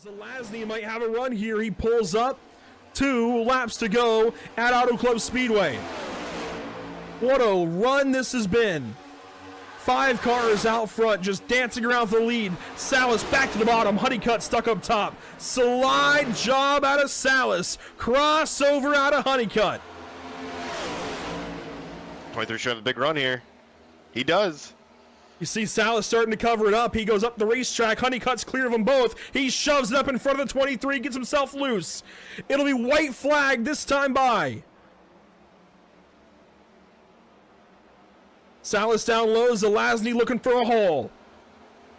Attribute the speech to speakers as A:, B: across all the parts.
A: Zelazny might have a run here. He pulls up. 2 laps to go at Auto Club Speedway. What a run this has been. 5 cars out front just dancing around for the lead. Salas back to the bottom. Honeycutt stuck up top. Slide job out of Salas. Crossover out of Honeycutt.
B: 23 should have a big run here. He does.
A: You see Salas starting to cover it up. He goes up the racetrack. Honeycutt's clear of them both. He shoves it up in front of the 23, gets himself loose. It'll be white flag this time by. Salas down low. Zelazny looking for a hole.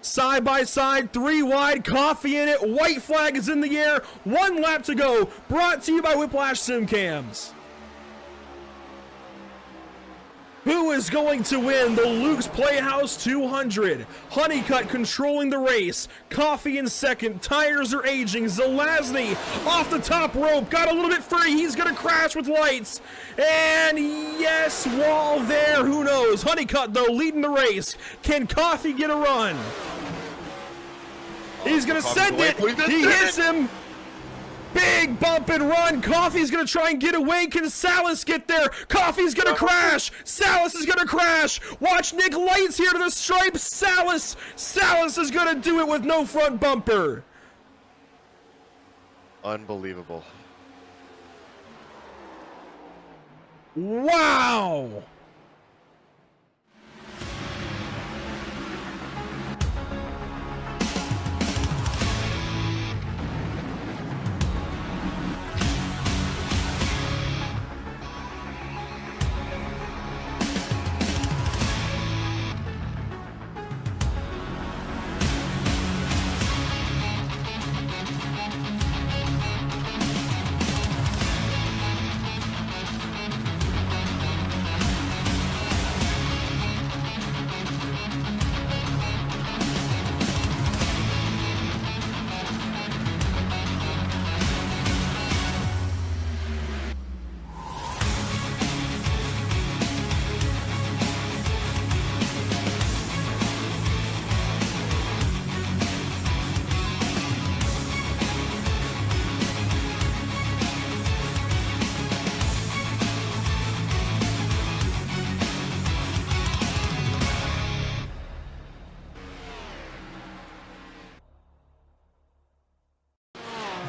A: Side by side, 3 wide, coffee in it. White flag is in the air. 1 lap to go. Brought to you by Whiplash Sim Cams. Who is going to win the Luke's Playhouse 200? Honeycutt controlling the race. Coffee in second. Tires are aging. Zelazny off the top rope. Got a little bit free. He's going to crash with lights. And yes, wall there. Who knows? Honeycutt, though, leading the race. Can Coffee get a run? He's going to send it. He hits him. Big bump and run. Coffee's going to try and get away. Can Salas get there? Coffee's going to crash. Salas is going to crash. Watch Nick Lights here to the stripe. Salas is going to do it with no front bumper.
B: Unbelievable.
A: Wow.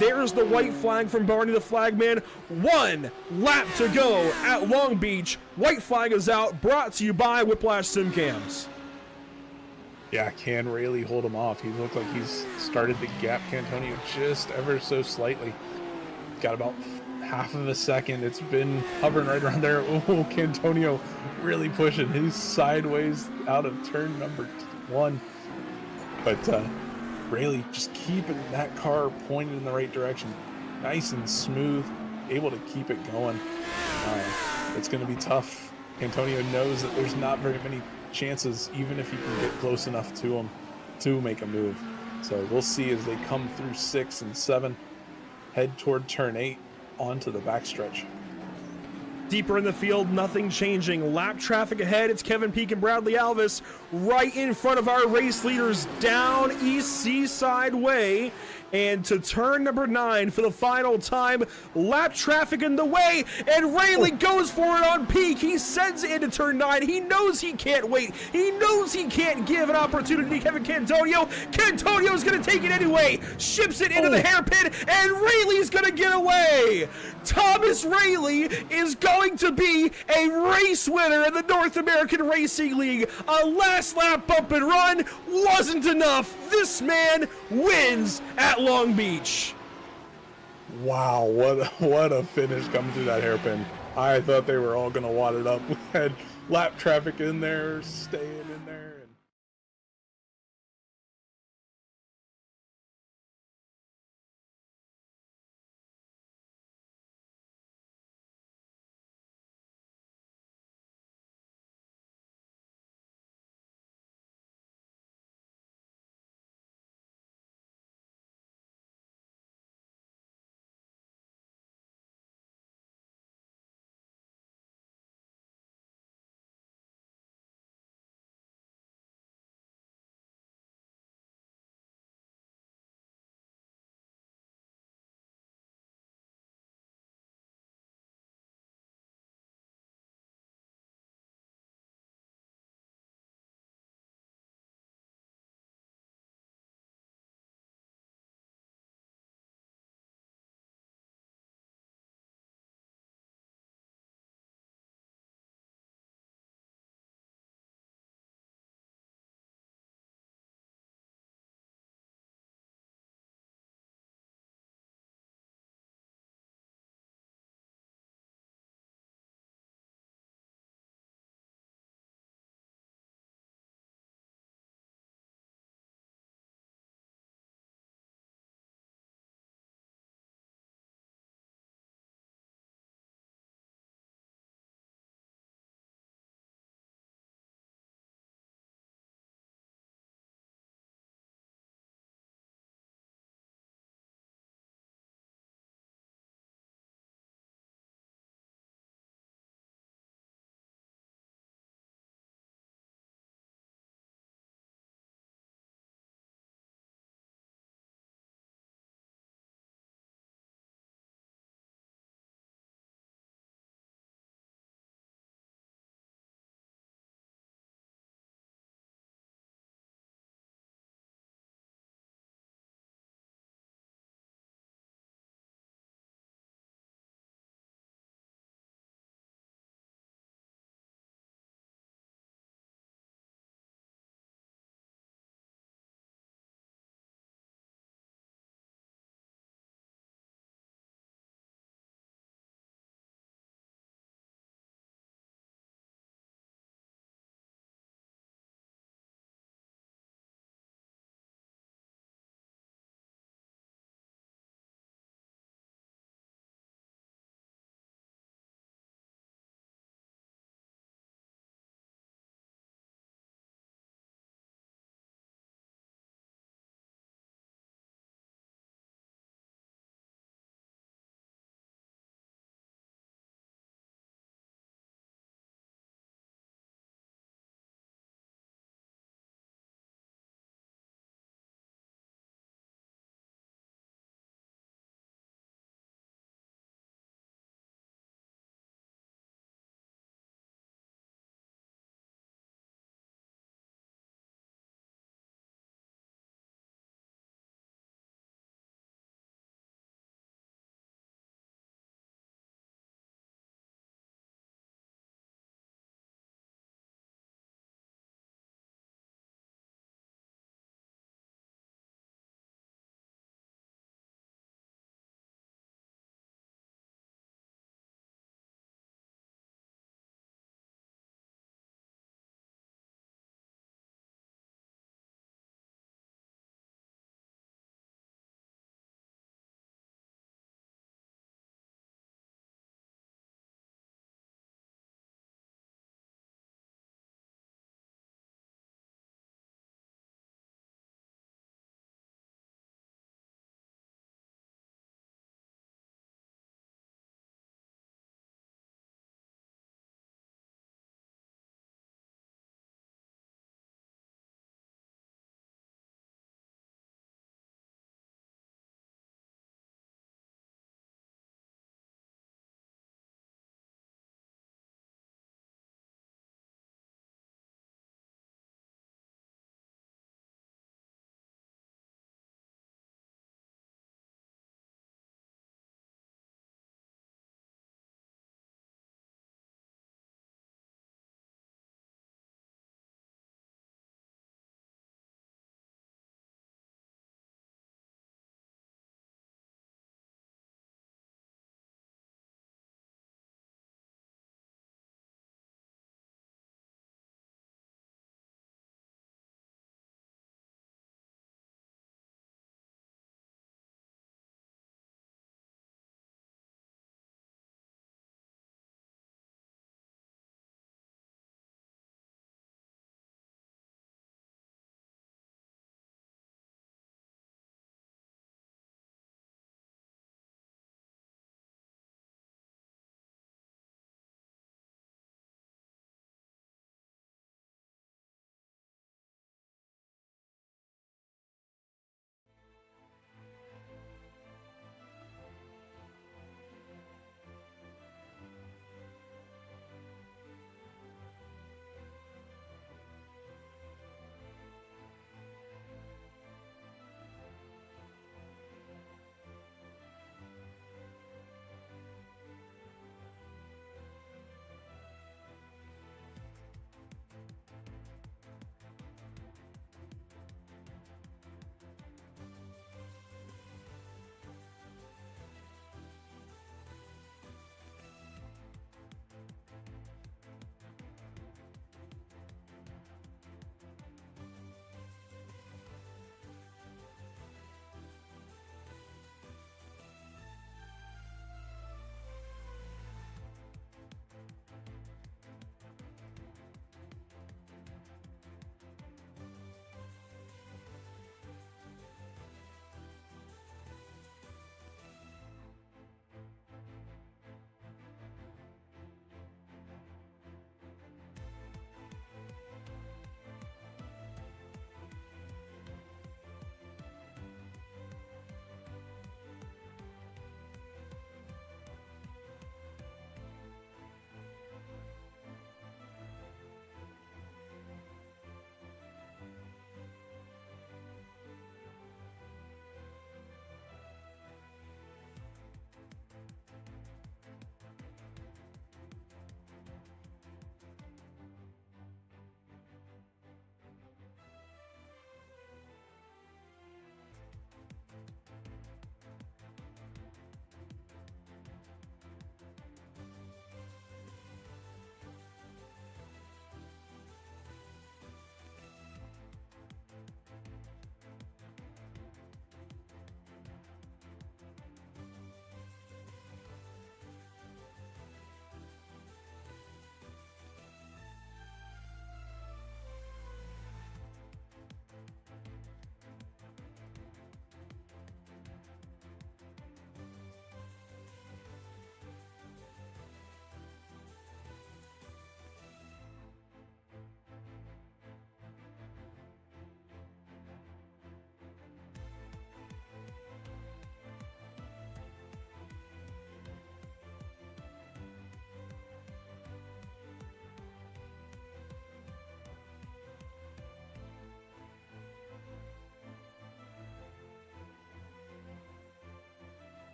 A: There's the white flag from Barney the Flagman. 1 lap to go at Long Beach. White flag is out, brought to you by Whiplash Sim Cams.
C: Yeah, can really hold him off. He looked like he's started to gap Cantonio just ever so slightly. Got about half of a second. It's been hovering right around there. Oh, Cantonio really pushing. He's sideways out of turn number 1. But Rayleigh just keeping that car pointed in the right direction. Nice and smooth, able to keep it going. It's going to be tough. Antonio knows that there's not very many chances, even if he can get close enough to him to make a move. So we'll see as they come through 6 and 7, head toward turn 8 onto the backstretch.
A: Deeper in the field, nothing changing. Lap traffic ahead. It's Kevin Peak and Bradley Alvis right in front of our race leaders down East Seaside Way. And to turn number 9 for the final time. Lap traffic in the way, and Rayleigh goes for it on Peak. He sends it into turn 9. He knows he can't wait. He knows he can't give an opportunity to Kevin Cantonio. Cantonio's going to take it anyway. Ships it into the hairpin, and Rayleigh's going to get away. Thomas Rayleigh is going to be a race winner in the North American Racing League. A last lap bump and run wasn't enough. This man wins at Long Beach.
C: Wow, what a finish coming through that hairpin. I thought they were all going to wad it up. We had lap traffic in there, staying in there.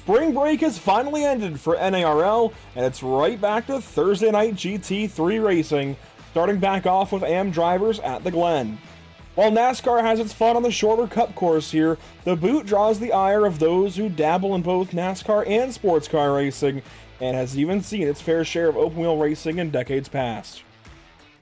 A: Spring break has finally ended for NARL, and it's right back to Thursday night GT3 racing, starting back off with AM drivers at the Glen. While NASCAR has its fun on the shorter cup course here, the boot draws the ire of those who dabble in both NASCAR and sports car racing, and has even seen its fair share of open wheel racing in decades past.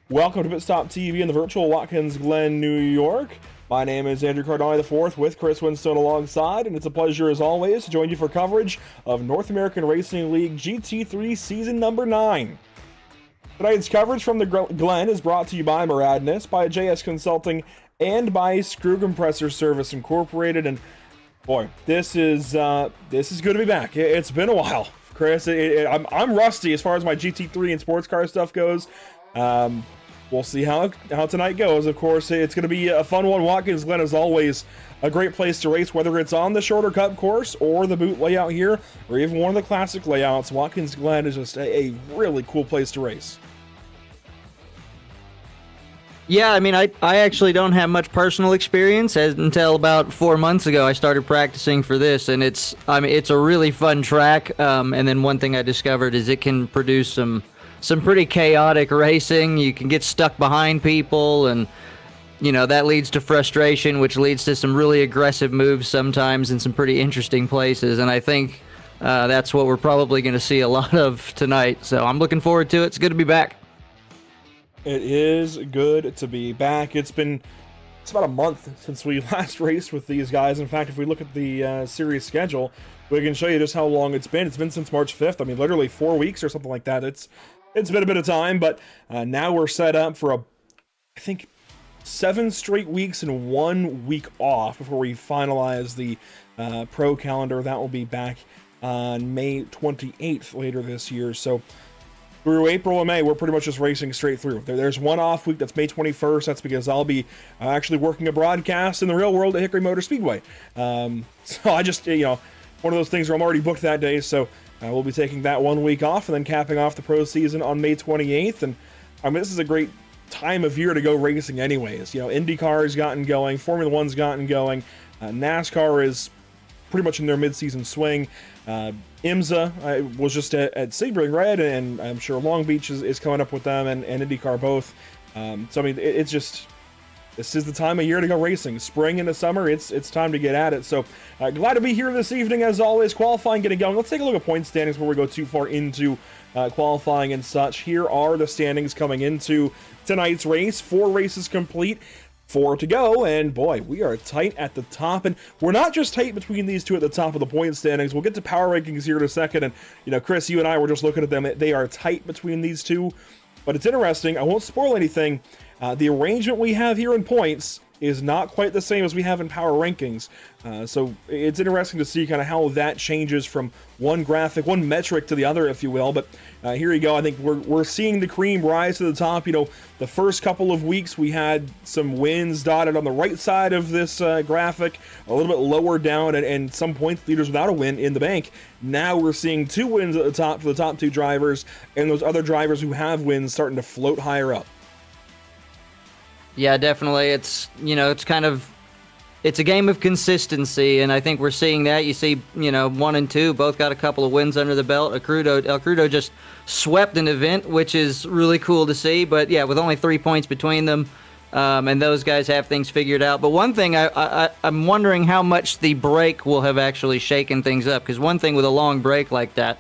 A: Welcome to Pit Stop TV in the virtual Watkins, Glen, New York. My name is Andrew Cardone IV with Chris Winstone alongside, and it's a pleasure as always to join you for coverage of North American Racing League GT3 Season number 9. Tonight's coverage from the Glen is brought to you by Muradness, by JS Consulting, and by Screw Compressor Service Incorporated. And boy, this is good to be back. It's been a while, Chris. I'm rusty as far as my GT3 and sports car stuff goes. We'll see how tonight goes. Of course, it's going to be a fun one. Watkins Glen is always a great place to race, whether it's on the shorter cup course or the boot layout here, or even one of the classic layouts. Watkins Glen is just a really cool place to race.
D: Yeah, I mean, I actually don't have much personal experience until about 4 months ago. I started practicing for this, and it's a really fun track. And then one thing I discovered is it can produce some pretty chaotic racing. You can get stuck behind people, and that leads to frustration, which leads to some really aggressive moves sometimes in some pretty interesting places. And I think that's what we're probably going to see a lot of tonight. So I'm looking forward to it. It's good to be back.
A: It is good to be back. It's about a month since we last raced with these guys. In fact, if we look at the series schedule, we can show you just how long it's been. It's been since March 5th. I mean, literally 4 weeks or something like that. It's been a bit of time, but now we're set up for I think 7 straight weeks and 1 week off before we finalize the pro calendar. That will be back on May 28th later this year. So through April and May, we're pretty much just racing straight through. There's one off week that's May 21st. That's because I'll be actually working a broadcast in the real world at Hickory Motor Speedway. So I just, one of those things where I'm already booked that day. So we'll be taking that 1 week off and then capping off the pro season on May 28th. And I mean, this is a great time of year to go racing anyways. IndyCar's gotten going, Formula One's gotten going, NASCAR is pretty much in their mid-season swing. IMSA was just at Sebring, right? And I'm sure Long Beach is coming up with them, and IndyCar both. So I mean, it's just, this is the time of year to go racing. Spring into summer, it's time to get at it. So glad to be here this evening as always. Qualifying getting going. Let's take a look at point standings before we go too far into qualifying and such. Here are the standings coming into tonight's race. 4 races complete, 4 to go, and boy, we are tight at the top. And we're not just tight between these two at the top of the point standings. We'll get to power rankings here in a second. And Chris, you and I were just looking at them. They are tight between these two, but it's interesting. I won't spoil anything. The arrangement we have here in points is not quite the same as we have in power rankings. So it's interesting to see kind of how that changes from one graphic, one metric to the other, if you will. But here you go. I think we're seeing the cream rise to the top. The first couple of weeks we had some wins dotted on the right side of this graphic, a little bit lower down, and some points leaders without a win in the bank. Now we're seeing 2 wins at the top for the top 2 drivers, and those other drivers who have wins starting to float higher up.
D: Yeah, definitely. It's it's a game of consistency, and I think we're seeing that. You see, 1 and 2 both got a couple of wins under the belt. El Crudo just swept an event, which is really cool to see. But yeah, with only 3 points between them, and those guys have things figured out. But one thing I'm wondering how much the break will have actually shaken things up, because one thing with a long break like that,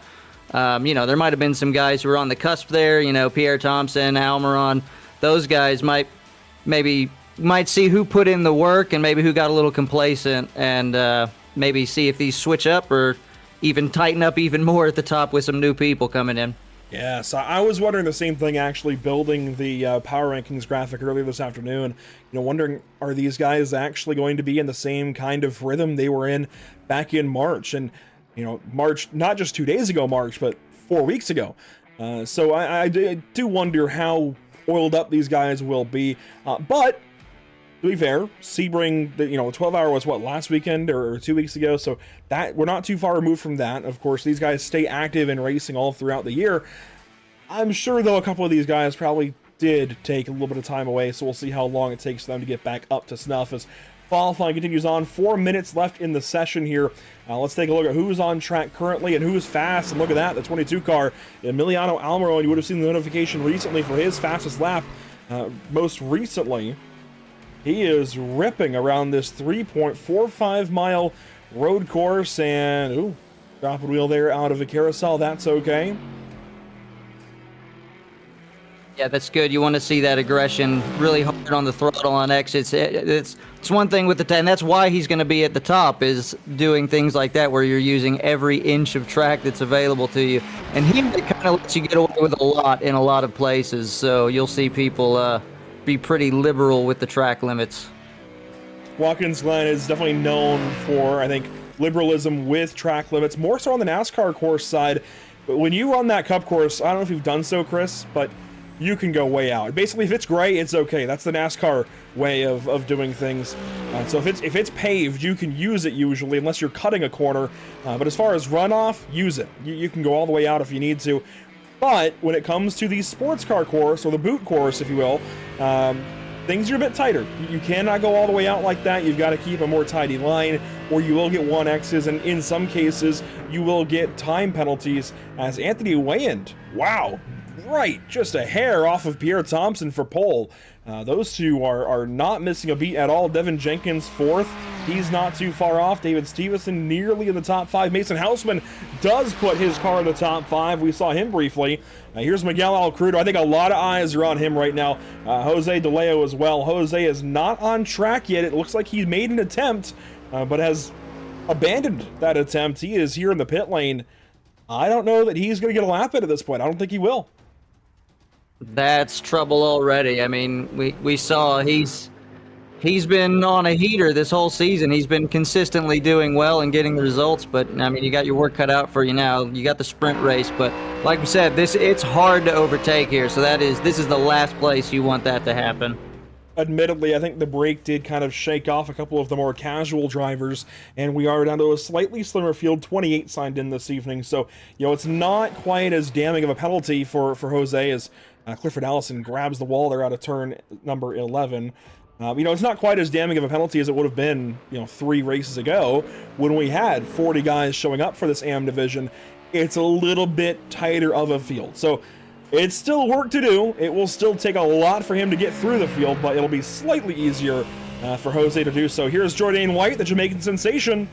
D: there might have been some guys who were on the cusp there. Pierre Thompson, Almiron, those guys might see who put in the work and maybe who got a little complacent, and maybe see if these switch up or even tighten up even more at the top with some new people coming in.
A: Yeah, so I was wondering the same thing actually building the power rankings graphic earlier this afternoon. Wondering, are these guys actually going to be in the same kind of rhythm they were in back in March? And, March, not just 2 days ago March, but 4 weeks ago. So I do wonder how oiled up these guys will be. But to be fair, Sebring, the 12-hour was last weekend or 2 weeks ago, so that we're not too far removed from that. Of course, these guys stay active in racing all throughout the year. I'm sure though a couple of these guys probably did take a little bit of time away, so we'll see how long it takes for them to get back up to snuff. As Qualifying continues on. 4 minutes left in the session here. Let's take a look at who's on track currently and who's fast. And look at that, the 22 car, Emiliano Almiron. You would have seen the notification recently for his fastest lap. Most recently, he is ripping around this 3.45 mile road course. And, ooh, dropping wheel there out of a carousel. That's okay.
D: Yeah, that's good. You want to see that aggression really hard on the throttle on exits. It's one thing with and that's why he's going to be at the top, is doing things like that where you're using every inch of track that's available to you. And he kind of lets you get away with a lot in a lot of places. So you'll see people be pretty liberal with the track limits.
A: Watkins Glen is definitely known for, I think, liberalism with track limits, more so on the NASCAR course side. But when you run that Cup course, I don't know if you've done so, Chris, but you can go way out. Basically, if it's gray, it's okay. That's the NASCAR way of doing things. So if it's paved, you can use it usually, unless you're cutting a corner. But as far as runoff, use it. You can go all the way out if you need to. But when it comes to the sports car course, or the boot course, if you will, things are a bit tighter. You cannot go all the way out like that. You've got to keep a more tidy line, or you will get 1Xs, and in some cases, you will get time penalties, as Anthony Wayand, wow, right, just a hair off of Pierre Thompson for pole. Those two are not missing a beat at all. Devin Jenkins fourth. He's not too far off. David Stevenson nearly in the top 5. Mason Houseman does put his car in the top 5. We saw him briefly. Here's Miguel Alcrudo. I think a lot of eyes are on him right now. Jose DeLeo as well. Jose is not on track yet. It looks like he made an attempt, but has abandoned that attempt. He is here in the pit lane. I don't know that he's going to get a lap at this point. I don't think he will.
D: That's trouble already. I mean, we saw he's been on a heater this whole season. He's been consistently doing well and getting the results, but I mean, you got your work cut out for you now. You got the sprint race, but like we said, it's hard to overtake here. So this is the last place you want that to happen.
A: Admittedly, I think the break did kind of shake off a couple of the more casual drivers, and we are down to a slightly slimmer field. 28 signed in this evening, so it's not quite as damning of a penalty for Jose as Clifford Allison grabs the wall there out of turn number 11. It's not quite as damning of a penalty as it would have been, 3 races ago when we had 40 guys showing up for this AM division. It's a little bit tighter of a field, so it's still work to do. It will still take a lot for him to get through the field, but it'll be slightly easier for Jose to do so. Here's Jourdain White, the Jamaican sensation.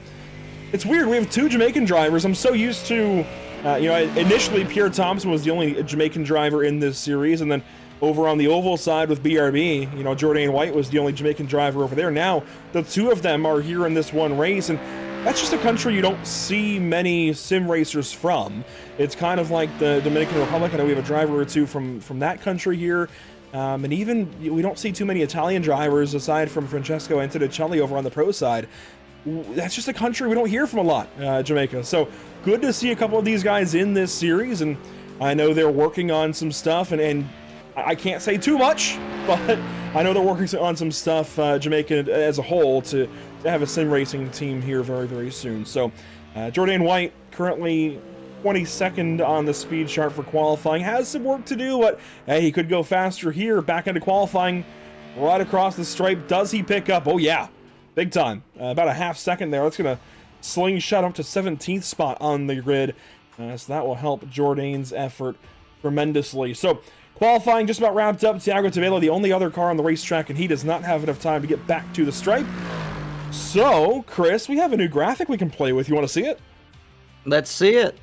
A: It's weird, we have 2 Jamaican drivers. I'm so used to, initially Pierre Thompson was the only Jamaican driver in this series, and then over on the oval side with BRB, Jourdain White was the only Jamaican driver over there. Now, the 2 of them are here in this one race, and that's just a country you don't see many sim racers from. It's kind of like the Dominican Republic. I know we have a driver or 2 from that country here. And even we don't see too many Italian drivers aside from Francesco Antonicelli over on the pro side. That's just a country we don't hear from a lot, Jamaica. So good to see a couple of these guys in this series. And I know they're working on some stuff, and I can't say too much, but I know they're working on some stuff, Jamaica as a whole, to have a sim racing team here very, very soon. So Jourdain White, currently 22nd on the speed chart for qualifying, has some work to do, but hey, he could go faster here. Back into qualifying, right across the stripe. Does he pick up? Oh yeah, big time. About a half second there. That's going to slingshot up to 17th spot on the grid. So that will help Jourdain's effort tremendously. So qualifying just about wrapped up. Thiago Tavela, the only other car on the racetrack, and he does not have enough time to get back to the stripe. So, Chris, we have a new graphic we can play with. You want to see it?
D: Let's see it.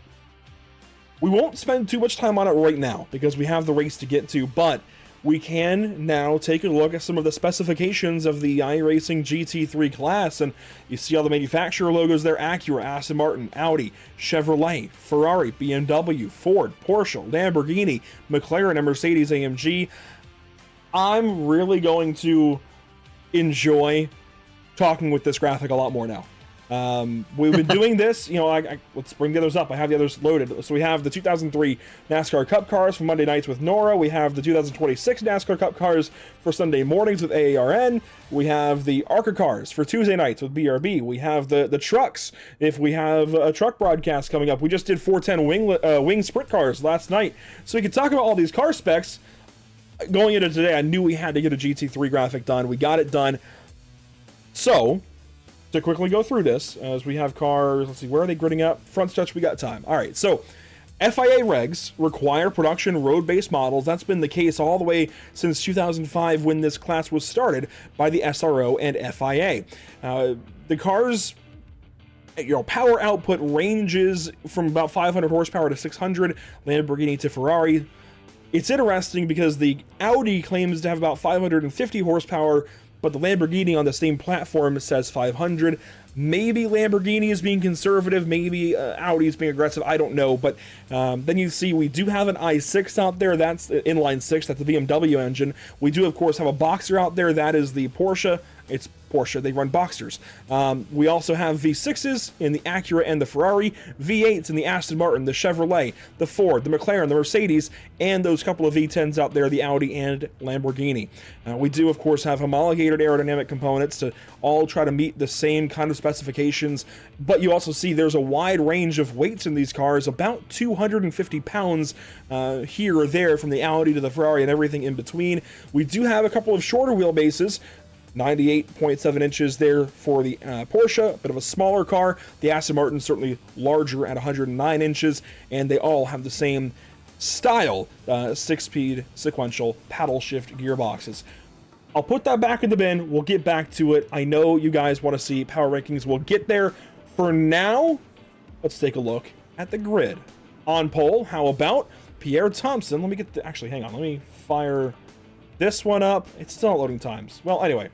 A: We won't spend too much time on it right now because we have the race to get to, but we can now take a look at some of the specifications of the iRacing GT3 class, and you see all the manufacturer logos there: Acura, Aston Martin, Audi, Chevrolet, Ferrari, BMW, Ford, Porsche, Lamborghini, McLaren, and Mercedes-AMG. I'm really going to enjoy talking with this graphic a lot more now. We've been doing this, let's bring the others up. I have the others loaded. So we have the 2003 NASCAR Cup cars for Monday nights with Nora. We have the 2026 NASCAR Cup cars for Sunday mornings with AARN. We have the ARCA cars for Tuesday nights with BRB. We have the trucks if we have a truck broadcast coming up. We just did 410 wing sprint cars last night. So we can talk about all these car specs. Going into today, I knew we had to get a GT3 graphic done. We got it done. So, to quickly go through this, as we have cars, let's see, where are they gridding up? Front stretch, we got time. All right, so FIA regs require production road-based models. That's been the case all the way since 2005 when this class was started by the SRO and FIA. The cars, power output ranges from about 500 horsepower to 600, Lamborghini to Ferrari. It's interesting because the Audi claims to have about 550 horsepower, but the Lamborghini on the same platform says 500. Maybe Lamborghini is being conservative, maybe Audi is being aggressive, I don't know. But then you see we do have an i6 out there, that's inline 6, that's the BMW engine. We do, of course, have a Boxer out there, that is the Porsche. It's Porsche, they run Boxsters. We also have V6s in the Acura and the Ferrari, V8s in the Aston Martin, the Chevrolet, the Ford, the McLaren, the Mercedes, and those couple of V10s out there, the Audi and Lamborghini. We do, of course, have homologated aerodynamic components to all try to meet the same kind of specifications, but you also see there's a wide range of weights in these cars, about 250 pounds here or there from the Audi to the Ferrari and everything in between. We do have a couple of shorter wheelbases, 98.7 inches there for the Porsche, a bit of a smaller car. The Aston Martin certainly larger at 109 inches, and they all have the same style, 6-speed sequential paddle shift gearboxes. I'll put that back in the bin. We'll get back to it. I know you guys want to see power rankings. We'll get there. For now, let's take a look at the grid. On pole, how about Pierre Thompson? Let me get the, actually, hang on. Let me fire this one up. It's still not loading times. Well, anyway,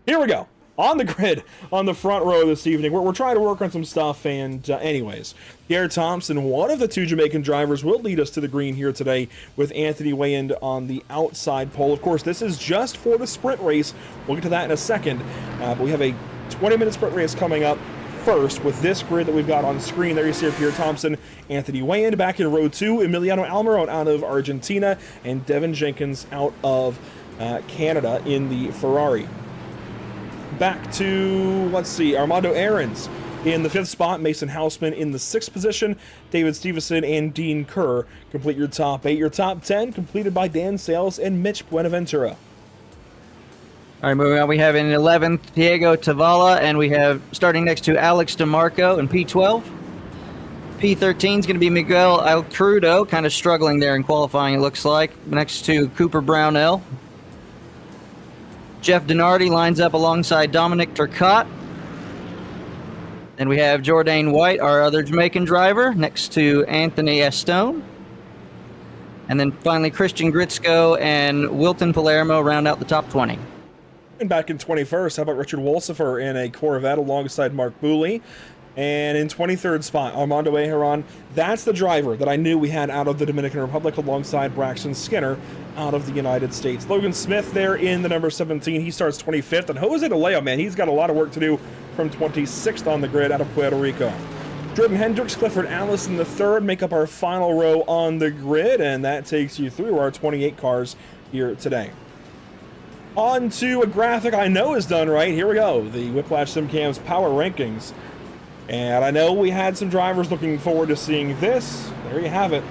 A: here we go. On the grid, on the front row this evening, we're trying to work on some stuff, and anyways, Pierre Thompson, one of the two Jamaican drivers, will lead us to the green here today with Anthony Wayand on the outside pole. Of course, this is just for the sprint race. We'll get to that in a second, but we have a 20-minute sprint race coming up first with this grid that we've got on screen. There you see Pierre Thompson, Anthony Wayand back in row 2, Emiliano Almiron out of Argentina, and Devin Jenkins out of Canada in the Ferrari. Back to, let's see, Armando Aarons in the 5th spot, Mason Houseman in the 6th position, David Stevenson and Dean Kerr complete your top 8. Your top 10 completed by Dan Sales and Mitch Buenaventura.
D: All right, moving on, we have in 11th, Diego Tavala, and we have, starting next to Alex DeMarco in P12. P13 is going to be Miguel Alcrudo, kind of struggling there in qualifying, it looks like, next to Cooper Brownell. Jeff Denardi lines up alongside Dominic Turcotte. And we have Jourdain White, our other Jamaican driver, next to Anthony Estone. And then finally, Christian Gritzko and Wilton Palermo round out the top 20.
A: And back in 21st, how about Richard Wolsifer in a Corvette alongside Mark Booley? And in 23rd spot, Armando Aharon. That's the driver that I knew we had out of the Dominican Republic alongside Braxton Skinner out of the United States. Logan Smith there in the number 17. He starts 25th. And Jose De Leo, man, he's got a lot of work to do from 26th on the grid out of Puerto Rico. Jordan Hendricks, Clifford Allison the third make up our final row on the grid. And that takes you through our 28 cars here today. On to a graphic I know is done right. Here we go. The Whiplash SimCam's power rankings. And I know we had some drivers looking forward to seeing this. There you have it.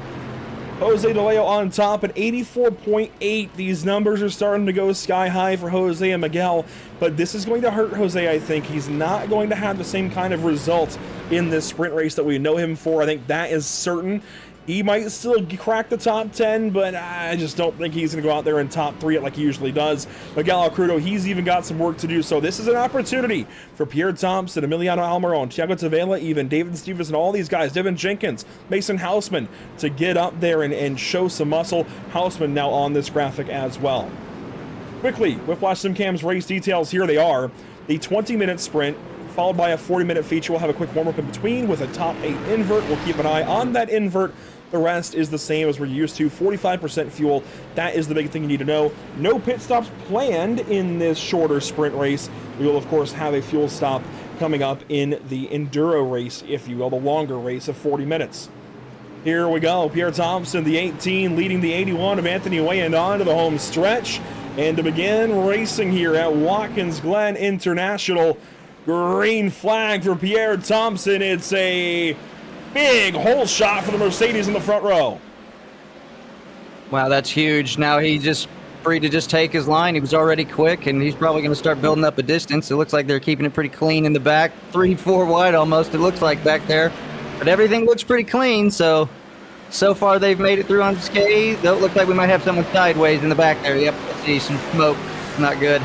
A: Jose De Leo on top at 84.8. These numbers are starting to go sky high for Jose and Miguel, but this is going to hurt Jose, I think. He's not going to have the same kind of result in this sprint race that we know him for. I think that is certain. He might still crack the top 10, but I just don't think he's going to go out there in top 3 like he usually does. Miguel Alcrudo, he's even got some work to do, so this is an opportunity for Pierre Thompson, Emiliano Almiron, Thiago Tavela, even David Stevenson, all these guys, Devin Jenkins, Mason Houseman, to get up there and show some muscle. Houseman now on this graphic as well. Quickly, Whiplash SimCam's race details, here they are. The 20-minute sprint, followed by a 40-minute feature. We'll have a quick warm-up in between with a top 8 invert. We'll keep an eye on that invert. The rest is the same as we're used to. 45% fuel. That is the big thing you need to know. No pit stops planned in this shorter sprint race. We will, of course, have a fuel stop coming up in the enduro race, if you will, the longer race of 40 minutes. Here we go. Pierre Thompson, the 18, leading the 81 of Anthony Wayand on to the home stretch. And to begin racing here at Watkins Glen International, green flag for Pierre Thompson. It's a big hole shot for the Mercedes in the front row.
D: Wow, that's huge. Now he just free to just take his line. He was already quick, and he's probably going to start building up a distance. It looks like they're keeping it pretty clean in the back. 3-4 wide almost, it looks like back there. But everything looks pretty clean, so far they've made it through unscathed. Though it looks like we might have someone sideways in the back there. Yep, I see some smoke. Not good.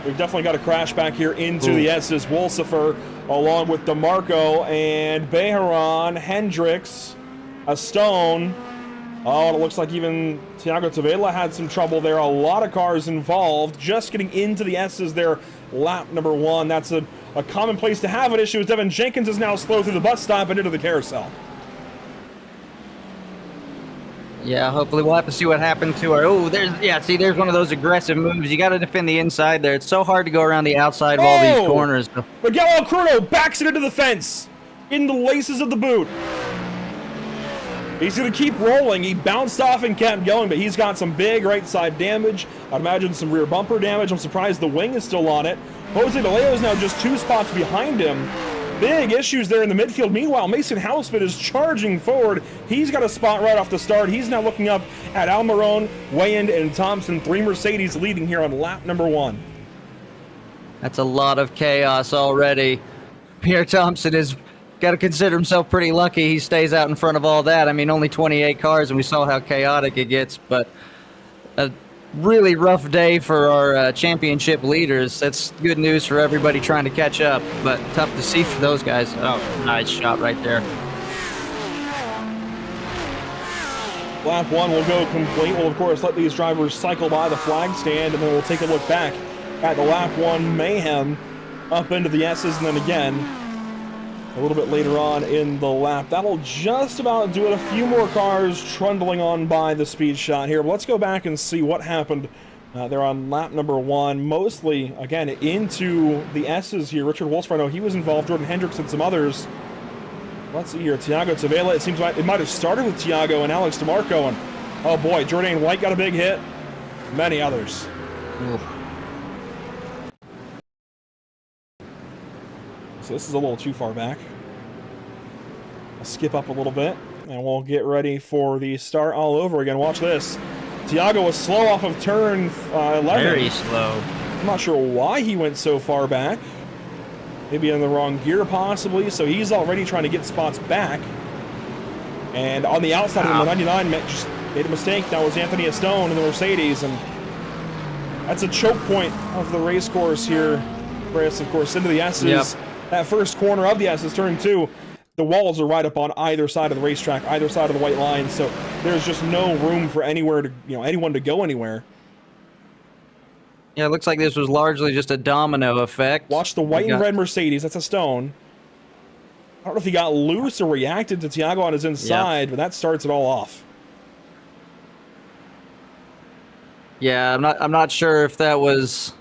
A: We've definitely got a crash back here into the S's. Wolsifer along with DeMarco and Beharon, Hendricks, a Stone. Oh, and it looks like even Thiago Tavela had some trouble there. A lot of cars involved. Just getting into the S's there, lap number 1. That's a common place to have an issue as Devin Jenkins is now slow through the bus stop and into the carousel.
D: Yeah, hopefully we'll have to see what happened to our... Oh, there's one of those aggressive moves. You got to defend the inside there. It's so hard to go around the outside of all these corners.
A: Miguel Alcrudo backs it into the fence, in the laces of the boot. He's going to keep rolling. He bounced off and kept going, but he's got some big right side damage. I'd imagine some rear bumper damage. I'm surprised the wing is still on it. Jose De Leo is now just 2 spots behind him. Big issues there in the midfield. Meanwhile, Mason Houseman is charging forward. He's got a spot right off the start. He's now looking up at Almiron, Wayand, and Thompson. 3 Mercedes leading here on lap number 1.
D: That's a lot of chaos already. Pierre Thompson has got to consider himself pretty lucky he stays out in front of all that. I mean, only 28 cars, and we saw how chaotic it gets, but a really rough day for our championship leaders. That's good news for everybody trying to catch up, but tough to see for those guys. Oh, nice shot right there.
A: Lap 1 will go complete. We'll, of course, let these drivers cycle by the flag stand, and then we'll take a look back at the lap 1 mayhem up into the S's, and then again a little bit later on in the lap. That'll just about do it. A few more cars trundling on by the speed shot here. But let's go back and see what happened there on lap number 1. Mostly, again, into the S's here. Richard Wolfsford, I know he was involved. Jordan Hendricks and some others. Let's see here. Thiago Tavela, it seems like it might have started with Thiago and Alex DeMarco. And, oh boy, Jordan White got a big hit. Many others.
D: Oof.
A: So this is a little too far back. I'll skip up a little bit, and we'll get ready for the start all over again. Watch this. Thiago was slow off of turn 11.
D: Very slow.
A: I'm not sure why he went so far back. Maybe in the wrong gear, possibly. So he's already trying to get spots back. And on the outside of the 99, just made a mistake. That was Anthony Estone in the Mercedes, and that's a choke point of the race course here. Chris, of course, into the S's.
D: Yep.
A: That first corner of the S's, turn 2, the walls are right up on either side of the racetrack, either side of the white line, so there's just no room for anywhere to, anyone to go anywhere.
D: Yeah, it looks like this was largely just a domino effect.
A: Watch the white and red Mercedes. That's a Stone. I don't know if he got loose or reacted to Thiago on his inside, but that starts it all off.
D: Yeah, I'm not sure if that was...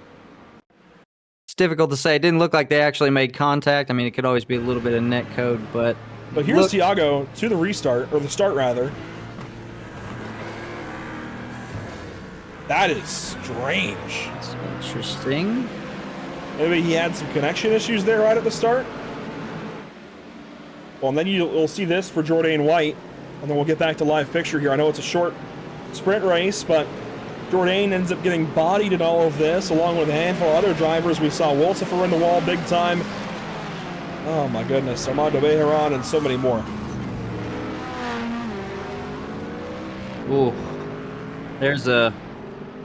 D: It's difficult to say. It didn't look like they actually made contact. I mean, it could always be a little bit of net code, but...
A: But here's Thiago to the restart, or the start rather. That is strange.
D: That's interesting.
A: Maybe he had some connection issues there right at the start. Well, and then you'll see this for Jordan White, and then we'll get back to live picture here. I know it's a short sprint race, but Jordan ends up getting bodied in all of this, along with a handful of other drivers. We saw Wolsifer in the wall big time. Oh my goodness, Armando Beharon and so many more.
D: Ooh, there's a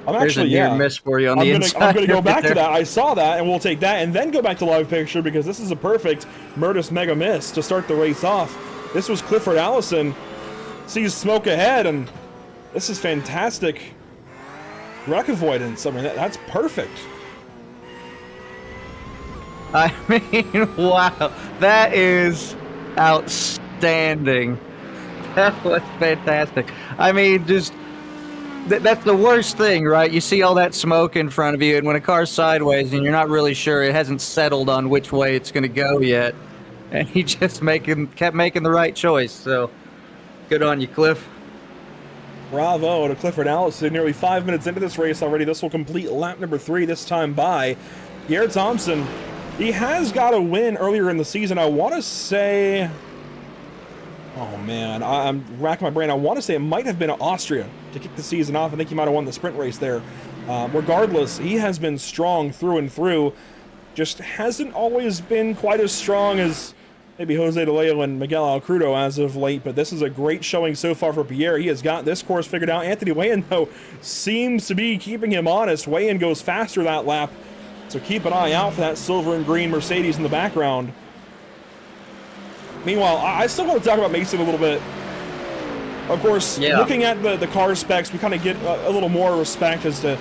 A: Actually,
D: near miss for you on the inside.
A: I'm gonna go back
D: there.
A: to that. I saw that, and we'll take that, and then go back to live picture, because this is a perfect Murtis mega miss to start the race off. This was Clifford Allison. Sees smoke ahead, and this is fantastic wreck avoidance. I mean, that's perfect.
D: I mean, wow, that is outstanding. That was fantastic. I mean, just that's the worst thing, right? You see all that smoke in front of you, and when a car's sideways and you're not really sure, it hasn't settled on which way it's going to go yet, and he just kept making the right choice. So, good on you, Cliff.
A: Bravo to Clifford Allison. Nearly 5 minutes into this race already. This will complete lap number 3, this time by Pierre Thompson. He has got a win earlier in the season. I want to say Oh man, I'm racking my brain. I want to say it might have been Austria to kick the season off. I think he might have won the sprint race there. Regardless, he has been strong through and through. Just hasn't always been quite as strong as maybe Jose De Leo and Miguel Alcrudo as of late, but this is a great showing so far for Pierre. He has got this course figured out. Anthony Weyen, though, seems to be keeping him honest. Weyen goes faster that lap, so keep an eye out for that silver and green Mercedes in the background. Meanwhile, I still want to talk about Mason a little bit. Of course, looking at the car specs, we kind of get a little more respect as to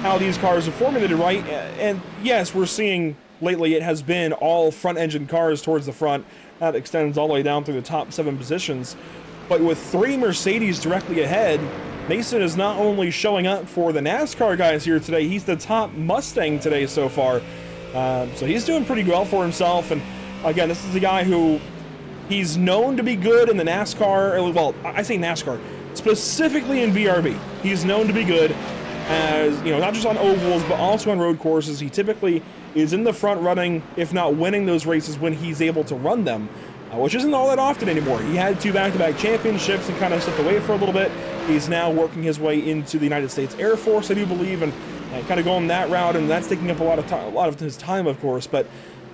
A: how these cars are formulated, right? And yes, we're seeing lately it has been all front-engine cars towards the front. That extends all the way down through the top 7 positions. But with 3 Mercedes directly ahead, Mason is not only showing up for the NASCAR guys here today, he's the top Mustang today so far. So he's doing pretty well for himself. And again, this is a guy who he's known to be good in the NASCAR. Well, I say NASCAR, specifically in VRB. He's known to be good as, you know, not just on ovals, but also on road courses. He typically is in the front running, if not winning those races when he's able to run them, which isn't all that often anymore. He had 2 back-to-back championships and kind of stepped away for a little bit. He's now working his way into the United States Air Force, I do believe, and kind of going that route, and that's taking up a lot of his time, of course. But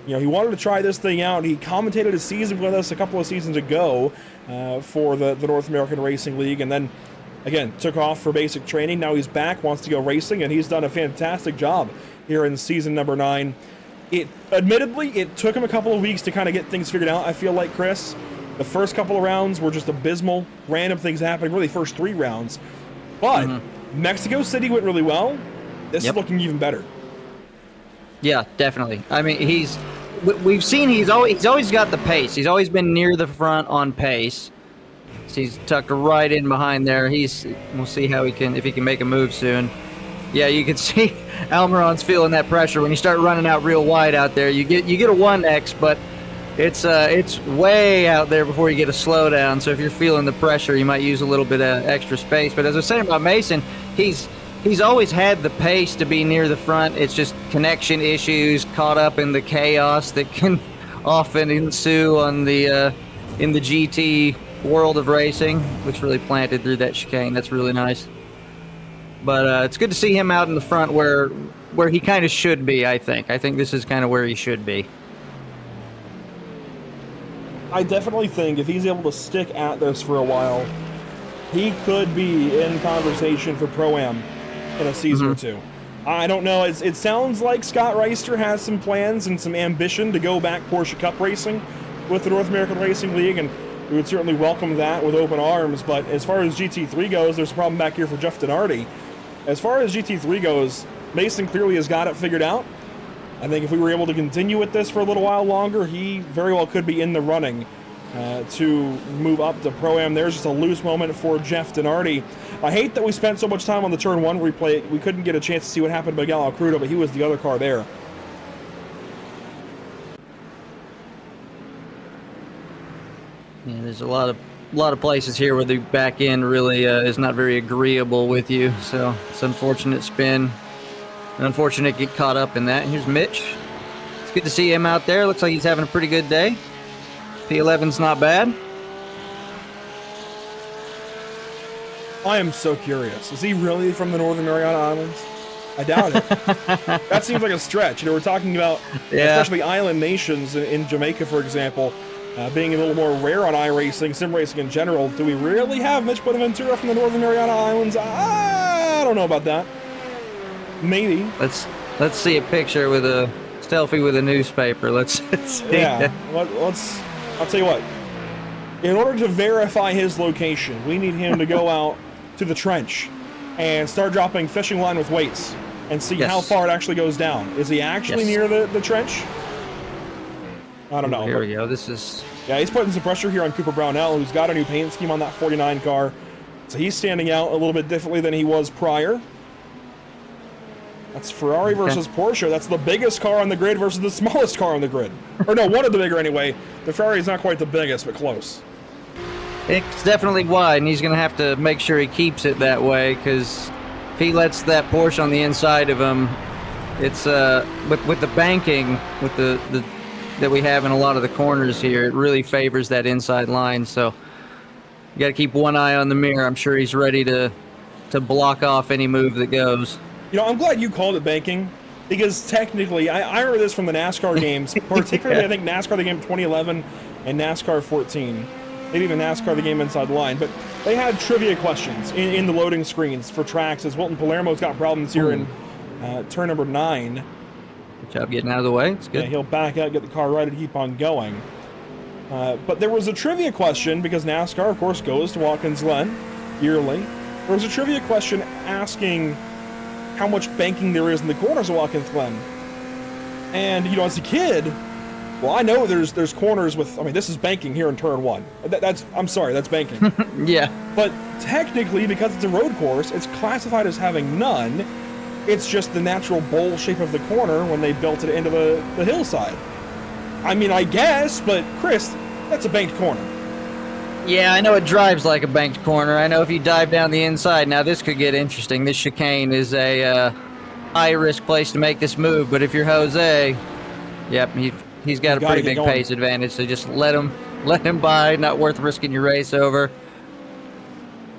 A: you know, he wanted to try this thing out. He commentated a season with us a couple of seasons ago for the North American Racing League, and then again took off for basic training. Now he's back, wants to go racing, and he's done a fantastic job here in season number 9. Admittedly, it took him a couple of weeks to kind of get things figured out. I feel like, Chris, the first couple of rounds were just abysmal, random things happening. Really, first 3 rounds, but Mexico City went really well. This is looking even better.
D: Yeah, definitely. I mean, we've seen he's always got the pace. He's always been near the front on pace. So he's tucked right in behind there. We'll see how if he can make a move soon. Yeah, you can see Almiron's feeling that pressure when you start running out real wide out there. You get a 1X, but it's way out there before you get a slowdown. So if you're feeling the pressure, you might use a little bit of extra space. But as I was saying about Mason, he's always had the pace to be near the front. It's just connection issues, caught up in the chaos that can often ensue on the in the GT world of racing, which really planted through that chicane. That's really nice. But it's good to see him out in the front where he kind of should be, I think. I think this is kind of where he should be.
A: I definitely think if he's able to stick at this for a while, he could be in conversation for Pro-Am in a season or 2. I don't know. It sounds like Scott Reister has some plans and some ambition to go back Porsche Cup racing with the North American Racing League, and we would certainly welcome that with open arms. But as far as GT3 goes, there's a problem back here for Jeff Denardi. As far as GT3 goes, Mason clearly has got it figured out. I think if we were able to continue with this for a little while longer, he very well could be in the running to move up to Pro-Am. There's just a loose moment for Jeff Denardi. I hate that we spent so much time on the Turn 1 replay. We couldn't get a chance to see what happened to Miguel Alcrudo, but he was the other car there.
D: Yeah, there's a lot of places here where the back end really is not very agreeable with you. So it's unfortunate spin. Unfortunate get caught up in that. Here's Mitch. It's good to see him out there. Looks like he's having a pretty good day. P11's not bad.
A: I am so curious. Is he really from the Northern Mariana Islands? I doubt it. That seems like a stretch. You know, we're talking about especially island nations in Jamaica, for example, being a little more rare on iRacing, sim racing in general. Do we really have Mitch Bonaventura from the Northern Mariana Islands? I don't know about that. Maybe.
D: Let's see a picture with a selfie with a newspaper. Let's see.
A: Yeah. I'll tell you what. In order to verify his location, we need him to go out to the trench and start dropping fishing line with weights and see how far it actually goes down. Is he actually near the trench? I don't know.
D: Here we go. This is...
A: Yeah, he's putting some pressure here on Cooper Brownell, who's got a new paint scheme on that 49 car. So he's standing out a little bit differently than he was prior. That's Ferrari versus Porsche. That's the biggest car on the grid versus the smallest car on the grid. Or no, one of the bigger anyway. The Ferrari's not quite the biggest, but close.
D: It's definitely wide, and he's going to have to make sure he keeps it that way, because if he lets that Porsche on the inside of him, it's with the banking, with the that we have in a lot of the corners here, it really favors that inside line. So You got to keep one eye on the mirror. I'm sure he's ready to block off any move that goes.
A: You know, I'm glad you called it banking, because technically, I remember this from the NASCAR games, particularly I think NASCAR the game 2011 and NASCAR 14, maybe even NASCAR the game Inside the Line, but they had trivia questions in the loading screens for tracks, as Wilton Palermo's got problems here in turn number 9.
D: Good job getting out of the way. It's good.
A: Yeah, he'll back out, get the car right, and keep on going. But there was a trivia question, because NASCAR, of course, goes to Watkins Glen yearly. There was a trivia question asking how much banking there is in the corners of Watkins Glen. And, you know, as a kid, well, I know there's corners with, I mean, this is banking here in turn 1. I'm sorry, that's banking.
D: Yeah.
A: But technically, because it's a road course, it's classified as having none. It's just the natural bowl shape of the corner when they built it into the hillside. I mean, I guess, but Chris, that's a banked corner.
D: Yeah, I know it drives like a banked corner. I know if you dive down the inside, now this could get interesting. This chicane is a high-risk place to make this move, but if you're Jose, yep, he's got a pretty big pace advantage, so just let him by, not worth risking your race over.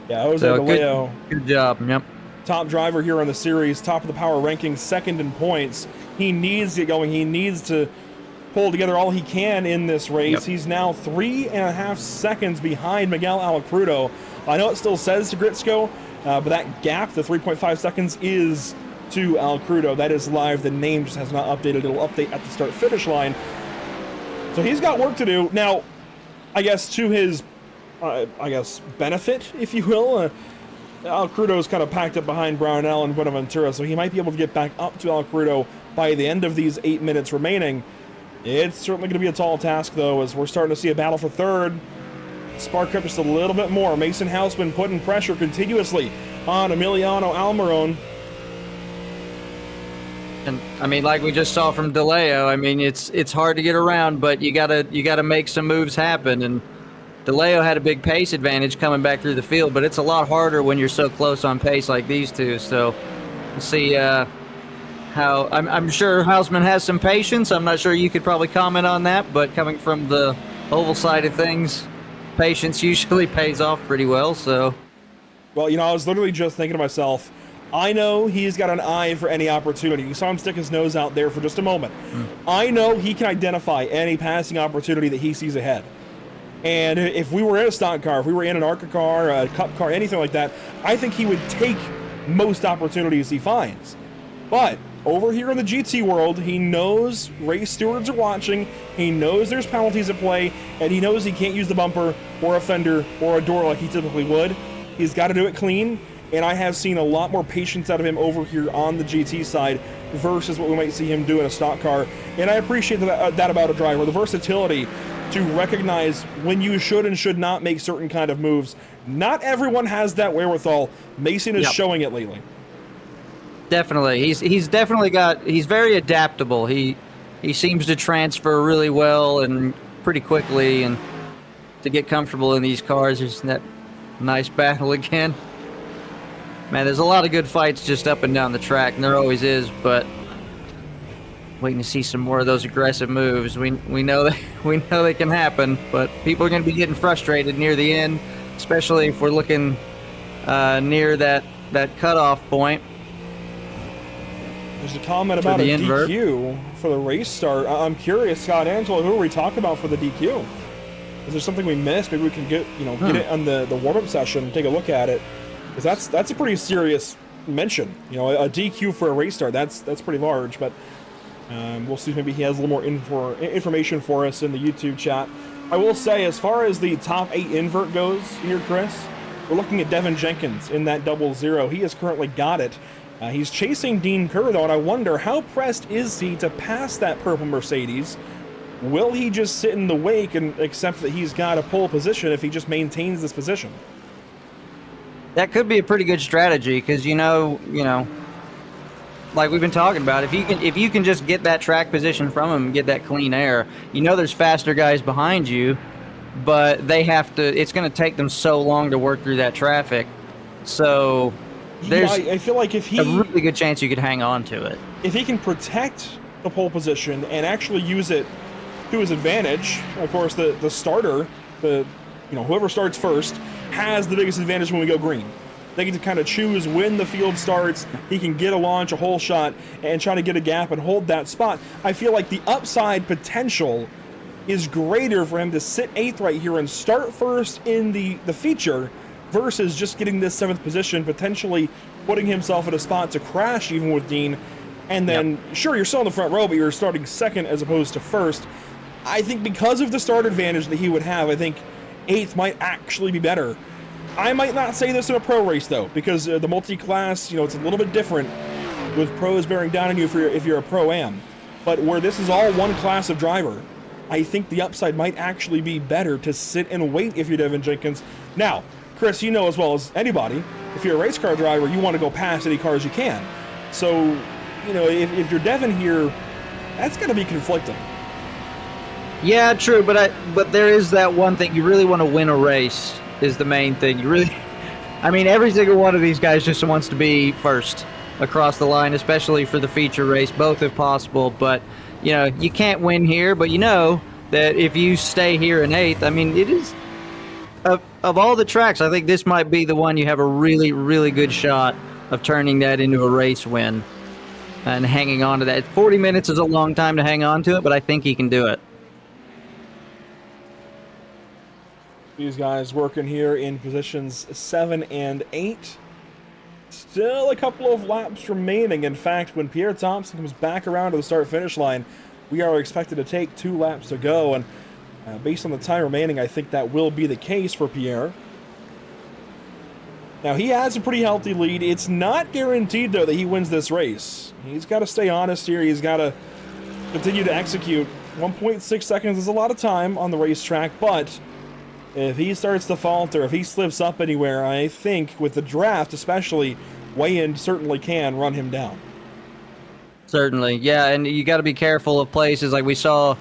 A: Yeah, Jose DeLeo.
D: Good job, yep.
A: Top driver here on the series, top of the power rankings, second in points. He needs to get going. He needs to pull together all he can in this race. Yep. He's now 3.5 seconds behind Miguel Alacrudo. I know it still says to Gritsko, but that gap, the 3.5 seconds, is to Alacrudo. That is live. The name just has not updated. It'll update at the start-finish line. So he's got work to do. Now, I guess to his, benefit, if you will, Alacrudo's kind of packed up behind Brownell and Buenaventura, so he might be able to get back up to Alacrudo by the end of these 8 minutes remaining. It's certainly going to be a tall task, though, as we're starting to see a battle for third. Spark up just a little bit more. Mason Houseman putting pressure continuously on Emiliano Almiron.
D: And I mean, like we just saw from DeLeo, I mean, it's hard to get around, but you gotta make some moves happen. And DeLeo had a big pace advantage coming back through the field, but it's a lot harder when you're so close on pace like these two. So we'll see how I'm sure Houseman has some patience. I'm not sure you could probably comment on that, but coming from the oval side of things, patience usually pays off pretty well. So,
A: well, you know, I was literally just thinking to myself, I know he's got an eye for any opportunity. You saw him stick his nose out there for just a moment. I know he can identify any passing opportunity that he sees ahead. And if we were in a stock car, if we were in an ARCA car, a Cup car, anything like that, I think he would take most opportunities he finds. But over here in the GT world, he knows race stewards are watching, he knows there's penalties at play, and he knows he can't use the bumper or a fender or a door like he typically would. He's got to do it clean, and I have seen a lot more patience out of him over here on the GT side versus what we might see him do in a stock car. And I appreciate that about a driver, the versatility to recognize when you should and should not make certain kind of moves. Not everyone has that wherewithal. Mason is showing it lately.
D: Definitely. He's definitely he's very adaptable. He seems to transfer really well and pretty quickly, and to get comfortable in these cars. There's that nice battle again. Man, there's a lot of good fights just up and down the track, and there always is, but waiting to see some more of those aggressive moves. We know they can happen, but people are going to be getting frustrated near the end, especially if we're looking near that cutoff point.
A: There's a comment about a DQ for the race start. I'm curious, Scott Angelo, who are we talking about for the DQ? Is there something we missed? Maybe we can get it on the warm-up session and take a look at it. Because that's a pretty serious mention. You know, a DQ for a race start, that's pretty large. But we'll see if maybe he has a little more information for us in the YouTube chat. I will say, as far as the top 8 invert goes here, Chris, we're looking at Devin Jenkins in that 00. He has currently got it. He's chasing Dean Kerr, though, and I wonder how pressed is he to pass that purple Mercedes? Will he just sit in the wake and accept that he's got a pole position if he just maintains this position?
D: That could be a pretty good strategy, because you know, like we've been talking about, if you can just get that track position from him and get that clean air, you know there's faster guys behind you, but it's going to take them so long to work through that traffic. So there's
A: I feel like if he
D: a really good chance you could hang on to it.
A: If he can protect the pole position and actually use it to his advantage, of course the starter, whoever starts first, has the biggest advantage when we go green. They get to kind of choose when the field starts. He can get a launch, a hole shot, and try to get a gap and hold that spot. I feel like the upside potential is greater for him to sit 8th right here and start first in the feature versus just getting this 7th position, potentially putting himself in a spot to crash even with Dean. And then, sure, you're still in the front row, but you're starting 2nd as opposed to 1st. I think because of the start advantage that he would have, I think 8th might actually be better. I might not say this in a pro race, though, because the multi-class, it's a little bit different with pros bearing down on you if you're a pro-am. But where this is all one class of driver, I think the upside might actually be better to sit and wait if you're Devin Jenkins. Now, Chris, you know as well as anybody, if you're a race car driver, you want to go past any cars you can. So, if you're Devin here, that's going to be conflicting.
D: Yeah, true, but there is that one thing. You really want to win a race is the main thing. Every single one of these guys just wants to be first across the line, especially for the feature race, both if possible. But, you can't win here, but you know that if you stay here in 8th, it is, of all the tracks, I think this might be the one you have a really, really good shot of turning that into a race win and hanging on to that. 40 minutes is a long time to hang on to it, but I think he can do it.
A: These guys working here in positions 7 and 8. Still a couple of laps remaining. In fact, when Pierre Thompson comes back around to the start-finish line, we are expected to take 2 laps to go. And based on the time remaining, I think that will be the case for Pierre. Now, he has a pretty healthy lead. It's not guaranteed, though, that he wins this race. He's got to stay honest here. He's got to continue to execute. 1.6 seconds is a lot of time on the racetrack, but if he starts to falter, if he slips up anywhere, I think with the draft especially, Weigh-In certainly can run him down.
D: Certainly, yeah, and you got to be careful of places like we saw,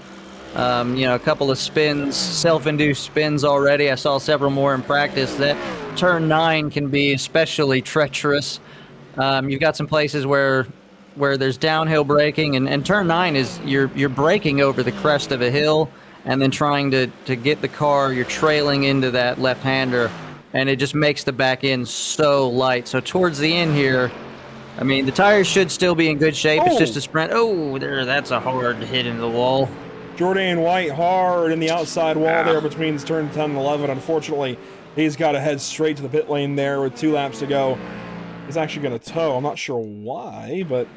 D: a couple of spins, self-induced spins already. I saw several more in practice. That turn 9 can be especially treacherous. You've got some places where there's downhill braking, and turn 9 is you're braking over the crest of a hill, and then trying to get the car, you're trailing into that left-hander, and it just makes the back end so light. So towards the end here, the tires should still be in good shape. It's just a sprint. Oh, that's a hard hit into the wall.
A: Jordan White hard in the outside wall there between turn 10 and 11. Unfortunately, he's got to head straight to the pit lane there with 2 laps to go. He's actually going to tow. I'm not sure why, but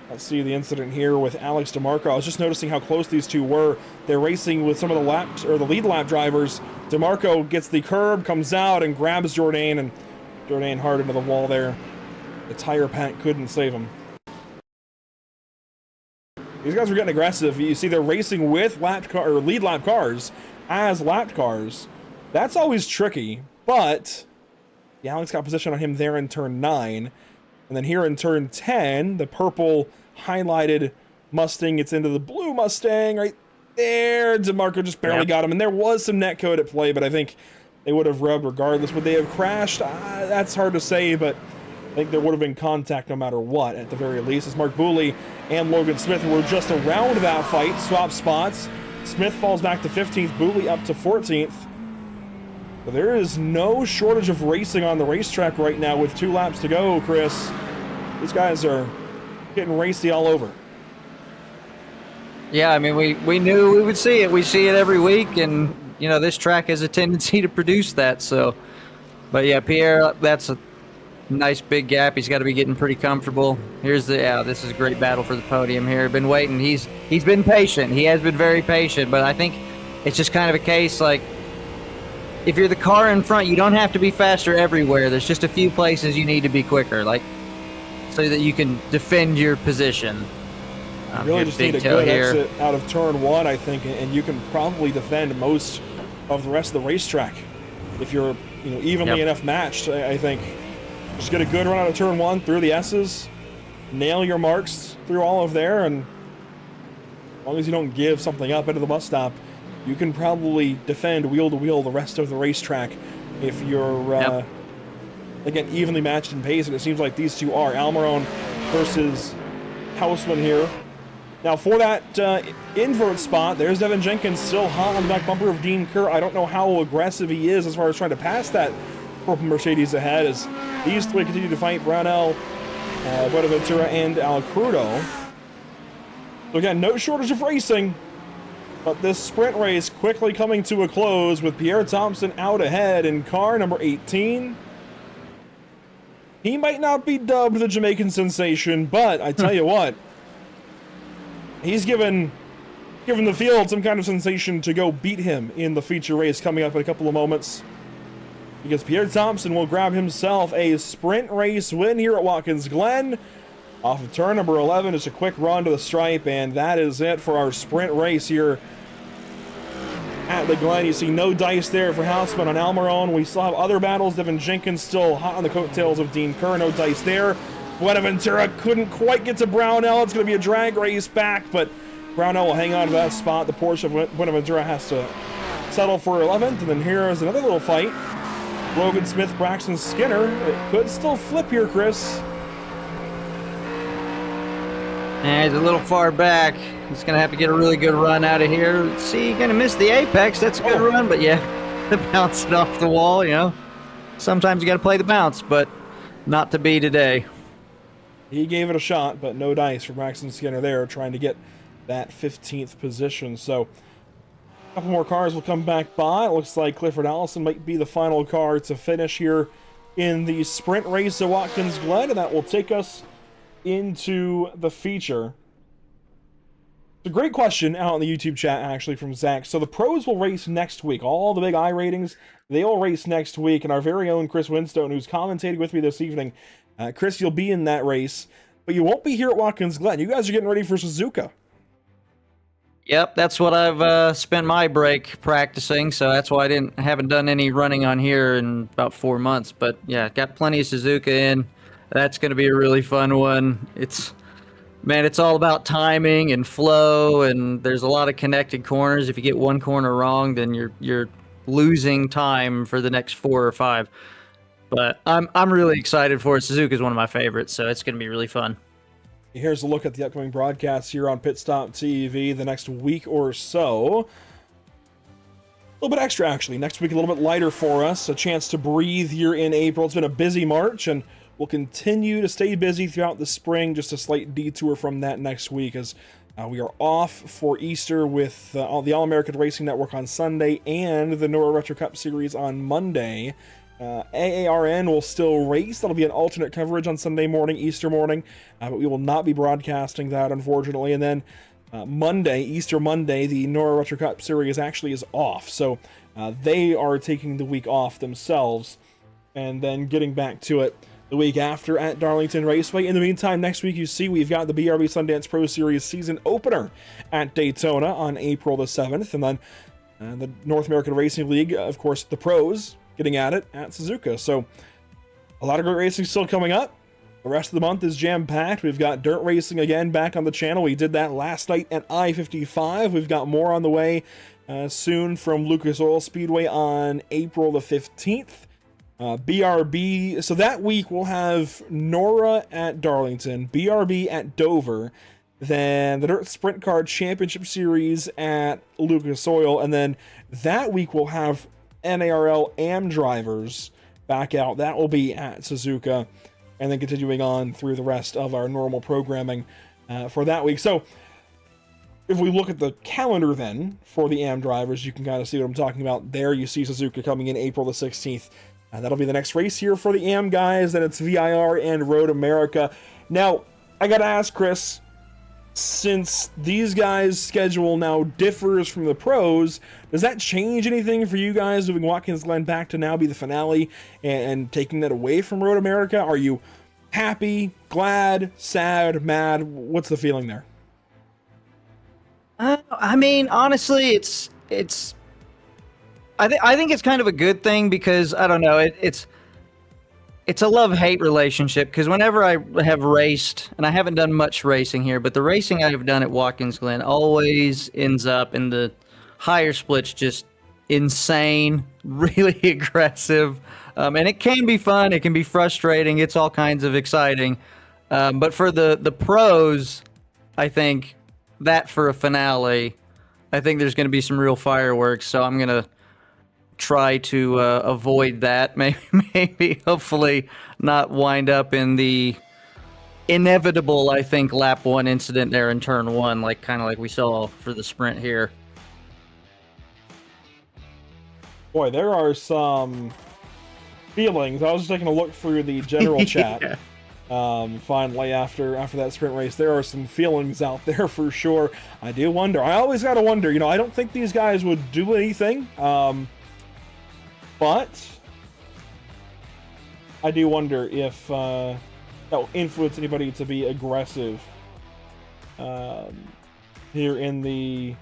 A: let's see the incident here with Alex DeMarco. I was just noticing how close these two were. They're racing with some of the lead lap drivers. DeMarco gets the curb, comes out, and grabs Jordan, and Jordan hard into the wall there. The tire pack couldn't save him. These guys are getting aggressive. You see they're racing with lead lap cars as lapped cars. That's always tricky, but yeah, Alex got position on him there in turn 9. And then here in turn 10, the purple highlighted Mustang gets into the blue Mustang right there. DeMarco just barely got him. And there was some netcode at play, but I think they would have rubbed regardless. Would they have crashed? That's hard to say, but I think there would have been contact no matter what at the very least. As Mark Booley and Logan Smith were just around that fight, swap spots. Smith falls back to 15th, Booley up to 14th. But there is no shortage of racing on the racetrack right now with 2 laps to go, Chris. These guys are getting racy all over.
D: Yeah, we knew we would see it. We see it every week, and, this track has a tendency to produce that. So, but yeah, Pierre, that's a nice big gap. He's got to be getting pretty comfortable. This is a great battle for the podium here. Been waiting. He's been patient. He has been very patient, but I think it's just kind of a case like, if you're the car in front, you don't have to be faster everywhere. There's just a few places you need to be quicker, so that you can defend your position.
A: You really just need a good exit out of turn 1, I think, and you can probably defend most of the rest of the racetrack if you're evenly enough matched. I think just get a good run out of turn 1 through the S's, nail your marks through all of there, and as long as you don't give something up into the bus stop, you can probably defend wheel to wheel the rest of the racetrack if you're again evenly matched in pace, and it seems like these two are. Almiron versus Houseman here. Now for that invert spot, there's Devin Jenkins still hot on the back bumper of Dean Kerr. I don't know how aggressive he is as far as trying to pass that purple Mercedes ahead as these three continue to fight Brownell, Buenaventura, and Alcrudo. So again, no shortage of racing, but this sprint race quickly coming to a close with Pierre Thompson out ahead in car number 18. He might not be dubbed the Jamaican sensation, but I tell you what, he's given the field some kind of sensation to go beat him in the feature race coming up in a couple of moments. Because Pierre Thompson will grab himself a sprint race win here at Watkins Glen. Off of turn number 11, just a quick run to the stripe, and that is it for our sprint race here at the Glen. You see no dice there for Houseman on Almiron. We still have other battles. Devin Jenkins still hot on the coattails of Dean Kerr. No dice there. Buenaventura couldn't quite get to Brownell. It's going to be a drag race back, but Brownell will hang on to that spot. The Porsche of Buenaventura has to settle for 11th, and then here is another little fight. Logan Smith, Braxton Skinner. It could still flip here, Chris.
D: Yeah, he's a little far back. He's going to have to get a really good run out of here. Let's see, going to miss the apex. That's a good run, but yeah, bounced off the wall, you know. Sometimes you got to play the bounce, but not to be today.
A: He gave it a shot, but no dice for Braxton Skinner there, trying to get that 15th position. So a couple more cars will come back by. It looks like Clifford Allison might be the final car to finish here in the sprint race at Watkins Glen, and that will take us into the feature. It's a great question out in the YouTube chat, actually, from Zach. So the pros will race next week. All the big I ratings, they will race next week. And our very own Chris Winstone, who's commentating with me this evening, Chris, you'll be in that race, but you won't be here at Watkins Glen. You guys are getting ready for Suzuka.
D: Yep, that's what I've spent my break practicing, so that's why I haven't done any running on here in about 4 months. But yeah, got plenty of Suzuka in. That's going to be a really fun one. It's all about timing and flow, and there's a lot of connected corners. If you get one corner wrong, then you're losing time for the next 4 or 5. But I'm really excited for it. Suzuka is one of my favorites, so it's going to be really fun.
A: Here's a look at the upcoming broadcasts here on Pit Stop TV the next week or so. A little bit extra, actually. Next week, a little bit lighter for us. A chance to breathe here in April. It's been a busy March, and we'll continue to stay busy throughout the spring. Just a slight detour from that next week as we are off for Easter with the All-American Racing Network on Sunday and the NORL Retro Cup Series on Monday. AARN will still race. That'll be an alternate coverage on Sunday morning, Easter morning, but we will not be broadcasting that, unfortunately. And then Monday, Easter Monday, the NORL Retro Cup Series actually is off. So they are taking the week off themselves and then getting back to it the week after at Darlington Raceway. In the meantime, next week, you see we've got the BRB Sundance Pro Series season opener at Daytona on April the 7th. And then the North American Racing League, of course, the pros getting at it at Suzuka. So a lot of great racing still coming up. The rest of the month is jam-packed. We've got dirt racing again back on the channel. We did that last night at I-55. We've got more on the way soon from Lucas Oil Speedway on April the 15th. BRB, so that week we'll have NORA at Darlington, BRB at Dover, then the Dirt Sprint Car Championship Series at Lucas Oil, and then that week we'll have NARL AM drivers back out. That will be at Suzuka, and then continuing on through the rest of our normal programming for that week. So if we look at the calendar then for the AM drivers, you can kind of see what I'm talking about there. You see Suzuka coming in April the 16th. That'll be the next race here for the AM guys. Then it's VIR and Road America. Now, I got to ask Chris, since these guys' schedule now differs from the pros, does that change anything for you guys moving Watkins Glen back to now be the finale and taking that away from Road America? Are you happy, glad, sad, mad? What's the feeling there?
D: I mean, honestly, it's. I think it's kind of a good thing because I don't know. It's a love-hate relationship because whenever I have raced, and I haven't done much racing here, but the racing I've done at Watkins Glen always ends up in the higher splits, just insane, really aggressive, and it can be fun. It can be frustrating. It's all kinds of exciting, but for the pros, I think that for a finale, I think there's going to be some real fireworks. So I'm going to try to avoid that. Maybe, hopefully, not wind up in the inevitable, I think, lap 1 incident there in turn 1, kind of like we saw for the sprint here.
A: Boy, there are some feelings. I was just taking a look through the general chat.
D: Yeah.
A: Finally, after that sprint race, there are some feelings out there for sure. I do wonder. I always got to wonder. I don't think these guys would do anything, but I do wonder if that will influence anybody to be aggressive here in the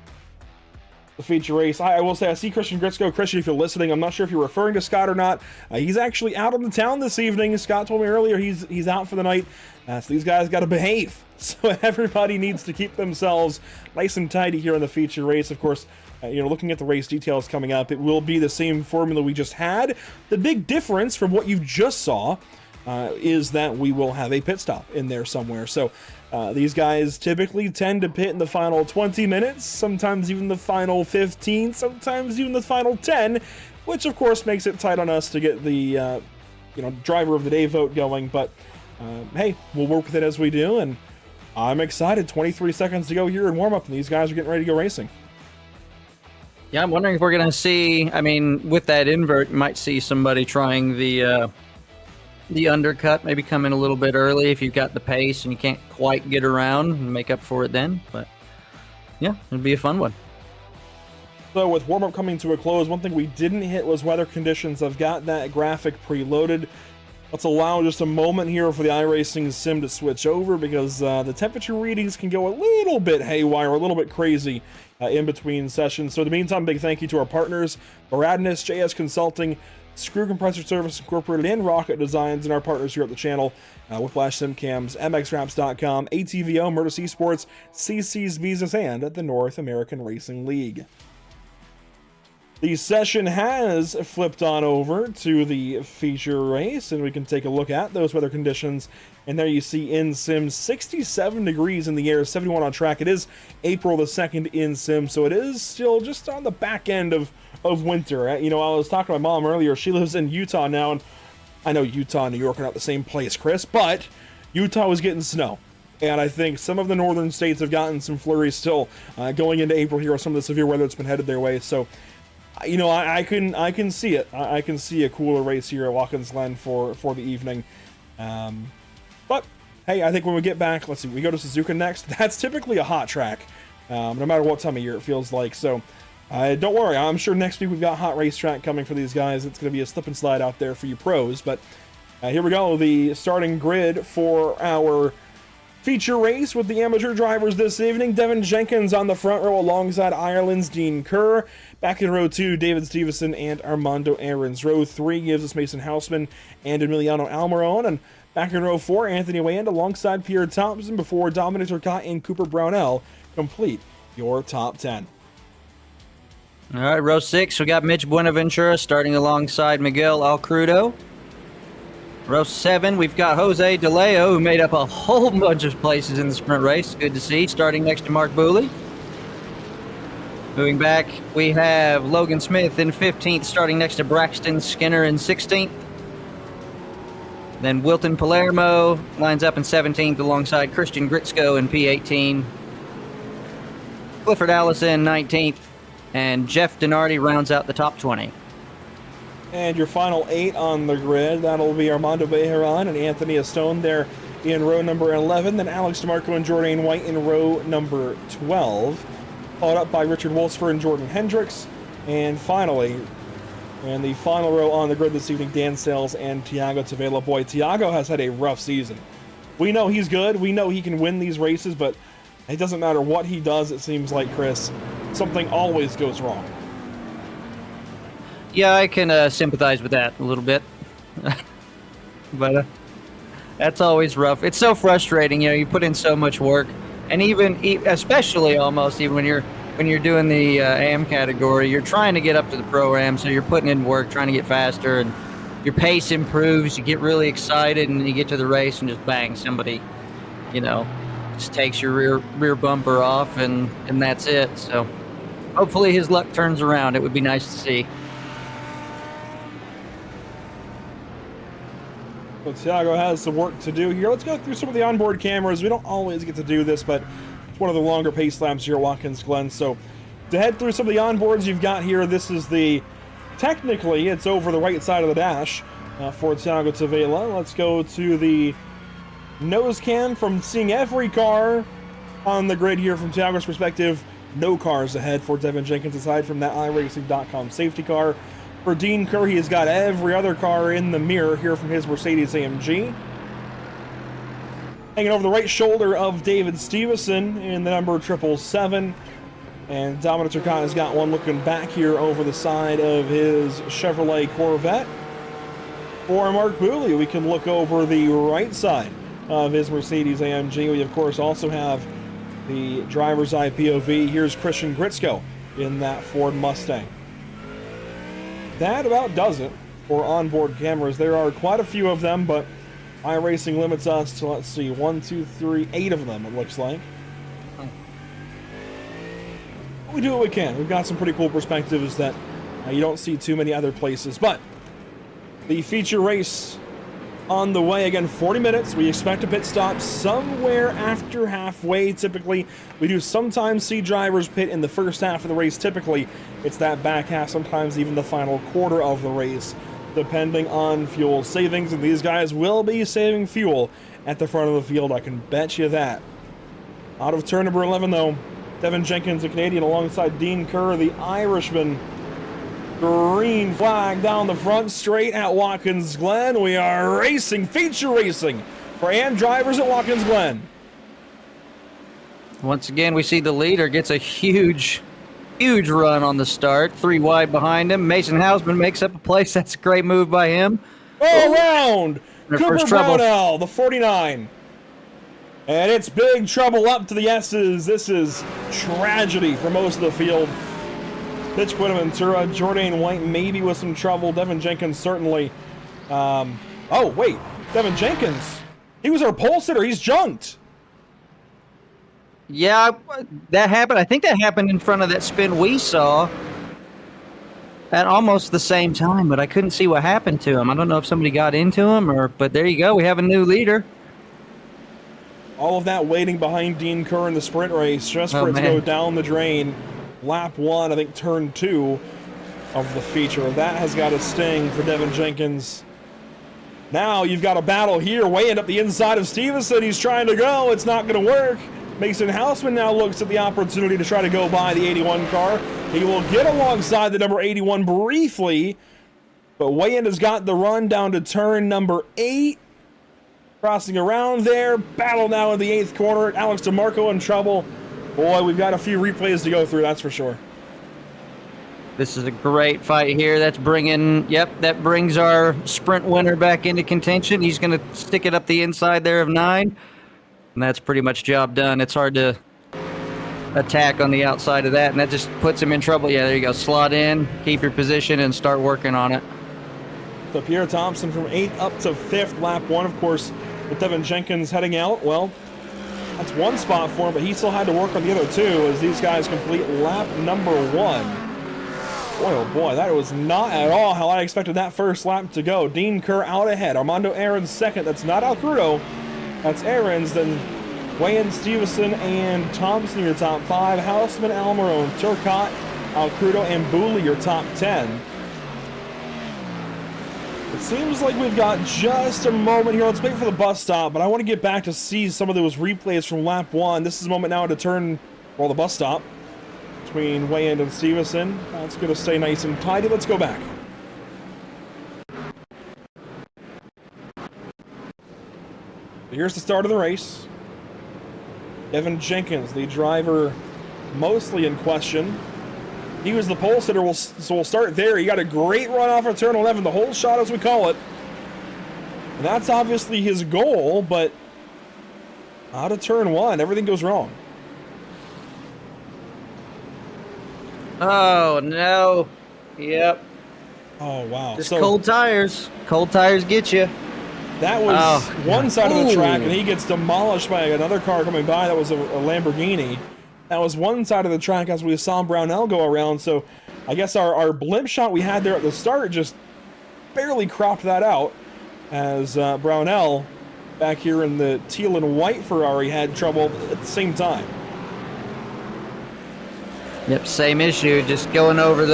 A: feature race. I will say, I see Christian Gritsko. Christian, if you're listening, I'm not sure if you're referring to Scott or not. He's actually out on the town this evening. Scott told me earlier he's out for the night. So these guys got to behave. So everybody needs to keep themselves nice and tidy here in the feature race. Of course, looking at the race details coming up, it will be the same formula we just had. The big difference from what you just saw is that we will have a pit stop in there somewhere. So these guys typically tend to pit in the final 20 minutes, sometimes even the final 15, sometimes even the final 10, which of course makes it tight on us to get the driver of the day vote going. But hey, we'll work with it as we do, and I'm excited. 23 seconds to go here in warm-up, and these guys are getting ready to go racing.
D: Yeah, I'm wondering if we're going to see, with that invert, you might see somebody trying the undercut, maybe come in a little bit early if you've got the pace and you can't quite get around and make up for it then. But yeah, it'd be a fun one.
A: So with warm-up coming to a close, one thing we didn't hit was weather conditions. I've got that graphic preloaded. Let's allow just a moment here for the iRacing sim to switch over, because the temperature readings can go a little bit haywire, a little bit crazy in between sessions. So in the meantime, big thank you to our partners, Baradness, JS Consulting, Screw Compressor Service Incorporated, and Rocket Designs, and our partners here at the channel, Whiplash Simcams, MXWraps.com, ATVO, Murtis Esports, CC's Visas, and the North American Racing League. The session has flipped on over to the feature race, and we can take a look at those weather conditions. And there you see in sim 67 degrees in the air, 71 on track. It is April the 2nd in sim, so it is still just on the back end of winter. I was talking to my mom earlier. She lives in Utah now, and I know Utah and New York are not the same place, Chris, but Utah was getting snow. And I think some of the northern states have gotten some flurries still going into April here, some of the severe weather that's been headed their way. So I can see it. I can see a cooler race here at Watkins Glen for the evening. But hey, I think when we get back, let's see, we go to Suzuka next. That's typically a hot track, no matter what time of year it feels like. So don't worry, I'm sure next week we've got hot racetrack coming for these guys. It's going to be a slip and slide out there for you pros. But here we go, the starting grid for our feature race with the amateur drivers this evening. Devin Jenkins on the front row alongside Ireland's Dean Kerr. Back in row 2, David Stevenson and Armando Aarons. Row 3 gives us Mason Hausman and Emiliano Almiron. And back in row 4, Anthony Wayand alongside Pierre Thompson before Dominic Turcotte and Cooper Brownell complete your top 10.
D: All right, row 6, we got Mitch Buenaventura starting alongside Miguel Alcrudo. Row 7, we've got Jose DeLeo, who made up a whole bunch of places in the sprint race. Good to see, starting next to Mark Booley. Moving back, we have Logan Smith in 15th, starting next to Braxton Skinner in 16th. Then Wilton Palermo lines up in 17th alongside Christian Gritsko in P18. Clifford Allison 19th, and Jeff Denardi rounds out the top 20.
A: And your final 8 on the grid, that'll be Armando Bejaran and Anthony Estone there in row number 11. Then Alex DeMarco and Jordan White in row number 12. Followed up by Richard Wolfsfer and Jordan Hendricks. And finally, in the final row on the grid this evening, Dan Sales and Tiago Tavela. Boy, Tiago has had a rough season. We know he's good. We know he can win these races, but it doesn't matter what he does, it seems like, Chris. Something always goes wrong.
D: Yeah, I can sympathize with that a little bit. But that's always rough. It's so frustrating, you put in so much work. And especially almost even when you're doing the AM category, you're trying to get up to the Pro-Am, so you're putting in work, trying to get faster, and your pace improves, you get really excited, and then you get to the race and just bang, somebody, just takes your rear bumper off, and that's it. So hopefully his luck turns around. It would be nice to see.
A: So Thiago has some work to do here. Let's go through some of the onboard cameras. We don't always get to do this, but it's one of the longer pace laps here at Watkins Glen. So to head through some of the onboards you've got here, this is technically it's over the right side of the dash for Thiago Tavela. Let's go to the nose cam. From seeing every car on the grid here from Thiago's perspective, no cars ahead for Devin Jenkins aside from that iRacing.com safety car. For Dean Kerr, he has got every other car in the mirror here from his Mercedes-AMG. Hanging over the right shoulder of David Stevenson in the number 777. And Dominic Turcotte has got one looking back here over the side of his Chevrolet Corvette. For Mark Booley, we can look over the right side of his Mercedes-AMG. We, of course, also have the driver's eye POV. Here's Christian Gritzko in that Ford Mustang. That about does it for onboard cameras. There are quite a few of them, but iRacing limits us to, let's see, 1, 2, 3, 8 of them, it looks like. We do what we can. We've got some pretty cool perspectives that you don't see too many other places. But the feature race on the way. Again, 40 minutes. We expect a pit stop somewhere after halfway. Typically, we do sometimes see drivers pit in the first half of the race. Typically, it's that back half, sometimes even the final quarter of the race, depending on fuel savings. And these guys will be saving fuel at the front of the field. I can bet you that. Out of turn number 11, though, Devin Jenkins, a Canadian, alongside Dean Kerr, the Irishman. Green flag down the front straight at Watkins Glen. We are racing, feature racing for AM drivers at Watkins Glen.
D: Once again, we see the leader gets a huge run on the start. 3 wide behind him. Mason Hausman makes up a place. That's a great move by him.
A: All around. Cooper
D: trouble.
A: Brownell, the 49. And it's big trouble up to the S's. This is tragedy for most of the field. Pitch Buenaventura, Jordan White maybe with some trouble. Devin Jenkins certainly. Oh, wait. Devin Jenkins. He was our pole sitter. He's junked.
D: Yeah, that happened. I think that happened in front of that spin we saw at almost the same time, but I couldn't see what happened to him. I don't know if somebody got into him, but there you go. We have a new leader.
A: All of that waiting behind Dean Kerr in the sprint race just for it to go down the drain. Lap 1, I think turn 2 of the feature. That has got a sting for Devin Jenkins. Now you've got a battle here, weighing up the inside of Stevenson. He's trying to go. It's not going to work. Mason Hausman now looks at the opportunity to try to go by the 81 car. He will get alongside the number 81 briefly, but Wayan has got the run down to turn number 8. Crossing around there. Battle now in the 8th corner. Alex DeMarco in trouble. Boy, we've got a few replays to go through, that's for sure.
D: This is a great fight here. That brings our sprint winner back into contention. He's going to stick it up the inside there of 9. And that's pretty much job done. It's hard to attack on the outside of that, and that just puts him in trouble. Yeah, there you go. Slot in, keep your position, and start working on it.
A: So Pierre Thompson from 8th up to 5th, lap 1, of course, with Devin Jenkins heading out. Well, that's one spot for him, but he still had to work on the other 2 as these guys complete lap number 1. Boy, oh boy, that was not at all how I expected that first lap to go. Dean Kerr out ahead. Armando Aarons 2nd. That's not Alcrudo. That's Aarons. Then Wayne, Stevenson, and Thompson your top 5. Hausman, Almiron, Turcotte, Alcrudo, and Booley your top 10. It seems like we've got just a moment here. Let's wait for the bus stop, but I want to get back to see some of those replays from lap 1. This is the moment now to turn, well, the bus stop between Wayand and Stevenson. That's going to stay nice and tidy. Let's go back. Here's the start of the race. Devin Jenkins, the driver mostly in question. He was the pole sitter, so we'll start there. He got a great run off of turn 11, the whole shot as we call it. And that's obviously his goal, but out of turn 1, everything goes wrong.
D: Oh, no. Yep.
A: Oh, wow.
D: Just cold tires. Cold tires get you.
A: That was one side of the track,
D: Ooh.
A: and he gets demolished by another car coming by. That was a Lamborghini. That was one side of the track as we saw Brownell go around. So I guess our blimp shot we had there at the start just barely cropped that out, as Brownell back here in the teal and white Ferrari had trouble at the same time.
D: Yep, same issue. Just going over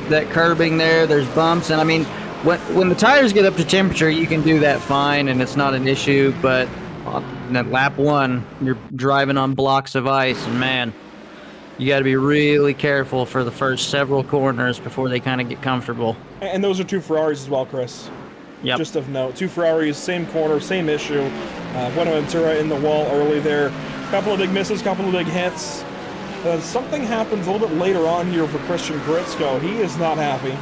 D: that curbing there. There's bumps, and I mean, when the tires get up to temperature, you can do that fine, and it's not an issue. But on that lap 1, you're driving on blocks of ice, and man, you got to be really careful for the first several corners before they kind of get comfortable.
A: And those are 2 Ferraris as well, Chris.
D: Yep.
A: Just of note, 2 Ferraris, same corner, same issue. Buenaventura in the wall early there. Couple of big misses, couple of big hits. Something happens a little bit later on here for Christian Gritzko. He is not happy.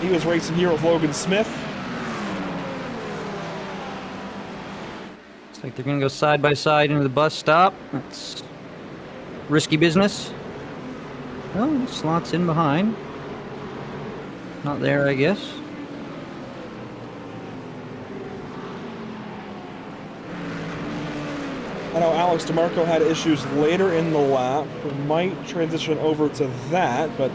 A: He was racing here with Logan Smith.
D: Looks like they're going to go side by side into the bus stop. That's risky business. Oh, slots in behind. Not there, I guess.
A: I know Alex DeMarco had issues later in the lap. We might transition over to that, but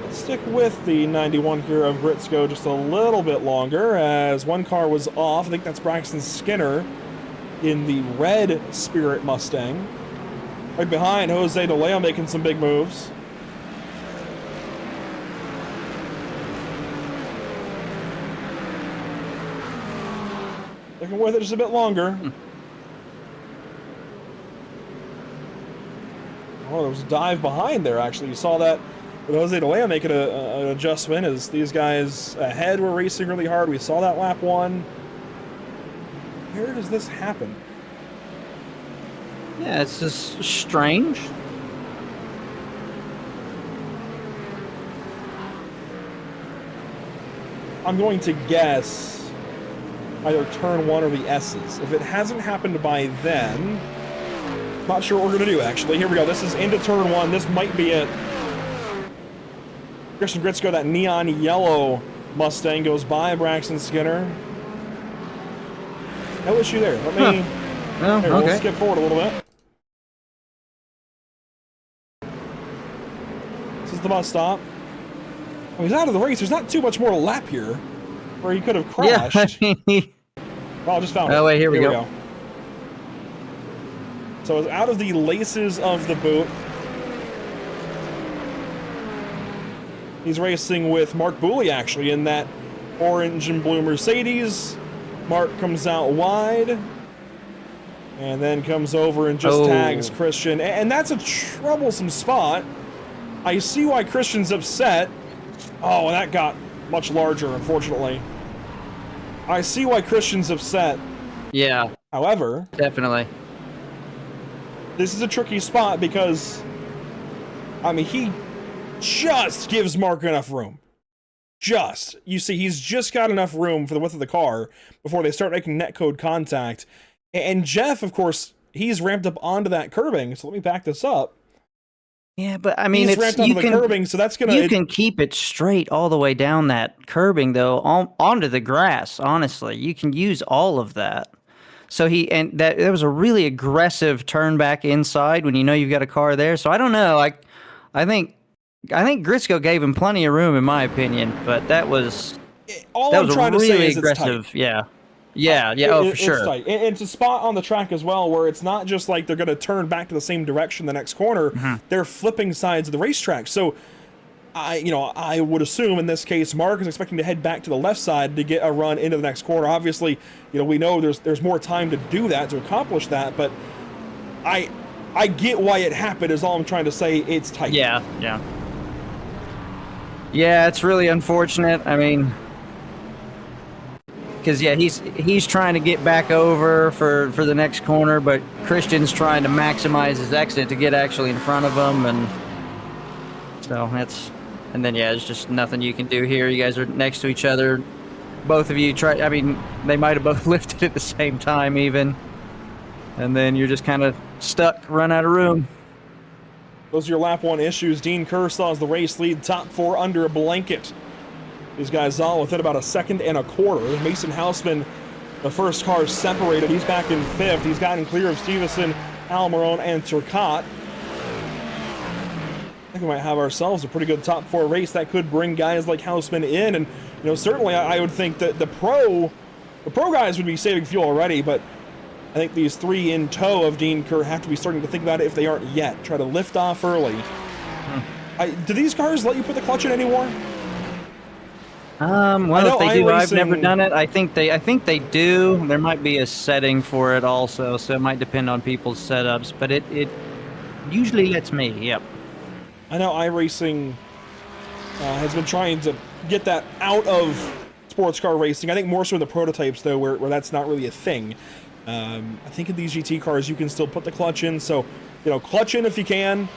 A: let's stick with the 91 here of Gritzko just a little bit longer, as one car was off. I think that's Braxton Skinner in the red Spirit Mustang. Right behind, Jose DeLeo making some big moves. Sticking with it just a bit longer. Oh, there was a dive behind there, actually. You saw that with Jose DeLeo making an adjustment as these guys ahead were racing really hard. We saw that lap 1. Where does this happen?
D: Yeah, it's just strange.
A: I'm going to guess either turn 1 or the S's. If it hasn't happened by then, not sure what we're going to do, actually. Here we go. This is into turn 1. This might be it. Christian Gritzko, that neon yellow Mustang, goes by Braxton Skinner. No issue there. Let me...
D: Oh,
A: here,
D: okay.
A: we'll skip forward a little bit. This is the bus stop. Oh, he's out of the race. There's not too much more lap here where he could have crashed.
D: Yeah.
A: Well, I just found it.
D: Oh, wait, here we go.
A: So it's out of the laces of the boot. He's racing with Mark Booley, actually, in that orange and blue Mercedes. Mark comes out wide and then comes over and just tags Christian. And that's a troublesome spot. I see why Christian's upset. Oh, and that got much larger, unfortunately. I see why Christian's upset.
D: Yeah.
A: However,
D: Definitely.
A: this is a tricky spot because, I mean, he just gives Mark enough room. Just. You see, he's just got enough room for the width of the car before they start making netcode contact. And Jeff, of course, he's ramped up onto that curbing. So let me back this up.
D: Yeah, but I mean,
A: he's ramped onto the curbing, so that's gonna.
D: You can keep it straight all the way down that curbing, though, onto the grass. Honestly, you can use all of that. So there was a really aggressive turn back inside when you know you've got a car there. So I don't know. I think Gritzko gave him plenty of room, in my opinion. But that was
A: I'm trying to say is
D: aggressive.
A: It's tight.
D: Yeah. For sure.
A: It's tight. And it's a spot on the track as well where it's not just like they're going to turn back to the same direction the next corner.
D: Mm-hmm.
A: They're flipping sides of the racetrack. So I would assume in this case Mark is expecting to head back to the left side to get a run into the next corner. Obviously, we know there's more time to do that, to accomplish that, but I get why it happened is all I'm trying to say. It's tight.
D: Yeah, it's really unfortunate. I mean, because he's trying to get back over for the next corner, but Christian's trying to maximize his exit to get actually in front of him, and so there's just nothing you can do here. You guys are next to each other. Both of you they might have both lifted at the same time even, and then you're just kind of stuck, run out of room.
A: Those are your lap 1 issues. Dean Kershaw is the race lead, top 4 under a blanket. These guys all within about a second and a quarter. Mason Houseman, the first car separated. He's back in 5th. He's gotten clear of Stevenson, Almiron, and Turcotte. I think we might have ourselves a pretty good top 4 race that could bring guys like Houseman in. And, you know, certainly I would think that the pro guys would be saving fuel already, but I think these 3 in tow of Dean Kerr have to be starting to think about it if they aren't yet. Try to lift off early. Do these cars let you put the clutch in anymore?
D: Well, if they do, I've never done it. I think they do. There might be a setting for it also, so it might depend on people's setups, but it usually lets me, yep.
A: I know iRacing has been trying to get that out of sports car racing. I think more so in the prototypes, though, where that's not really a thing. I think in these GT cars, you can still put the clutch in. So, you know, clutch in if you can.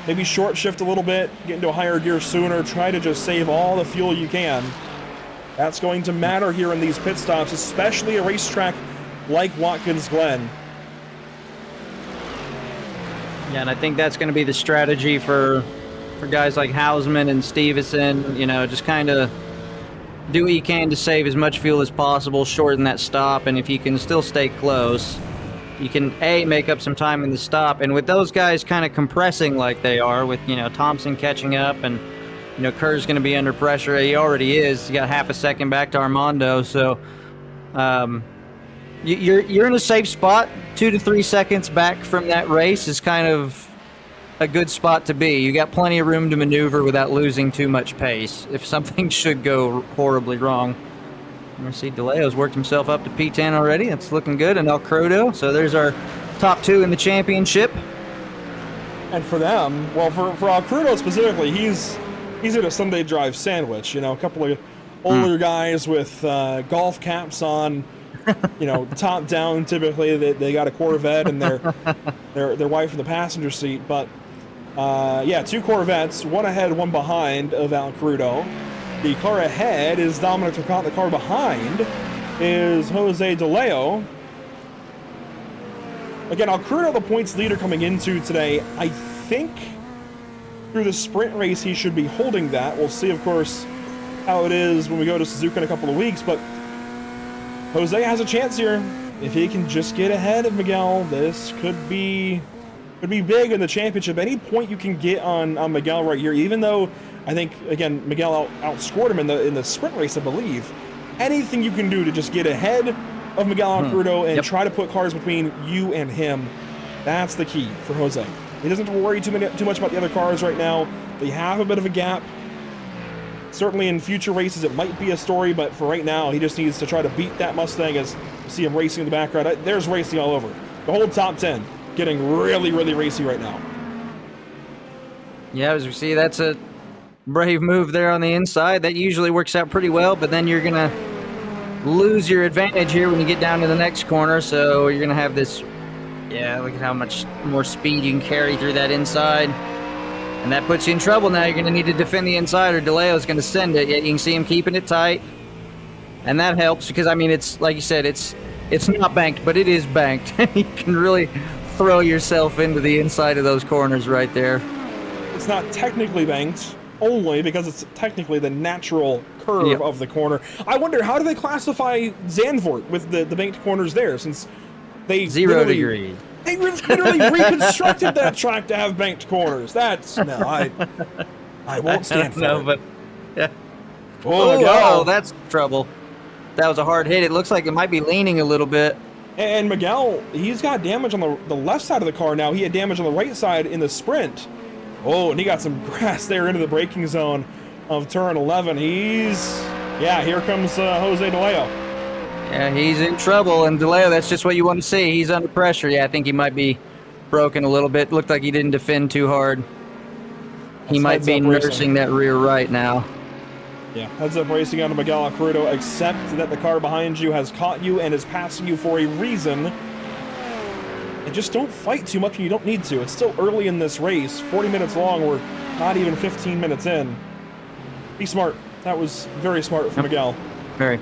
A: Maybe short shift a little bit, get into a higher gear sooner. Try to just save all the fuel you can. That's going to matter here in these pit stops, especially a racetrack like Watkins Glen.
D: Yeah, and I think that's going to be the strategy for guys like Houseman and Stevenson. You know, just kind of do what you can to save as much fuel as possible, shorten that stop, and if you can still stay close, you can make up some time in the stop. And with those guys kind of compressing like they are, with, you know, Thompson catching up, and, you know, Kerr's going to be under pressure. He already is. He got half a second back to Armando, so you're in a safe spot. 2 to 3 seconds back from that race is kind of a good spot to be. You got plenty of room to maneuver without losing too much pace if something should go horribly wrong. You see DeLeo's worked himself up to P10 already. That's looking good. And El Crudo. So there's our top 2 in the championship.
A: And for them, well, for El Crudo specifically, he's in a Sunday drive sandwich. You know, a couple of older guys with golf caps on, you know, top down. Typically, they got a Corvette and their wife in the passenger seat. But yeah, 2 Corvettes, one ahead, one behind of Al Crudo. The car ahead is Dominic Turcotte. The car behind is Jose DeLeo. Again, Al Crudo, the points leader coming into today. I think through the sprint race, he should be holding that. We'll see, of course, how it is when we go to Suzuka in a couple of weeks. But Jose has a chance here. If he can just get ahead of Miguel, this could be big in the championship. Any point you can get on Miguel right here, even though I think, again, Miguel outscored him in the sprint race, I believe. Anything you can do to just get ahead of Miguel Alcrudo and try to put cars between you and him, that's the key for Jose. He doesn't have to worry too much about the other cars right now. They have a bit of a gap. Certainly in future races it might be a story, but for right now he just needs to try to beat that Mustang. As you see him racing in the background. There's racing all over. The whole top 10 getting really, really racy right now.
D: Yeah, as we see, that's a brave move there on the inside. That usually works out pretty well, but then you're going to lose your advantage here when you get down to the next corner. So you're going to have this, yeah, look at how much more speed you can carry through that inside. And that puts you in trouble now. You're going to need to defend the inside, or DeLeo's going to send it. Yet you can see him keeping it tight. And that helps because, I mean, it's like you said, it's not banked, but it is banked. You can really throw yourself into the inside of those corners right there.
A: It's not technically banked, only because it's technically the natural curve of the corner. I wonder, how do they classify Zandvoort with the banked corners there, since they
D: 0 degree.
A: They literally reconstructed that track to have banked corners. That's no, I won't stand for it.
D: But yeah.
A: Oh,
D: that's trouble. That was a hard hit. It looks like it might be leaning a little bit.
A: And Miguel, he's got damage on the left side of the car now. He had damage on the right side in the sprint. Oh, and he got some grass there into the braking zone of turn 11. Here comes Jose DeLeo.
D: Yeah, he's in trouble, and DeLeo, that's just what you want to see. He's under pressure. Yeah, I think he might be broken a little bit. Looked like he didn't defend too hard. He might be nursing that rear right now.
A: Yeah, heads up racing on Miguel Alcrudo, except that the car behind you has caught you and is passing you for a reason. And just don't fight too much when you don't need to. It's still early in this race, 40 minutes long. We're not even 15 minutes in. Be smart. That was very smart from Miguel.
D: Very.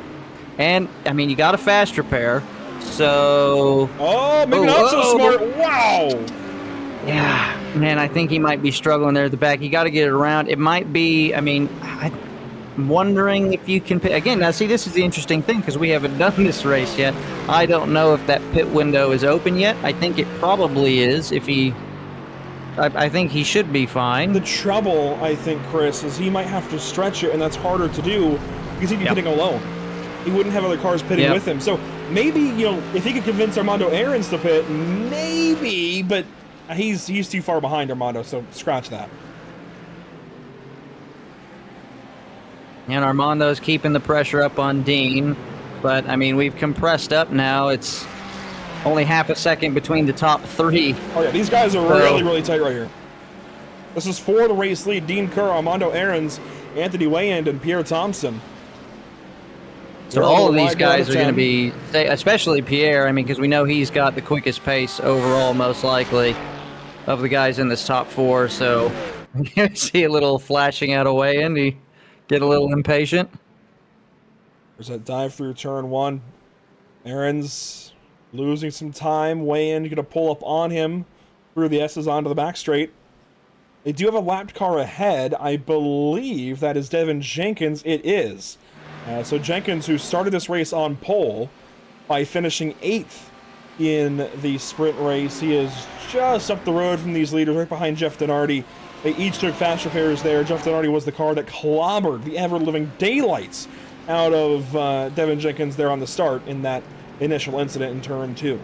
D: And, I mean, you got a fast repair, so...
A: Oh, maybe not so smart. Wow!
D: Yeah, man, I think he might be struggling there at the back. You got to get it around. It might be, I mean, wondering if you can again. Now, see, this is the interesting thing because we haven't done this race yet. I don't know if that pit window is open yet. I think it probably is. If he, I think he should be fine.
A: The trouble, I think, Chris, is he might have to stretch it, and that's harder to do because he'd be pitting alone. He wouldn't have other cars pitting with him. So maybe, you know, if he could convince Armando Aarons to pit, maybe, but he's too far behind Armando, so scratch that.
D: And Armando's keeping the pressure up on Dean, but I mean, we've compressed up now. It's only half a second between the top 3.
A: Oh yeah, these guys are really tight right here. This is for the race lead: Dean Kerr, Armando Aarons, Anthony Wayand, and Pierre Thompson.
D: So all of these guys are going to be, especially Pierre, I mean, because we know he's got the quickest pace overall, most likely, of the guys in this top 4. So you see a little flashing out of Wayand. He get a little impatient.
A: There's that dive through turn 1. Aarons losing some time. Wayand going to pull up on him through the S's onto the back straight. They do have a lapped car ahead. I believe that is Devin Jenkins. It is. So Jenkins, who started this race on pole by finishing 8th in the sprint race, he is just up the road from these leaders, right behind Jeff Denardi. They each took fast repairs there. Jeff Denardi was the car that clobbered the ever-living daylights out of Devin Jenkins there on the start in that initial incident in turn 2.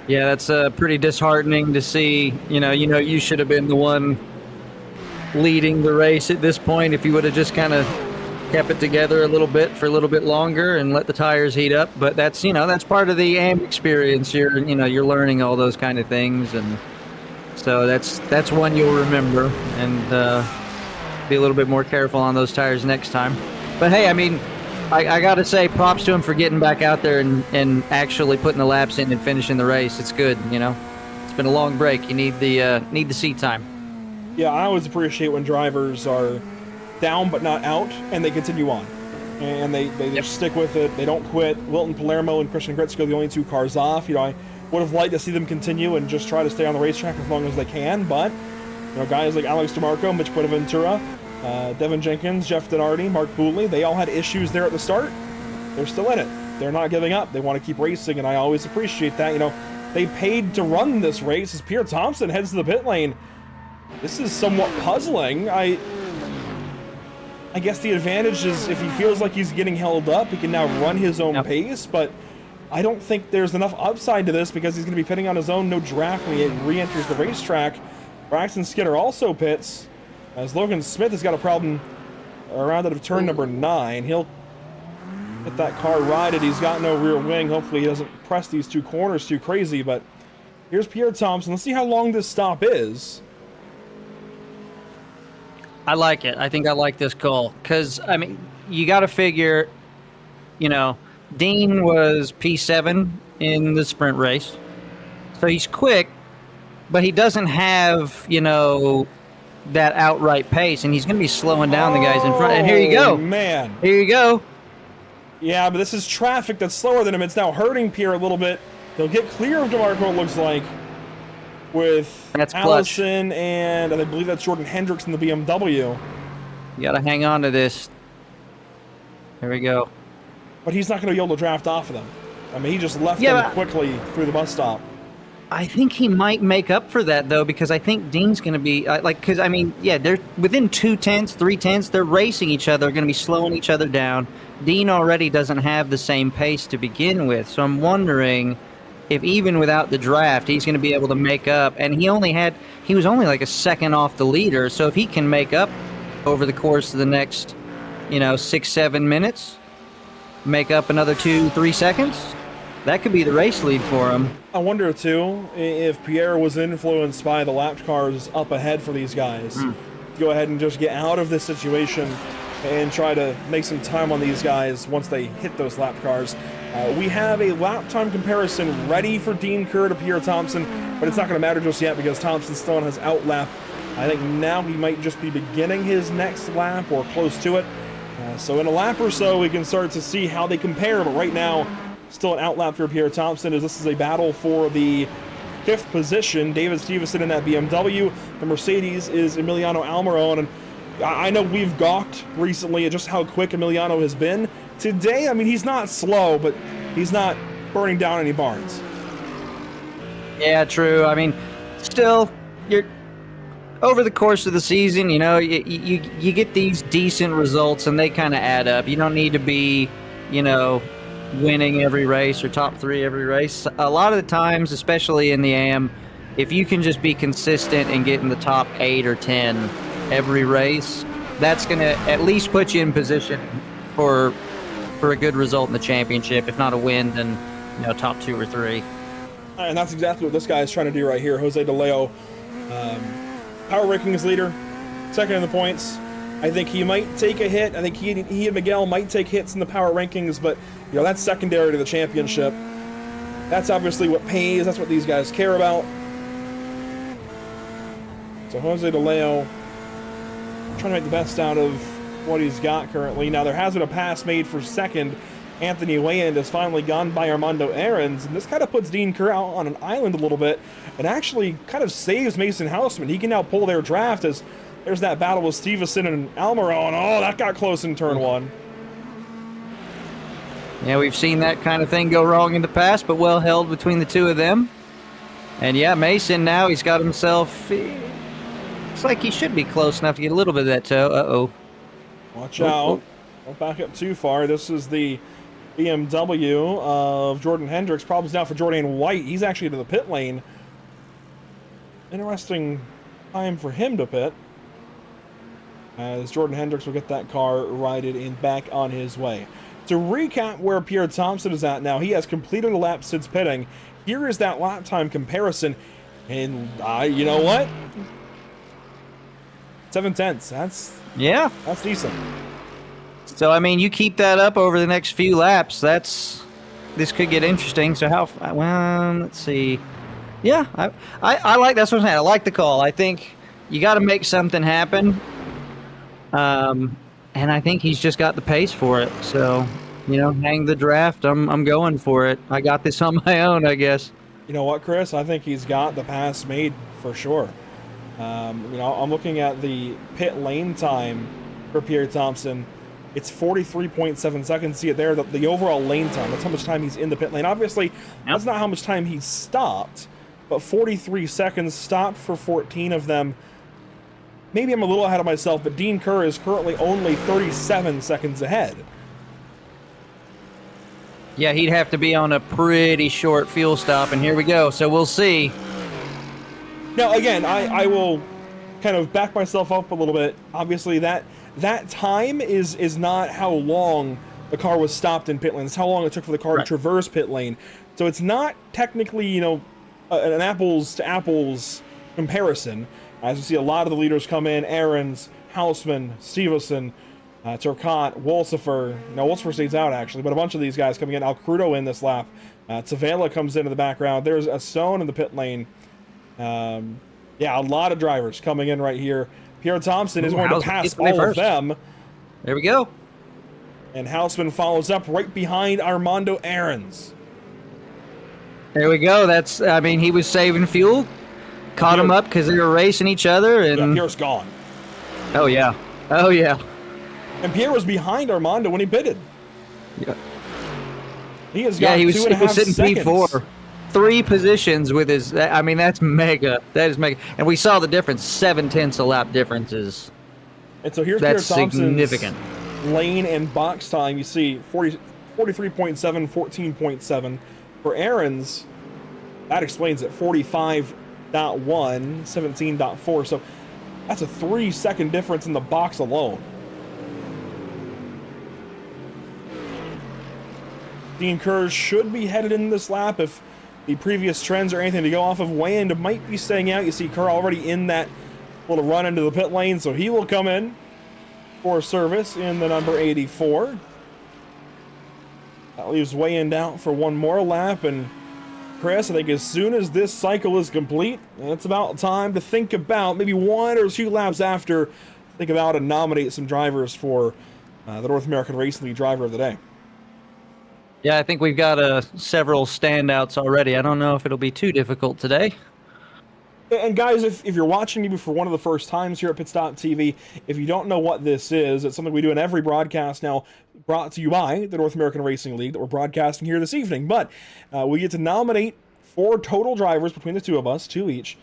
D: Yeah, that's pretty disheartening to see. You know, you should have been the one leading the race at this point if you would have just kind of kept it together a little bit for a little bit longer and let the tires heat up. But that's, you know, that's part of the AM experience. You're learning all those kind of things, and so that's one you'll remember, and be a little bit more careful on those tires next time. But hey, I mean, I got to say props to him for getting back out there and actually putting the laps in and finishing the race. It's good, you know. It's been a long break. You need the seat time.
A: Yeah, I always appreciate when drivers are down but not out, and they continue on. And they just stick with it. They don't quit. Wilton Palermo and Christian Gritsko are the only 2 cars off. You know, I would have liked to see them continue and just try to stay on the racetrack as long as they can, but, you know, guys like Alex DeMarco, Mitch Buenaventura, Devin Jenkins, Jeff Denardi, Mark Booley, they all had issues there at the start. They're still in it. They're not giving up. They want to keep racing, and I always appreciate that. You know, they paid to run this race. As Pierre Thompson heads to the pit lane, this is somewhat puzzling. I guess the advantage is if he feels like he's getting held up, he can now run his own pace, but I don't think there's enough upside to this because he's going to be pitting on his own, no draft when he re-enters the racetrack. Braxton Skinner also pits, as Logan Smith has got a problem around out of turn number 9. He'll get that car righted. He's got no rear wing. Hopefully he doesn't press these 2 corners too crazy, but here's Pierre Thompson. Let's see how long this stop is.
D: I like it. I think I like this call because, I mean, you got to figure, you know, Dean was P7 in the sprint race. So he's quick, but he doesn't have, you know, that outright pace, and he's going to be slowing down the guys in front. And here you go.
A: Man.
D: Here you go.
A: Yeah, but this is traffic that's slower than him. It's now hurting Pierre a little bit. He'll get clear of DeMarco, it looks like, with Allison, and I believe that's Jordan Hendricks in the BMW.
D: You got to hang on to this. There we go.
A: But he's not going to be able to draft off of them. I mean, he just left them quickly through the bus stop.
D: I think he might make up for that, though, because I think Dean's going to be, because, I mean, yeah, they're within 2 tenths, 3 tenths. They're racing each other, going to be slowing each other down. Dean already doesn't have the same pace to begin with, so I'm wondering if even without the draft, he's going to be able to make up. And he was only like a second off the leader, so if he can make up over the course of the next, 6-7 minutes, make up another 2-3 seconds, that could be the race lead for him.
A: I wonder, too, if Pierre was influenced by the lapped cars up ahead for these guys. Go ahead and just get out of this situation and try to make some time on these guys once they hit those lap cars. We have a lap time comparison ready for Dean Kerr to Pierre Thompson, but it's not going to matter just yet because Thompson still on his outlap. I think now he might just be beginning his next lap or close to it. So in a lap or so, we can start to see how they compare, but right now, still an outlap for Pierre Thompson, as this is a battle for the 5th position. David Stevenson in that BMW. The Mercedes is Emiliano Almiron. And I know we've gawked recently at just how quick Emiliano has been. Today, I mean, he's not slow, but he's not burning down any barns.
D: Yeah, true. I mean, still, you're over the course of the season, you know, you get these decent results and they kind of add up. You don't need to be, you know, winning every race or top 3 every race. A lot of the times, especially in the AM, if you can just be consistent and get in the top 8 or 10 every race, that's going to at least put you in position for a good result in the championship. If not a win, then, you know, top 2 or 3.
A: And that's exactly what this guy is trying to do right here. Jose De Leo, power rankings leader, second in the points. I think he might take a hit. I think he and Miguel might take hits in the power rankings, but you know, that's secondary to the championship. That's obviously what pays. That's what these guys care about. So Jose De Leo trying to make the best out of what he's got currently. Now, there has been a pass made for second. Anthony Wayand has finally gone by Armando Aarons, and this kind of puts Dean Kerr out on an island a little bit and actually kind of saves Mason Houseman. He can now pull their draft as there's that battle with Stevenson and Almiron. Oh, that got close in turn 1.
D: Yeah, we've seen that kind of thing go wrong in the past, but well held between the two of them. And yeah, Mason now, he's got himself, it's like he should be close enough to get a little bit of that toe. Uh-oh.
A: Watch out. Don't back up too far. This is the BMW of Jordan Hendricks. Problems now for Jordan White. He's actually to the pit lane. Interesting time for him to pit, as Jordan Hendricks will get that car righted and back on his way. To recap where Pierre Thompson is at now, he has completed a lap since pitting. Here is that lap time comparison, and you know what? 7/10. That's decent.
D: So, I mean, you keep that up over the next few laps, this could get interesting. So well, let's see. Yeah, I like, that's what I'm saying. I like the call. I think you got to make something happen. And I think he's just got the pace for it. So, you know, hang the draft. I'm going for it. I got this on my own, I guess.
A: You know what, Chris? I think he's got the pass made for sure. You know, I'm looking at the pit lane time for Pierre Thompson. It's 43.7 seconds. See it there, the overall lane time. That's how much time he's in the pit lane. Obviously, that's not how much time he stopped, but 43 seconds, stopped for 14 of them. Maybe I'm a little ahead of myself, but Dean Kerr is currently only 37 seconds ahead.
D: Yeah, he'd have to be on a pretty short fuel stop, and here we go. So we'll see.
A: Now, again, I will kind of back myself up a little bit. Obviously, that time is not how long the car was stopped in pit lane. It's how long it took for the car to traverse pit lane. So it's not technically, you know, an apples to apples comparison. As you see, a lot of the leaders come in: Aarons, Houseman, Stevenson, Turcotte, Wolsifer. Now, Wolsifer stays out, actually, but a bunch of these guys coming in. Alcrudo in this lap. Tavela comes into the background. There's a Stone in the pit lane. Yeah, a lot of drivers coming in right here. Pierre Thompson is going to pass all of them.
D: There we go.
A: And Houseman follows up right behind Armando Aarons.
D: There we go. That's, I mean, he was saving fuel. Caught him up because they were racing each other. And
A: yeah, Pierre's gone.
D: Oh, yeah. Oh, yeah.
A: And Pierre was behind Armando when he pitted.
D: Yeah.
A: He has got
D: he was sitting
A: seconds.
D: P4. 3 positions with his, I mean, that's mega. That is mega. And we saw the difference, 7/10 a lap differences.
A: And so here's
D: that's
A: Pierre Thompson's
D: significant
A: lane and box time. You see 43.7, 14.7. For Aarons, that explains it. 45.1, 17.4. So that's a 3-second difference in the box alone. Dean Kerr should be headed in this lap if the previous trends or anything to go off of. Wayand might be staying out. You see Kerr already in that little run into the pit lane, so he will come in for service in the number 84. That leaves Wayand out for one more lap, and Chris, I think as soon as this cycle is complete, it's about time to think about, maybe 1 or 2 laps after, think about and nominate some drivers for the North American Racing League Driver of the Day.
D: Yeah, I think we've got several standouts already. I don't know if it'll be too difficult today.
A: And guys, if you're watching maybe for one of the first times here at Pit Stop TV, if you don't know what this is, it's something we do in every broadcast now, brought to you by the North American Racing League that we're broadcasting here this evening. But we get to nominate 4 total drivers between the two of us, 2 each,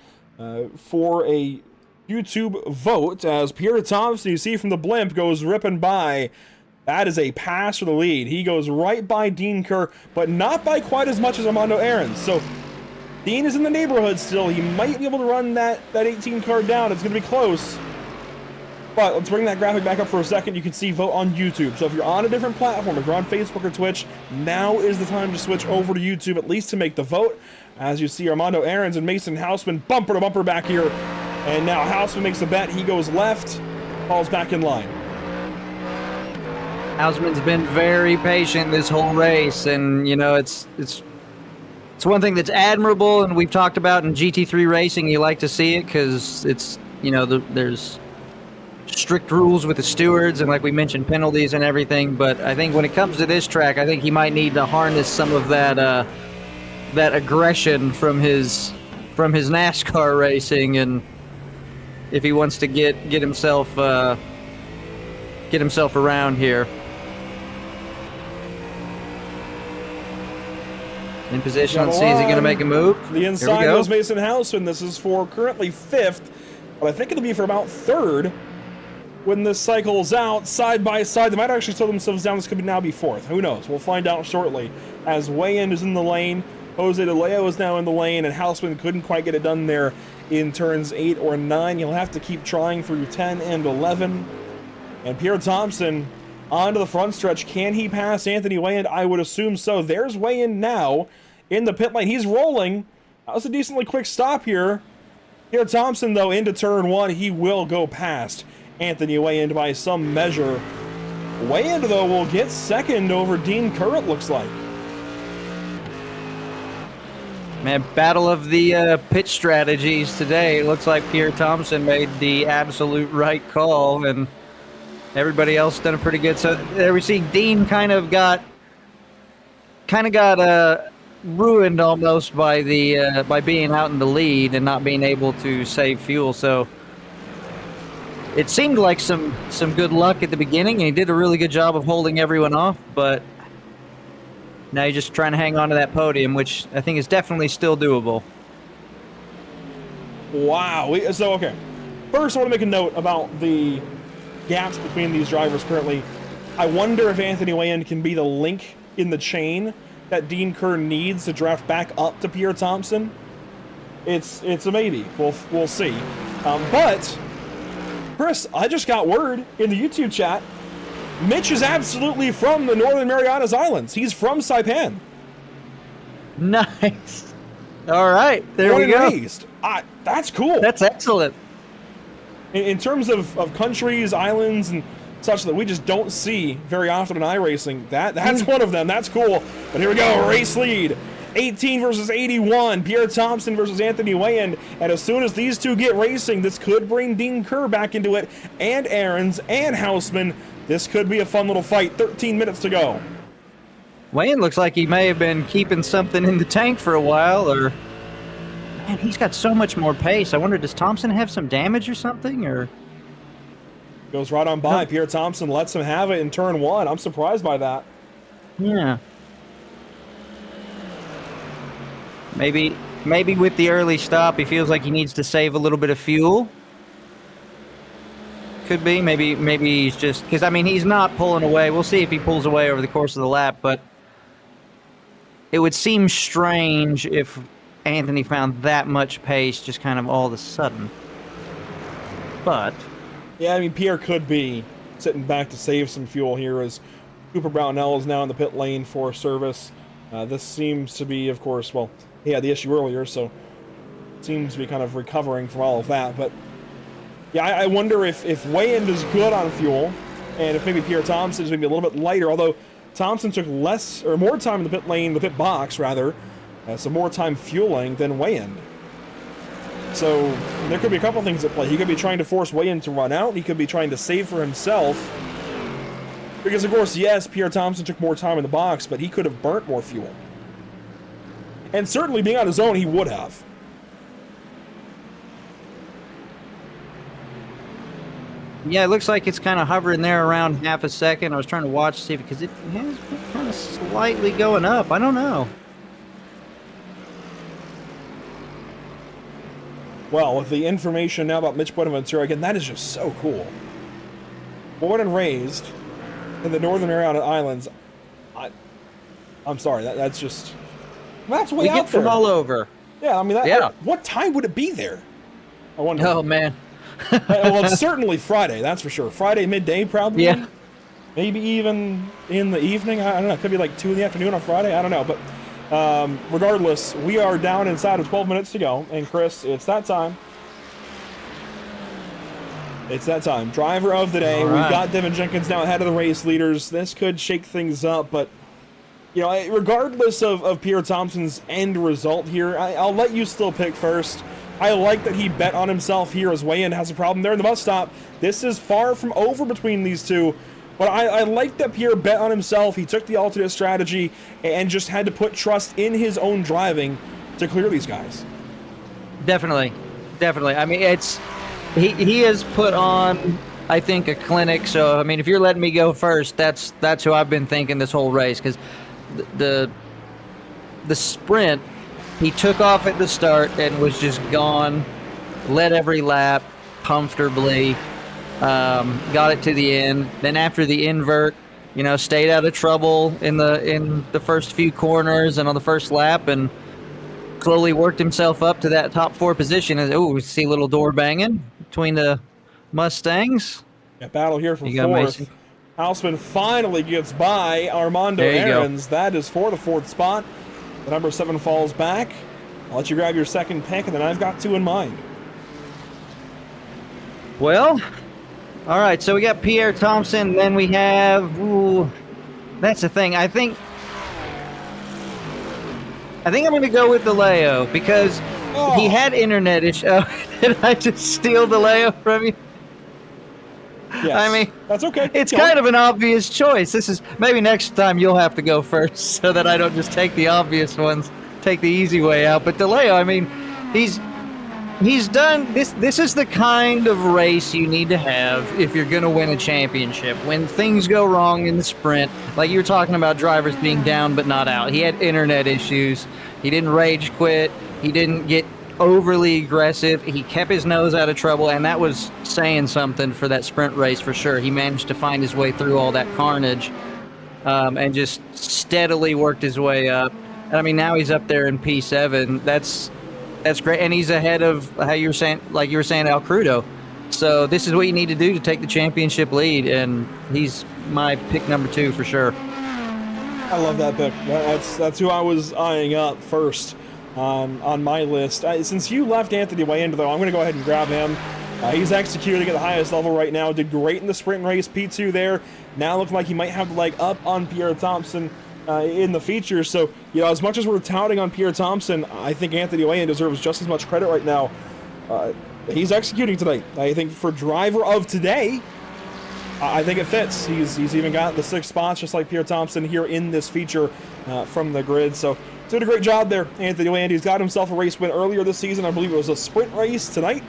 A: for a YouTube vote, as Pierre Thompson, you see from the blimp, goes ripping by. That is a pass for the lead. He goes right by Dean Kerr, but not by quite as much as Armando Aarons. So Dean is in the neighborhood still. He might be able to run that 18 car down. It's going to be close. But let's bring that graphic back up for a second. You can see vote on YouTube. So if you're on a different platform, if you're on Facebook or Twitch, now is the time to switch over to YouTube, at least to make the vote. As you see, Armando Aarons and Mason Houseman bumper to bumper back here. And now Houseman makes a bet. He goes left, falls back in line.
D: Houseman's been very patient this whole race, and you know it's one thing that's admirable, and we've talked about in GT3 racing. You like to see it because it's, you know, there's strict rules with the stewards, and like we mentioned, penalties and everything. But I think when it comes to this track, I think he might need to harness some of that that aggression from his NASCAR racing, and if he wants to get himself around here. In position, let's see, is he going to make a move?
A: The inside goes Mason Houseman. This is for currently 5th, but I think it'll be for about 3rd when this cycles out, side by side. They might actually slow themselves down. This could now be 4th. Who knows? We'll find out shortly. As Wayan is in the lane, Jose De Leo is now in the lane, and Houseman couldn't quite get it done there in turns 8 or 9. He'll have to keep trying through 10 and 11. And Pierre Thompson onto the front stretch. Can he pass Anthony Wayand? I would assume so. There's Wayand now in the pit lane. He's rolling. That was a decently quick stop here. Pierre Thompson, though, into turn 1. He will go past Anthony Wayand by some measure. Wayand, though, will get second over Dean Kerr, it looks like.
D: Man, battle of the pit strategies today. It looks like Pierre Thompson made the absolute right call, and everybody else done a pretty good. So there we see Dean kind of got ruined almost by the by being out in the lead and not being able to save fuel. So it seemed like some good luck at the beginning, and he did a really good job of holding everyone off. But now you're just trying to hang on to that podium, which I think is definitely still doable.
A: Wow. So okay, first I want to make a note about the gaps between these drivers currently. I wonder if Anthony Wayand can be the link in the chain that Dean Kerr needs to draft back up to Pierre Thompson. It's a maybe. We'll see. But Chris, I just got word in the YouTube chat. Mitch is absolutely from the Northern Marianas Islands. He's from Saipan.
D: Nice. All right, there we go.
A: Raised. That's cool.
D: That's excellent.
A: In terms of countries, islands, and such that we just don't see very often in iRacing, that's one of them. That's cool. But here we go, race lead. 18 versus 81. Pierre Thompson versus Anthony Wayand. And as soon as these two get racing, this could bring Dean Kerr back into it, and Aarons, and Houseman. This could be a fun little fight. 13 minutes to go.
D: Wayand looks like he may have been keeping something in the tank for a while, or... Man, he's got so much more pace. I wonder, does Thompson have some damage or something, or...
A: Goes right on by. Pierre Thompson lets him have it in turn 1. I'm surprised by that.
D: Yeah. Maybe with the early stop, he feels like he needs to save a little bit of fuel. Could be. Maybe he's just... Because, I mean, he's not pulling away. We'll see if he pulls away over the course of the lap, but... It would seem strange if Anthony found that much pace just kind of all of a sudden. But...
A: Yeah, I mean, Pierre could be sitting back to save some fuel here as Cooper Brownell is now in the pit lane for service. This seems to be, of course, well, he had the issue earlier, so it seems to be kind of recovering from all of that. But, yeah, I wonder if Wayand is good on fuel, and if maybe Pierre Thompson is maybe a little bit lighter, although Thompson took less, or more time in the pit lane, the pit box, rather, so more time fueling than Wayand. So there could be a couple things at play. He could be trying to force Wayand to run out. He could be trying to save for himself. Because, of course, yes, Pierre Thompson took more time in the box, but he could have burnt more fuel. And certainly being on his own, he would have.
D: Yeah, it looks like it's kind of hovering there around half a second. I was trying to watch to see because it has been kind of slightly going up. I don't know.
A: Well, with the information now about Mitch Buenaventura, again, that is just so cool. Born and raised in the Northern Mariana Islands, I'm sorry, that's just... That's way
D: We
A: out
D: get
A: there.
D: from all over.
A: Yeah, I mean,
D: Yeah.
A: what time would it be there? I wonder.
D: Oh, man.
A: Well, it's certainly Friday, that's for sure. Friday midday, probably.
D: Yeah.
A: Maybe even in the evening. I don't know. It could be like 2 in the afternoon on Friday. I don't know. But regardless, we are down inside of 12 minutes to go. And Chris, it's that time. It's that time. Driver of the day.
D: All right.
A: We've got Devin Jenkins now ahead of the race leaders. This could shake things up, but you know, regardless of Pierre Thompson's end result here, I'll let you still pick first. I like that he bet on himself here as Wayan has a problem there in the bus stop. This is far from over between these two, but I like that Pierre bet on himself. He took the alternate strategy and just had to put trust in his own driving to clear these guys.
D: Definitely. I mean, he has put on, I think, a clinic. So, I mean, if you're letting me go first, that's who I've been thinking this whole race, because the sprint, he took off at the start and was just gone, led every lap comfortably, got it to the end. Then after the invert, you know, stayed out of trouble in the first few corners and on the first lap, and slowly worked himself up to that top 4 position. And we see a little door banging between the Mustangs.
A: A battle here for
D: You got
A: 4th.
D: Mason.
A: Houseman finally gets by Armando
D: There you go.
A: Aarons. That is for the 4th spot. The number 7 falls back. I'll let you grab your second pick, and then I've got 2 in mind.
D: Well, all right, so we got Pierre Thompson, then we have, that's the thing. I think I'm going to go with DeLeo because he had internet issues. Oh, did I just steal DeLeo from you?
A: Yes.
D: I mean,
A: that's okay.
D: It's
A: Go.
D: kind of an obvious choice. This is maybe next time you'll have to go first so that I don't just take the obvious ones, take the easy way out. But DeLeo, I mean, he's done this. This is the kind of race you need to have if you're going to win a championship. When things go wrong in the sprint, like you were talking about drivers being down but not out. He had internet issues. He didn't rage quit. He didn't get overly aggressive. He kept his nose out of trouble, and that was saying something for that sprint race for sure. He managed to find his way through all that carnage and just steadily worked his way up. And I mean, now he's up there in P7. That's great, and he's ahead of how you were saying, like you were saying, El Crudo. So this is what you need to do to take the championship lead, and he's my pick number 2 for sure.
A: I love that pick. That's who I was eyeing up first on my list. Since you left Anthony Wayand, though, I'm going to go ahead and grab him. He's executing at the highest level right now. Did great in the sprint race, P2 there. Now looking like he might have the leg up on Pierre Thompson in the features. So, you know, as much as we're touting on Pierre Thompson, I think Anthony Wayand deserves just as much credit right now. He's executing tonight. I think for driver of today, I think it fits. He's even got the 6 spots, just like Pierre Thompson here in this feature from the grid. So, did a great job there, Anthony Wayand. He's got himself a race win earlier this season. I believe it was a sprint race tonight.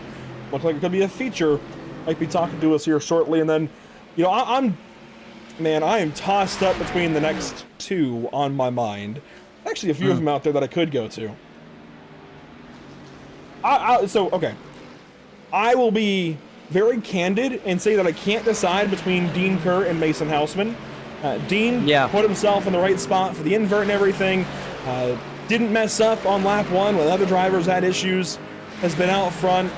A: Looks like it could be a feature. Might be talking to us here shortly. And then, you know, I am tossed up between the next 2 on my mind. Actually, a few of them out there that I could go to. Okay. I will be very candid and say that I can't decide between Dean Kerr and Mason Houseman. Dean put himself in the right spot for the invert and everything. Didn't mess up on lap 1 when other drivers had issues. Has been out front.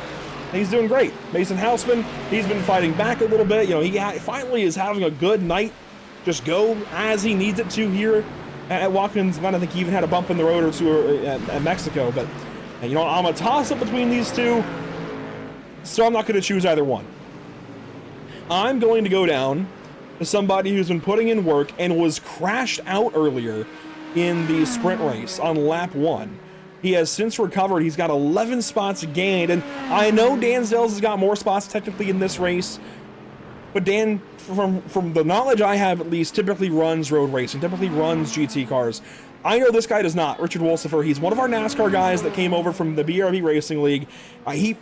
A: He's doing great. Mason Houseman, he's been fighting back a little bit. You know, he finally is having a good night. Just go as he needs it to here at Watkins. I think he even had a bump in the road or 2 at Mexico. But, you know, I'm a toss-up between these 2, so I'm not going to choose either one. I'm going to go down to somebody who's been putting in work and was crashed out earlier in the sprint race on lap 1. He has since recovered. He's got 11 spots gained, and I know Dan Zales has got more spots technically in this race, but Dan, from the knowledge I have at least, typically runs road racing, typically runs GT cars. I know this guy does not. Richard Wolsifer, he's one of our NASCAR guys that came over from the BRB Racing League. He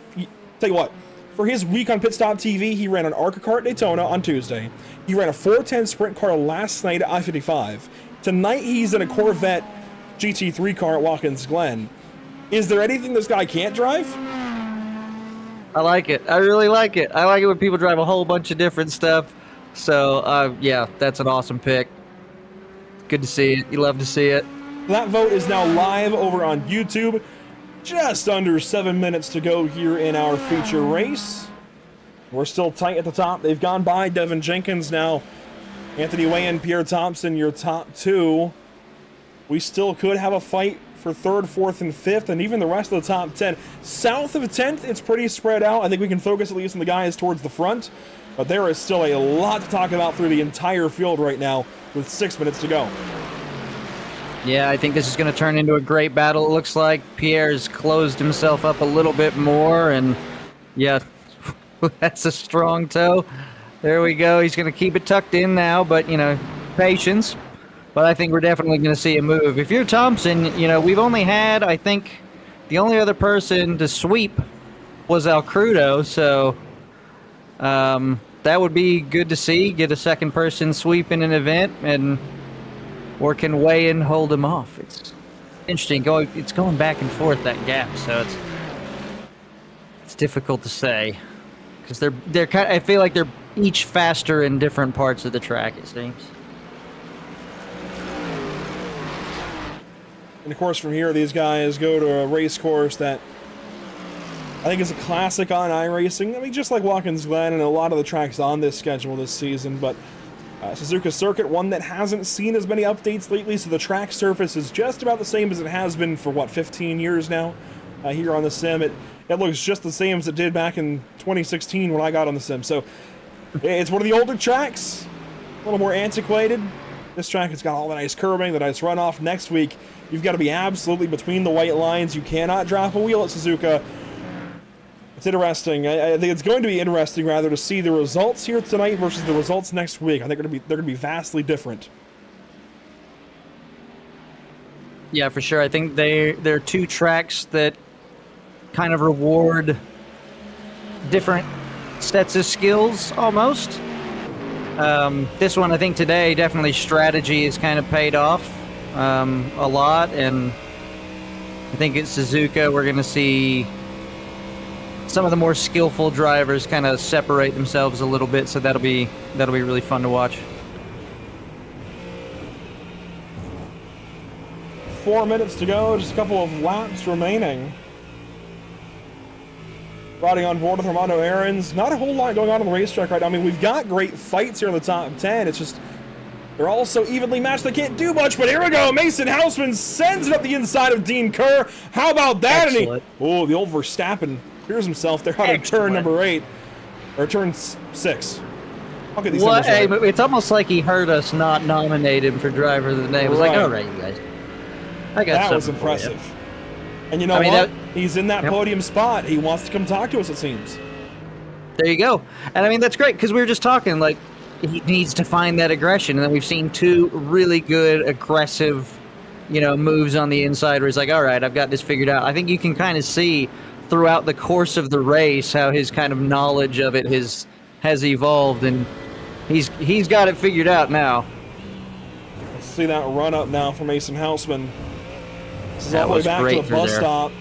A: tell you what, for his week on Pit Stop TV, he ran an ARCA car at Daytona on Tuesday. He ran a 410 sprint car last night at I-55. Tonight he's in a Corvette GT3 car at Watkins Glen. Is there anything this guy can't drive?
D: I like it. I really like it. I like it when people drive a whole bunch of different stuff. So, yeah, that's an awesome pick. Good to see it. You love to see it.
A: That vote is now live over on YouTube. Just under 7 minutes to go here in our feature race. We're still tight at the top. They've gone by Devin Jenkins now. Anthony Way and Pierre Thompson, your top two. We still could have a fight for third, fourth, and fifth, and even the rest of the top 10. South of 10th, it's pretty spread out. I think we can focus at least on the guys towards the front, but there is still a lot to talk about through the entire field right now with 6 minutes to go.
D: Yeah, I think this is going to turn into a great battle. It looks like Pierre's closed himself up a little bit more, and yeah, that's a strong toe. There we go. He's going to keep it tucked in now, but, you know, patience. But I think we're definitely going to see a move. If you're Thompson, you know, we've only had, I think, the only other person to sweep was Al Crudo, so that would be good to see. Get a second person sweep in an event, and or can weigh in, hold him off. It's interesting. It's going back and forth, that gap, so it's difficult to say because they're kind of, I feel like they're each faster in different parts of the track, it seems.
A: And of course, from here, these guys go to a race course that I think is a classic on iRacing. I mean, just like Watkins Glen and a lot of the tracks on this schedule this season, but Suzuka Circuit, one that hasn't seen as many updates lately, so the track surface is just about the same as it has been for, what, 15 years now here on the sim. It looks just the same as it did back in 2016 when I got on the sim. So it's one of the older tracks, a little more antiquated. This track has got all the nice curbing, the nice runoff. Next week, you've got to be absolutely between the white lines. You cannot drop a wheel at Suzuka. It's interesting. I think it's going to be interesting, rather, to see the results here tonight versus the results next week. I think they're going to be vastly different.
D: Yeah, for sure. I think they're two tracks that kind of reward different sets of skills, almost. This one, I think today, definitely strategy has kind of paid off a lot, and I think at Suzuka we're going to see some of the more skillful drivers kind of separate themselves a little bit, so that'll be really fun to watch.
A: 4 minutes to go, just a couple of laps remaining. Riding on board with Armando Aarons. Not a whole lot going on the racetrack right now. I mean, we've got great fights here in the top 10. It's just they're all so evenly matched they can't do much. But here we go. Mason Hausman sends it up the inside of Dean Kerr. How about that?
D: Excellent.
A: Oh, the old Verstappen clears himself there out of turn number 8. Or turn 6. I'll get these numbers right.
D: Hey, it's almost like he heard us not nominate him for driver of the day. It was like, all right, you guys. I got
A: that was
D: something for
A: impressive.
D: you.
A: And you know what? He's in that podium spot. He wants to come talk to us, it seems.
D: There you go. And I mean, that's great, because we were just talking, like, he needs to find that aggression. And then we've seen two really good, aggressive, you know, moves on the inside where he's like, all right, I've got this figured out. I think you can kind of see throughout the course of the race how his kind of knowledge of it has evolved, and he's got it figured out now.
A: Let's see that run up now for Mason Hausman. This is
D: That
A: all the way
D: was
A: back
D: great
A: to the
D: through
A: bus
D: there.
A: stop.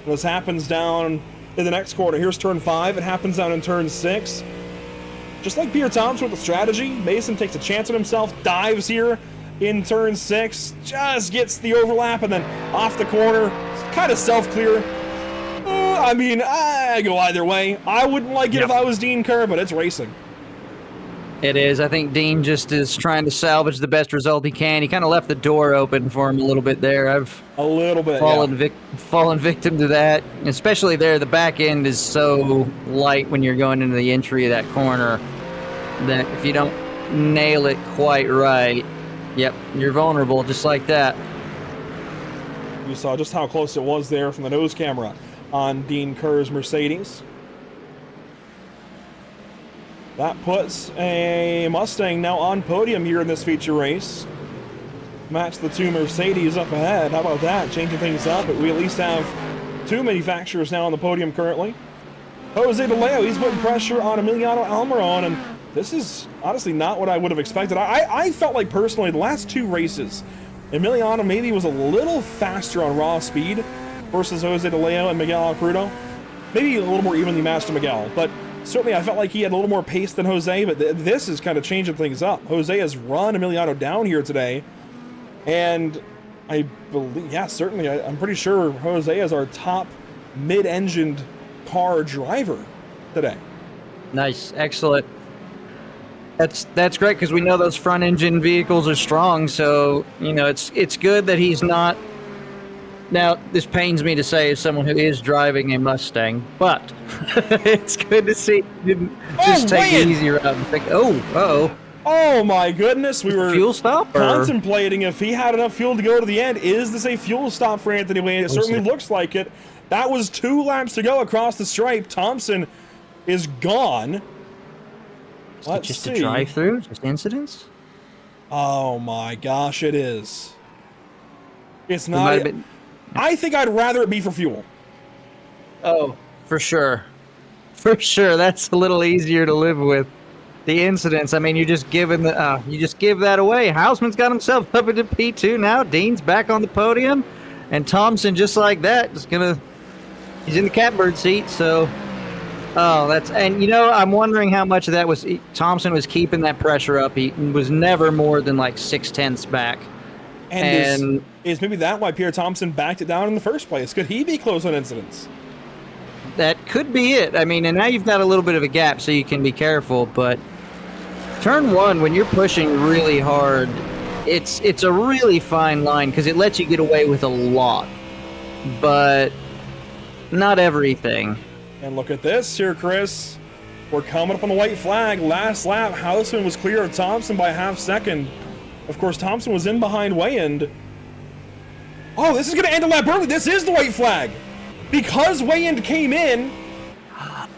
A: This happens down in the next quarter. Here's turn 5. It happens down in turn 6. Just like Pierre Thompson with the strategy, Mason takes a chance on himself, dives here in turn 6, just gets the overlap, and then off the corner, kind of self-clear. I mean, I go either way. I wouldn't like it if I was Dean Kerr, but it's racing.
D: It is. I think Dean just is trying to salvage the best result he can. He kind of left the door open for him a little bit there. I've fallen victim to that, especially there. The back end is so light when you're going into the entry of that corner that if you don't nail it quite right, yep, you're vulnerable just like that.
A: You saw just how close it was there from the nose camera on Dean Kerr's Mercedes. That puts a Mustang now on podium here in this feature race. Match the two Mercedes up ahead. How about that? Changing things up, but we at least have two manufacturers now on the podium currently. Jose DeLeo, he's putting pressure on Emiliano Almiron, and this is honestly not what I would have expected. I felt like personally the last two races, Emiliano maybe was a little faster on raw speed versus Jose DeLeo and Miguel Alcrudo. Maybe a little more evenly matched to Miguel, but certainly I felt like he had a little more pace than Jose, but this is kind of changing things up. Jose has run Emiliano down here today, and I believe, yeah, certainly, I'm pretty sure Jose is our top mid-engined car driver today.
D: Nice, excellent. That's great because we know those front engine vehicles are strong. So you know it's good that he's not. Now this pains me to say as someone who is driving a Mustang, but it's good to see he didn't just take the easy route and think,
A: Oh my goodness, we were
D: fuel stop
A: contemplating if he had enough fuel to go to the end. Is this a fuel stop for Anthony Wayne? It certainly looks like it. That was 2 laps to go across the stripe. Thompson is gone. Let's
D: just
A: see.
D: a drive-through? Just incidents?
A: Oh my gosh, it is. It's not. I think I'd rather it be for fuel.
D: Oh, for sure. For sure. That's a little easier to live with. The incidents, I mean, you're just giving you just give that away. Hausman's got himself up into P2 now. Dean's back on the podium, and Thompson just like that he's in the catbird seat. So, and you know, I'm wondering how much of that was Thompson was keeping that pressure up. He was never more than like 0.6 back.
A: And is maybe that why Pierre Thompson backed it down in the first place? Could he be close on incidents?
D: That could be it. I mean, and now you've got a little bit of a gap, so you can be careful. But turn one, when you're pushing really hard, it's a really fine line because it lets you get away with a lot, but not everything.
A: And look at this here, Chris. We're coming up on the white flag. Last lap, Hausman was clear of Thompson by half second. Of course, Thompson was in behind Wayand. Oh, this is going to end a lap early. This is the white flag. Because Wayand came in.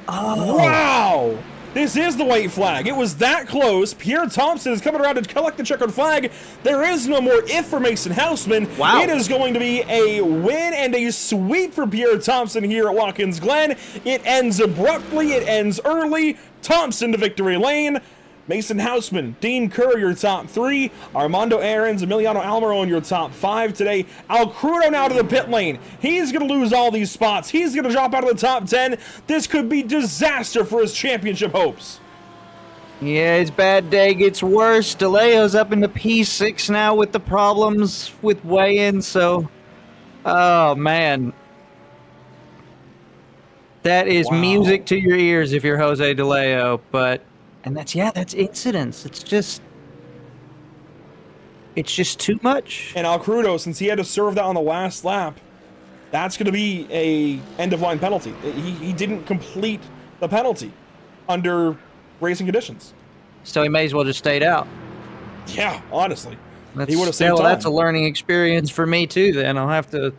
A: Oh. Wow. This is the white flag. It was that close. Pierre Thompson is coming around to collect the checkered flag. There is no more if for Mason Hausman.
D: Wow.
A: It is going to be a win and a sweep for Pierre Thompson here at Watkins Glen. It ends abruptly. It ends early. Thompson to victory lane. Mason Hausman, Dean Kerr, your top 3. Armando Aarons, Emiliano Almiron, your top 5 today. Alcrudo now to the pit lane. He's going to lose all these spots. He's going to drop out of the top 10. This could be disaster for his championship hopes.
D: Yeah, his bad day gets worse. DeLeo's up into P6 now with the problems with weigh-in, so... Oh, man. That is music to your ears if you're Jose DeLeo, but... And that's incidents. It's just too much.
A: And Alcrudo, since he had to serve that on the last lap, that's going to be a end-of-line penalty. He didn't complete the penalty under racing conditions.
D: So he may as well just stayed out.
A: Yeah, honestly. He would have saved time.
D: That's a learning experience for me, too, then. I'll have to...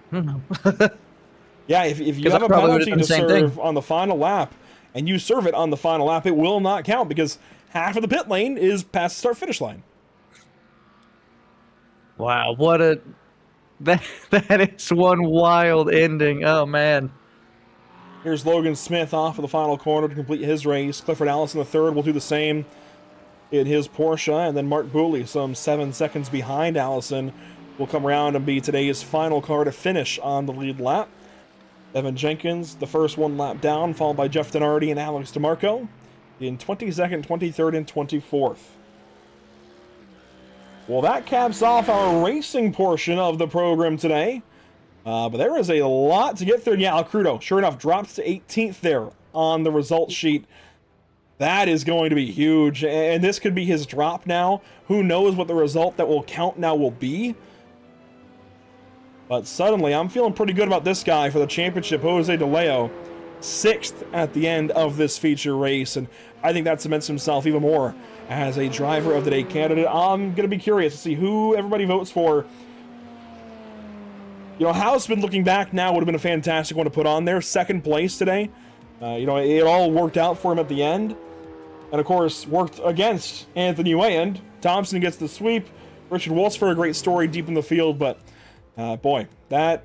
A: Yeah, if you have a penalty to serve on the final lap, and you serve it on the final lap, it will not count because half of the pit lane is past the start-finish line.
D: Wow, what a... That is one wild ending. Oh, man.
A: Here's Logan Smith off of the final corner to complete his race. Clifford Allison, the third, will do the same in his Porsche. And then Mark Booley, some 7 seconds behind Allison, will come around and be today's final car to finish on the lead lap. Evan Jenkins, the first 1 lap down, followed by Jeff Denardi and Alex DeMarco in 22nd, 23rd, and 24th. Well, that caps off our racing portion of the program today. But there is a lot to get through. Yeah, Alcrudo, sure enough, drops to 18th there on the results sheet. That is going to be huge, and this could be his drop now. Who knows what the result that will count now will be. But suddenly, I'm feeling pretty good about this guy for the championship, Jose DeLeo. 6th at the end of this feature race, and I think that cements himself even more as a driver of the day candidate. I'm going to be curious to see who everybody votes for. You know, Hausman, looking back now, would have been a fantastic one to put on there. 2nd place today. You know, it all worked out for him at the end. and of course worked against Anthony Wayand. Thompson gets the sweep. Richard Wolfsfer, a great story deep in the field, but boy, that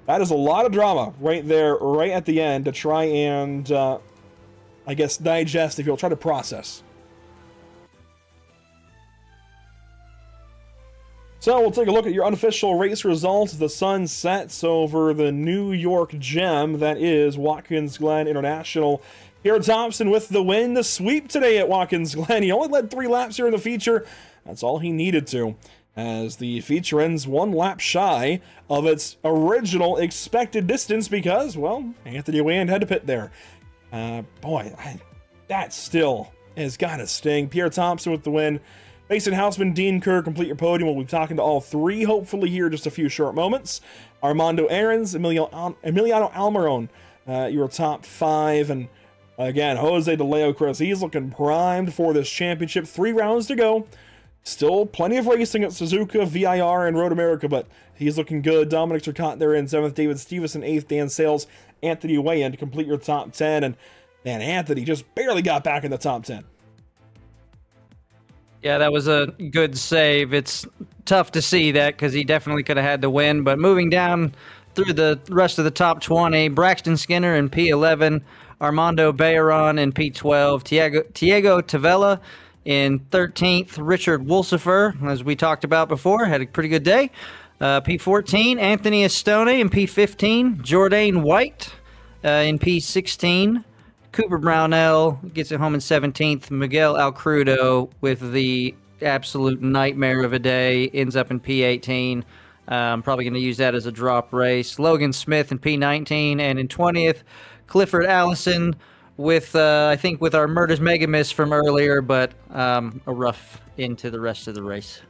A: is a lot of drama right there, right at the end to try and, I guess, digest, if you'll try to process. So we'll take a look at your unofficial race results. The sun sets over the New York gem that is Watkins Glen International. Pierre Thompson with the win, the sweep today at Watkins Glen. He only led 3 laps here in the feature. That's all he needed to, as the feature ends 1 lap shy of its original expected distance because, well, Anthony Wayand had to pit there. That still has got to sting. Pierre Thompson with the win. Mason Houseman, Dean Kerr, complete your podium. We'll be talking to all 3, hopefully, here in just a few short moments. Armando Aarons, Emiliano Almiron, your top 5. And again, Jose De Leo Chris, he's looking primed for this championship. 3 rounds to go. Still plenty of racing at Suzuka, VIR, and Road America, but he's looking good. Dominic Turcotte there in 7th, David Stevenson 8th, Dan Sales, Anthony Wayand to complete your top 10. And man, Anthony just barely got back in the top 10.
D: Yeah, that was a good save. It's tough to see that because he definitely could have had to win. But moving down through the rest of the top 20, Braxton Skinner in P11, Armando Bayron in P12, Tiago Tavella in 13th, Richard Wolsifer, as we talked about before, had a pretty good day. P14, Anthony Estone in P15, Jourdain White in P16, Cooper Brownell gets it home in 17th. Miguel Alcrudo with the absolute nightmare of a day ends up in P18. I'm probably going to use that as a drop race. Logan Smith in P19, and in 20th, Clifford Allison with, I think, with our Murders Mega Miss from earlier, but a rough into the rest of the race.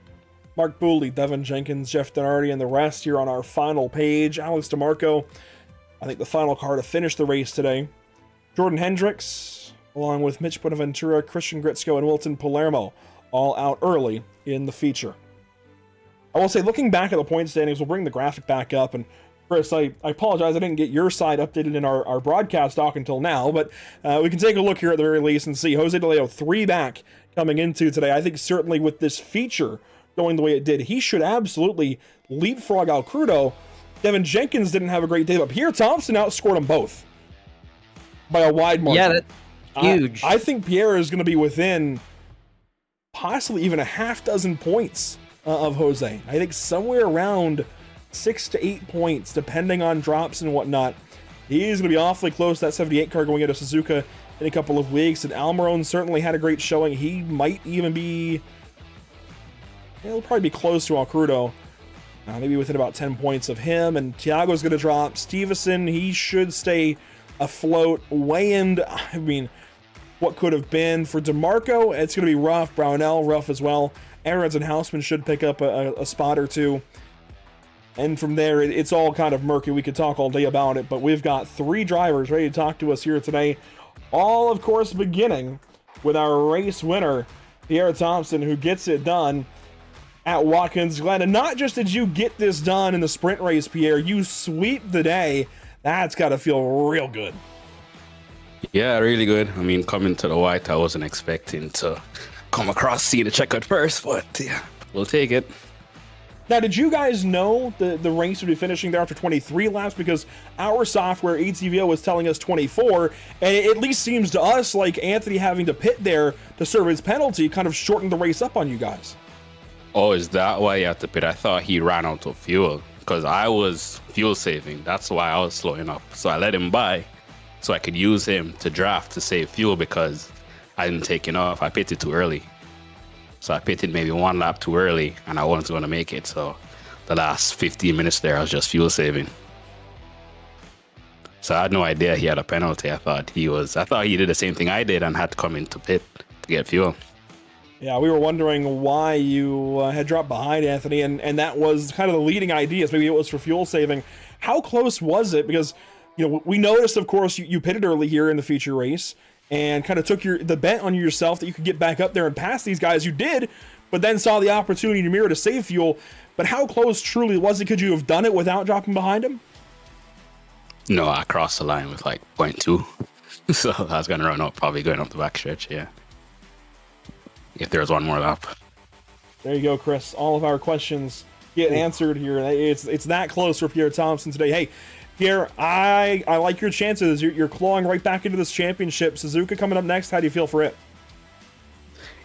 A: Mark Booley, Devin Jenkins, Jeff Denardi, and the rest here on our final page. Alex DeMarco, I think the final car to finish the race today. Jordan Hendricks, along with Mitch Bonaventura, Christian Gritzko, and Wilton Palermo, all out early in the feature. I will say, looking back at the point standings, we'll bring the graphic back up. And Chris, I apologize, I didn't get your side updated in our broadcast doc until now, but we can take a look here at the very least and see Jose De Leo 3 back coming into today. I think certainly with this feature going the way it did, he should absolutely leapfrog Alcrudo. Devin Jenkins didn't have a great day, but Pierre Thompson outscored them both by a wide margin.
D: Yeah, that's huge.
A: I think Pierre is going to be within possibly even a half dozen points of Jose. I think somewhere around 6 to 8 points, depending on drops and whatnot. He's going to be awfully close to that 78 car going into Suzuka in a couple of weeks. And Almiron certainly had a great showing. He might even be, he'll probably be close to Alcrudo. Maybe within about 10 points of him. And Tiago's going to drop. Stevenson, he should stay afloat. Wayand, I mean, what could have been for DeMarco, it's going to be rough. Brownell, rough as well. Aarons and Houseman should pick up a spot or two. And from there, it's all kind of murky. We could talk all day about it, but we've got 3 drivers ready to talk to us here today. All, of course, beginning with our race winner, Pierre Thompson, who gets it done at Watkins Glen. And not just did you get this done in the sprint race, Pierre, you sweep the day. That's got to feel real good.
E: Yeah, really good. I mean, coming to the white, I wasn't expecting to come across, see the checkered first, but yeah, we'll take it.
A: Now, did you guys know the race would be finishing there after 23 laps? Because our software, ATVO, was telling us 24, and it at least seems to us like Anthony having to pit there to serve his penalty kind of shortened the race up on you guys.
E: Oh, is that why you had to pit? I thought he ran out of fuel because I was fuel saving. That's why I was slowing up. So I let him by so I could use him to draft to save fuel because I didn't take enough. I pitted too early. So I pitted maybe 1 lap too early and I wasn't going to make it. So the last 15 minutes there, I was just fuel saving. So I had no idea he had a penalty. I thought he did the same thing I did and had to come into pit to get fuel.
A: Yeah, we were wondering why you had dropped behind Anthony, and that was kind of the leading ideas. Maybe it was for fuel saving. How close was it? Because, you know, we noticed, of course, you pitted early here in the feature race and kind of took the bet on yourself that you could get back up there and pass these guys. You did, but then saw the opportunity in your mirror to save fuel. But how close truly was it? Could you have done it without dropping behind him?
E: No, I crossed the line with like 0.2. So I was going to run up, probably going up the backstretch, yeah. If there was one more lap.
A: There you go, Chris. All of our questions get answered here. It's that close for Pierre Thompson today. Hey, Pierre, I like your chances. You're clawing right back into this championship. Suzuka coming up next. How do you feel for it?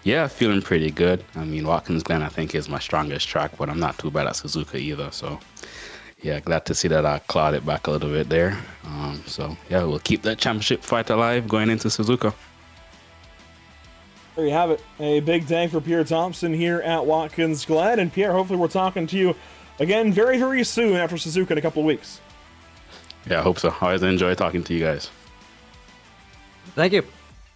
E: Yeah, feeling pretty good. I mean, Watkins Glen, I think, is my strongest track, but I'm not too bad at Suzuka either. So, yeah, glad to see that I clawed it back a little bit there. So, yeah, we'll keep that championship fight alive going into Suzuka.
A: There you have it. A big day for Pierre Thompson here at Watkins Glen. And Pierre, hopefully we're talking to you again very, very soon after Suzuka in a couple of weeks.
E: Yeah, I hope so. I always enjoy talking to you guys.
D: Thank you.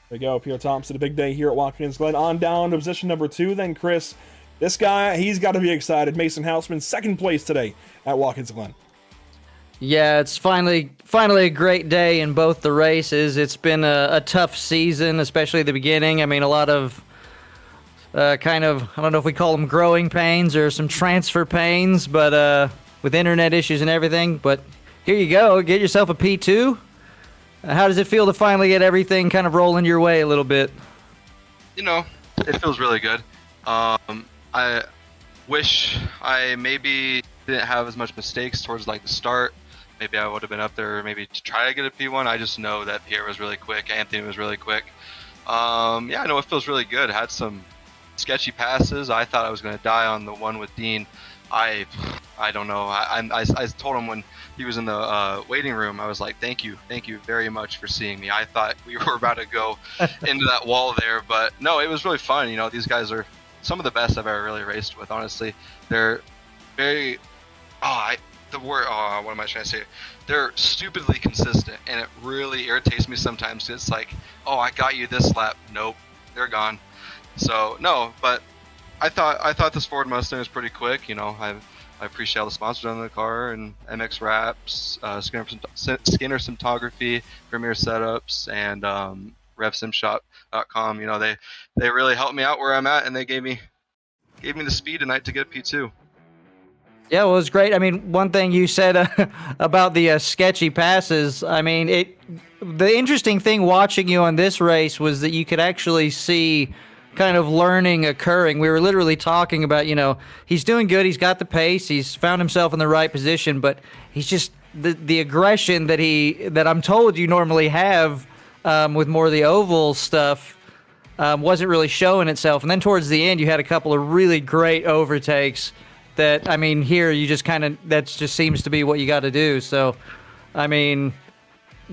A: There you go, Pierre Thompson. A big day here at Watkins Glen. On down to position number 2. Then Chris, this guy, he's got to be excited. Mason Houseman, second place today at Watkins Glen.
D: Yeah, it's finally a great day in both the races. It's been a tough season, especially at the beginning. I mean, a lot of kind of, I don't know if we call them growing pains or some transfer pains, but with internet issues and everything. But here you go. Get yourself a P2. How does it feel to finally get everything kind of rolling your way a little bit?
F: You know, it feels really good. I wish I maybe didn't have as much mistakes towards like the start. Maybe I would have been up there maybe to try to get a P1. I just know that Pierre was really quick. Anthony was really quick. Yeah, no, it feels really good. I had some sketchy passes. I thought I was going to die on the one with Dean. I don't know. I told him when he was in the waiting room, I was like, thank you very much for seeing me. I thought we were about to go into that wall there, but no, it was really fun. You know, these guys are some of the best I've ever really raced with, honestly. They're very, what am I trying to say? They're stupidly consistent, and it really irritates me sometimes. It's like, oh, I got you this lap. Nope, they're gone. So no, but I thought this Ford Mustang was pretty quick. You know, I appreciate all the sponsors on the car and MX Wraps, Skinner Cinematography, Premier Setups, and RevSimShop.com. You know, they really helped me out where I'm at, and they gave me the speed tonight to get P2.
D: Yeah, well, it was great. I mean, one thing you said about the sketchy passes, I mean, the interesting thing watching you on this race was that you could actually see kind of learning occurring. We were literally talking about, you know, he's doing good, he's got the pace, he's found himself in the right position, but he's just the aggression that I'm told you normally have with more of the oval stuff wasn't really showing itself. And then towards the end, you had a couple of really great overtakes that, I mean, here you just kind of, that just seems to be what you got to do. So, I mean,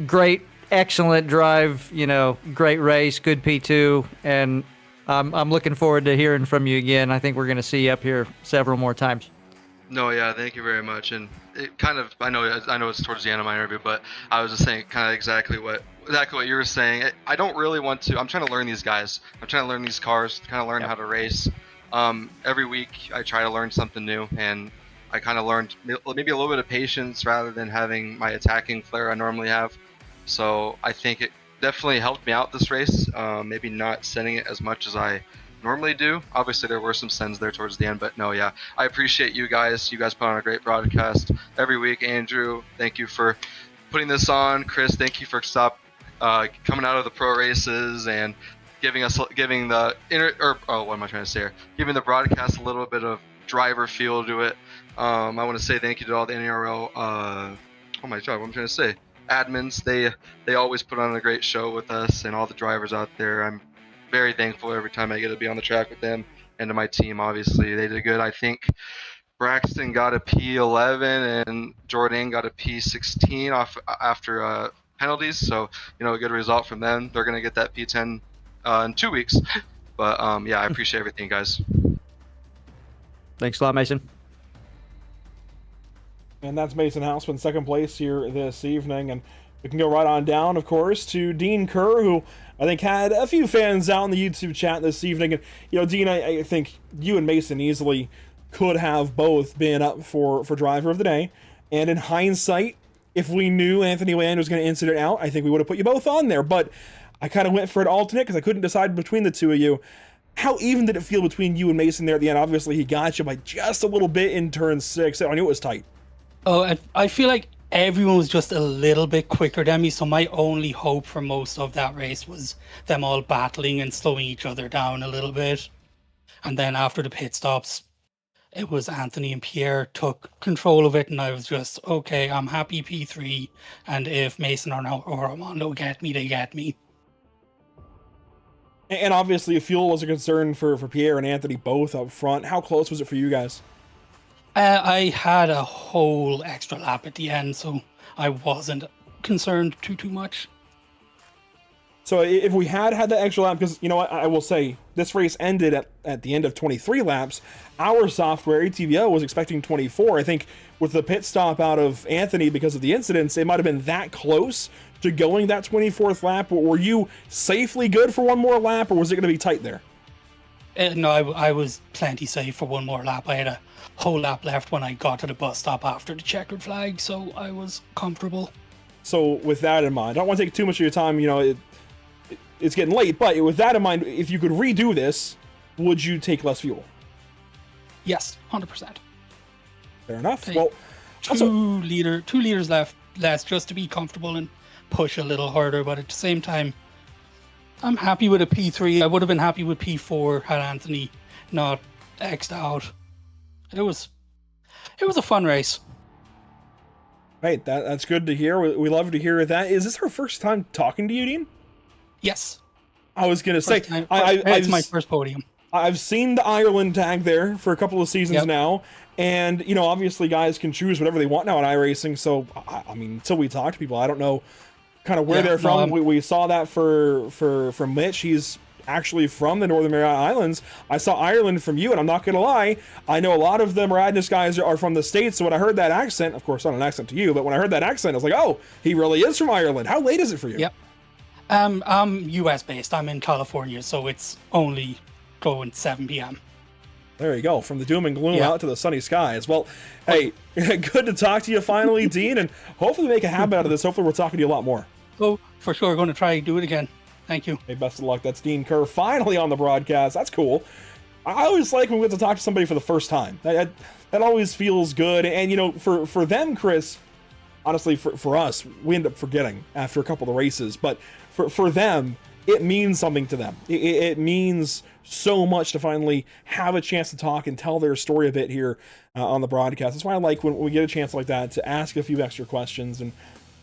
D: great, excellent drive, you know, great race, good P2, and I'm looking forward to hearing from you again. I think we're going to see you up here several more times.
F: No, yeah, thank you very much. And it kind of, I know it's towards the end of my interview, but I was just saying kind of exactly what you were saying. I don't really want to. I'm trying to learn these guys. I'm trying to learn these cars, kind of learn how to race. Every week I try to learn something new, and I kind of learned maybe a little bit of patience rather than having my attacking flair I normally have. So I think it definitely helped me out this race. Maybe not sending it as much as I normally do. Obviously there were some sends there towards the end, but no, yeah, I appreciate you guys. You guys put on a great broadcast every week. Andrew, thank you for putting this on. Chris, thank you for coming out of the pro races and giving the broadcast a little bit of driver feel to it. I want to say thank you to all the NARL admins. They always put on a great show with us and all the drivers out there. I'm very thankful every time I get to be on the track with them, and to my team. Obviously they did good. I think Braxton got a P11 and Jordan got a P16 after penalties, so you know, a good result from them. They're gonna get that P10 in 2 weeks, but yeah, I appreciate everything, guys.
D: Thanks a lot, Mason.
A: And that's Mason Houseman, second place here this evening. And we can go right on down, of course, to Dean Kerr, who I think had a few fans out in the YouTube chat this evening. And, you know, Dean, I think you and Mason easily could have both been up for driver of the day. And in hindsight, if we knew Anthony Land was going to incident out, I think we would have put you both on there. But I kind of went for an alternate because I couldn't decide between the two of you. How even did it feel between you and Mason there at the end? Obviously, he got you by just a little bit in turn 6. I knew it was tight.
G: Oh, I feel like everyone was just a little bit quicker than me, so my only hope for most of that race was them all battling and slowing each other down a little bit. And then after the pit stops, it was Anthony and Pierre took control of it, and I was just, okay, I'm happy P3, and if Mason or Armando get me, they get me.
A: And obviously, fuel was a concern for Pierre and Anthony both up front. How close was it for you guys?
G: I had a whole extra lap at the end, so I wasn't concerned too much.
A: So if we had that extra lap, because, you know what, I will say, this race ended at the end of 23 laps. Our software, ATVO, was expecting 24. I think with the pit stop out of Anthony because of the incidents, it might have been that close to going that 24th lap. Were you safely good for one more lap, or was it going to be tight there?
G: No, I was plenty safe for one more lap. I had a whole lap left when I got to the bus stop after the checkered flag, so I was comfortable.
A: So with that in mind, I don't want to take too much of your time, you know, it's getting late, but with that in mind, if you could redo this, would you take less fuel?
G: Yes, 100%.
A: Fair enough.
G: Take
A: Well,
G: two liters less just to be comfortable and push a little harder, but at the same time, I'm happy with a P3. I would have been happy with P4 had Anthony not X'd out. It was a fun race.
A: right, that's good to hear. We love to hear that. Is this our first time talking to you, Dean?
G: Yes.
A: I was gonna say,
G: it's my first podium.
A: I've seen the Ireland tag there for a couple of seasons now, and you know, obviously, guys can choose whatever they want now in iRacing. So, I mean, until we talk to people, I don't know kind of where they're from. We saw that for Mitch. He's actually from the Northern Mariana Islands. I saw Ireland from you, and I'm not gonna lie, I know a lot of the Radness guys are from the States. So when I heard that accent, of course, not an accent to you, but when I heard that accent, I was like, oh, he really is from Ireland. How late is it for you?
G: Yep. I'm US based. I'm in California, so it's only going 7 p.m.
A: There you go, from the doom and gloom out to the sunny skies. Well, hey, good to talk to you finally, Dean, and hopefully make a habit out of this. Hopefully we're talking to you a lot more.
G: Oh, for sure, going to try to do it again. Thank you.
A: Hey, best of luck. That's Dean Kerr finally on the broadcast. That's cool. I always like when we get to talk to somebody for the first time. That always feels good. And, you know, for them, Chris, honestly, for us, we end up forgetting after a couple of the races. But for them, it means something to them. It means so much to finally have a chance to talk and tell their story a bit here on the broadcast. That's why I like when we get a chance like that to ask a few extra questions. And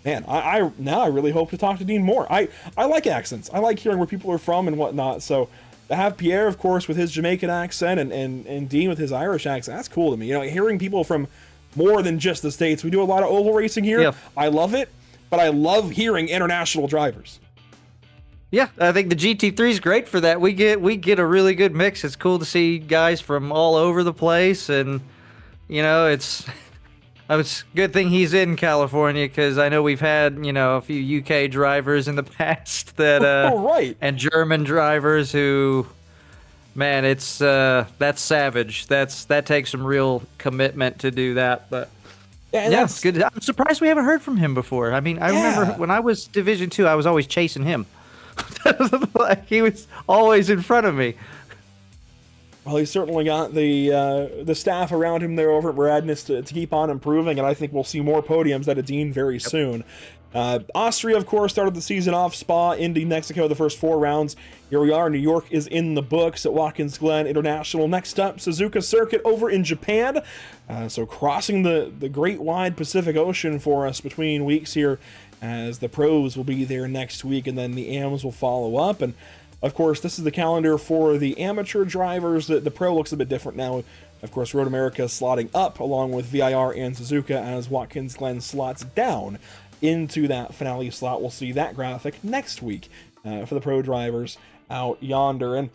A: man, I really hope to talk to Dean more. I like accents. I like hearing where people are from and whatnot. So to have Pierre, of course, with his Jamaican accent and Dean with his Irish accent, that's cool to me. You know, hearing people from more than just the States. We do a lot of oval racing here. Yeah. I love it, but I love hearing international drivers.
D: Yeah, I think the GT3 is great for that. We get a really good mix. It's cool to see guys from all over the place, and you know, it's a good thing he's in California, because I know we've had, you know, a few UK drivers in the past that
A: right,
D: and German drivers who, man, it's that's savage. That takes some real commitment to do that, but. Yeah, it's good. I'm surprised we haven't heard from him before. I mean, I remember when I was Division 2, I was always chasing him. Like, he was always in front of me.
A: Well, he's certainly got the staff around him there over at Radness to keep on improving, and I think we'll see more podiums out of Dean very soon. Austria, of course, started the season off. Spa, Indy, Mexico, the first 4 rounds. Here we are. New York is in the books at Watkins Glen International. Next up, Suzuka Circuit over in Japan. So crossing the great wide Pacific Ocean for us between weeks here, as the pros will be there next week, and then the AMs will follow up. And of course, this is the calendar for the amateur drivers. The pro looks a bit different now. Of course, Road America slotting up along with VIR and Suzuka, as Watkins Glen slots down into that finale slot. We'll see that graphic next week for the pro drivers out yonder. And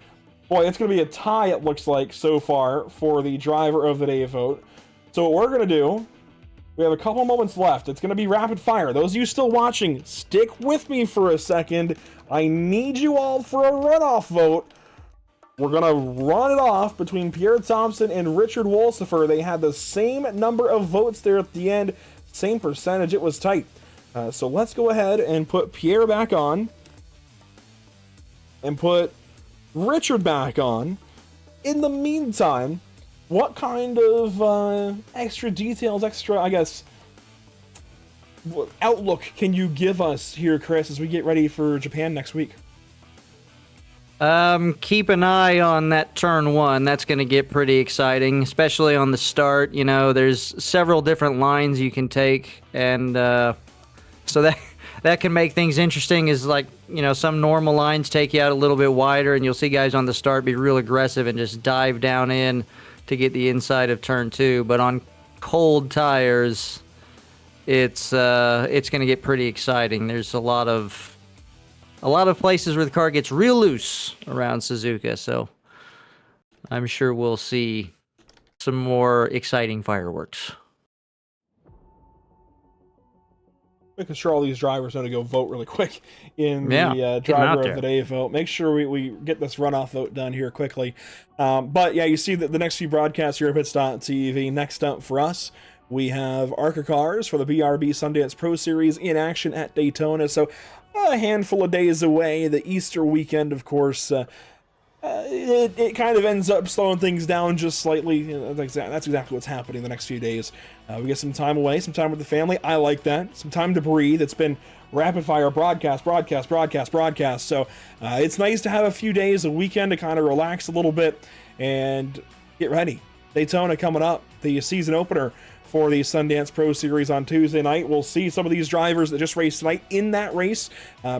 A: boy, it's going to be a tie, it looks like, so far for the driver of the day vote. So what we're going to do, we have a couple moments left. It's going to be rapid fire. Those of you still watching, stick with me for a second. I need you all for a runoff vote. We're going to run it off between Pierre Thompson and Richard Wolsifer. They had the same number of votes there at the end, same percentage. It was tight. So let's go ahead and put Pierre back on and put Richard back on. In the meantime, what kind of extra details, I guess, outlook can you give us here, Chris, as we get ready for Japan next week?
D: Keep an eye on that turn one. That's going to get pretty exciting, especially on the start. You know, there's several different lines you can take, and so that can make things interesting. Is like, you know, some normal lines take you out a little bit wider, and you'll see guys on the start be real aggressive and just dive down in to get the inside of turn two. But on cold tires, it's going to get pretty exciting. There's a lot of places where the car gets real loose around Suzuka, so I'm sure we'll see some more exciting fireworks.
A: Making sure all these drivers know to go vote really quick in
D: Yeah,
A: the
D: get 'em out
A: driver
D: there.
A: of the day vote. Make sure we get this runoff vote done here quickly. But yeah, you see that the next few broadcasts here at Pits.tv. Next up for us, we have ARCA cars for the BRB Sundance Pro Series in action at Daytona. So a handful of days away. The Easter weekend, of course, it kind of ends up slowing things down just slightly. You know, that's exactly what's happening the next few days. We get some time away, some time with the family. I like that. Some time to breathe. It's been rapid fire broadcast. So it's nice to have a few days, a weekend to kind of relax a little bit and get ready. Daytona coming up, the season opener for the Sundance Pro Series on Tuesday night. We'll see some of these drivers that just raced tonight in that race.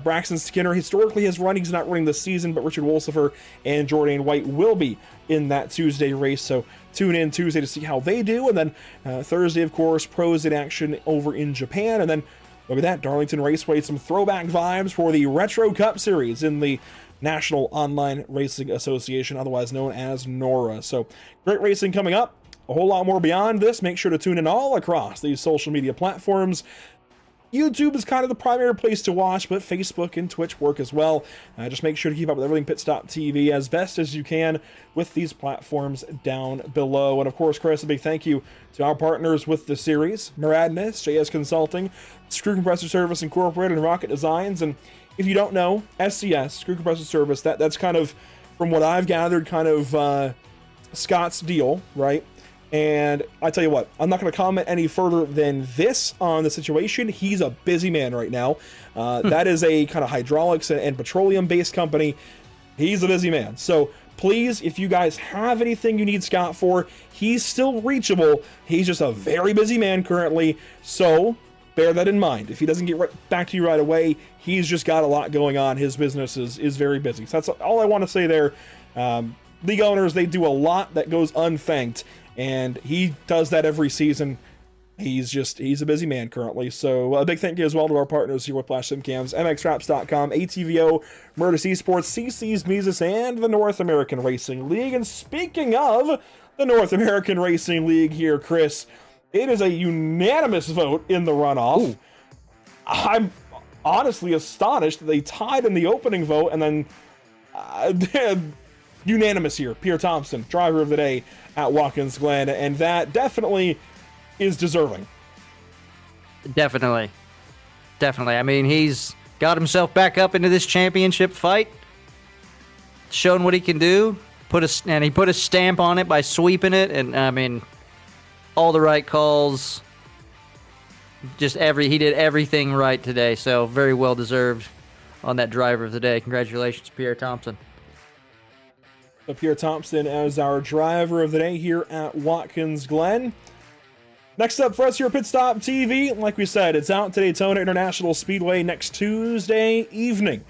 A: Braxton Skinner historically has run. He's not running this season, but Richard Wolsifer and Jordan White will be in that Tuesday race. So tune in Tuesday to see how they do. And then Thursday, of course, pros in action over in Japan. And then look at that, Darlington Raceway, some throwback vibes for the Retro Cup Series in the National Online Racing Association, otherwise known as NORA. So great racing coming up. A whole lot more beyond this. Make sure to tune in all across these social media platforms. YouTube is kind of the primary place to watch, but Facebook and Twitch work as well. Just make sure to keep up with everything Pit.tv as best as you can with these platforms down below. And of course, Chris, a big thank you to our partners with the series, Muradness, JS Consulting, Screw Compressor Service Incorporated, and Rocket Designs. And if you don't know, SCS, Screw Compressor Service, that's kind of, from what I've gathered, kind of Scott's deal, right? And I tell you what, I'm not going to comment any further than this on the situation. He's a busy man right now. That is a kind of hydraulics and petroleum-based company. He's a busy man. So please, if you guys have anything you need Scott for, he's still reachable. He's just a very busy man currently. So bear that in mind. If he doesn't get back to you right away, he's just got a lot going on. His business is very busy. So that's all I want to say there. League owners, they do a lot that goes unthanked. And he does that every season. He's a busy man currently. So a big thank you as well to our partners here with Whiplash Simcams, MXWraps.com, ATVO, Murder's Esports, CC's Mises, and the North American Racing League. And speaking of the North American Racing League here, Chris, it is a unanimous vote in the runoff. Ooh. I'm honestly astonished that they tied in the opening vote, and then unanimous here. Pierre Thompson, driver of the day at Watkins Glen, and that definitely is deserving.
D: Definitely. I mean, he's got himself back up into this championship fight, shown what he can do, and he put a stamp on it by sweeping it, and I mean, all the right calls. He did everything right today, so very well deserved on that driver of the day. Congratulations, Pierre Thompson.
A: So Pierre Thompson as our driver of the day here at Watkins Glen. Next up for us here at Pit.tv, like we said, it's out to Daytona International Speedway next Tuesday evening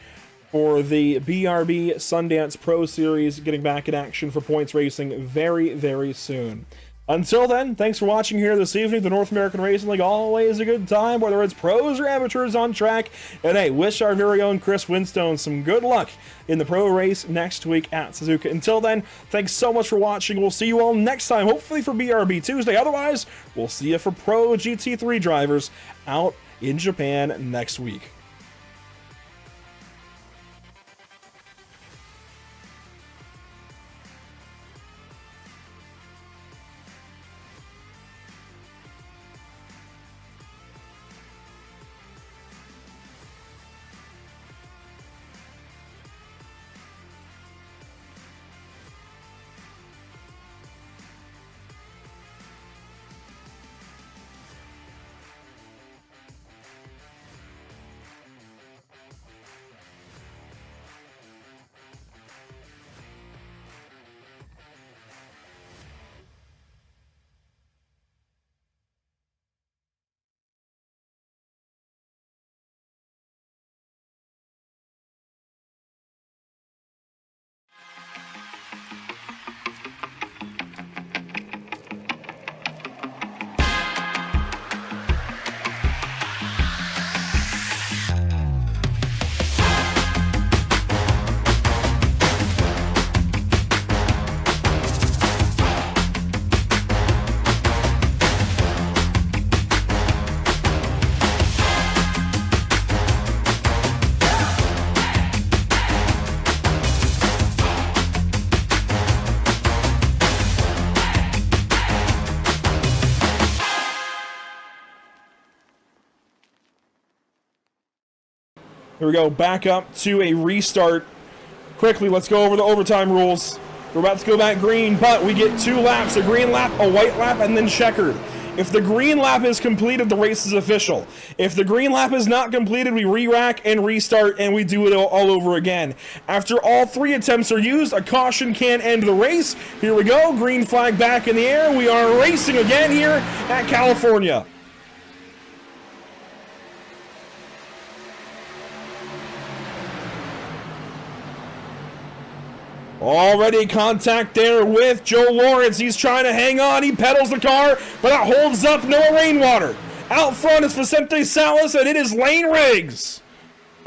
A: for the BRB Sundance Pro Series, getting back in action for points racing very, very soon. Until then, thanks for watching here this evening. The North American Racing League, always a good time, whether it's pros or amateurs on track. And hey, wish our very own Chris Winstone some good luck in the pro race next week at Suzuka. Until then, thanks so much for watching. We'll see you all next time, hopefully for BRB Tuesday. Otherwise, we'll see you for pro GT3 drivers out in Japan next week. Here we go, back up to a restart. Quickly, let's go over the overtime rules. We're about to go back green, but we get 2 laps, a green lap, a white lap, and then checkered. If the green lap is completed, the race is official. If the green lap is not completed, we re-rack and restart, and we do it all over again. After all 3 attempts are used, a caution can end the race. Here we go, green flag back in the air. We are racing again here at California. Already contact there with Joe Lawrence. He's trying to hang on. He pedals the car, but that holds up Noah Rainwater. Out front is Vicente Salas, and it is Lane Riggs.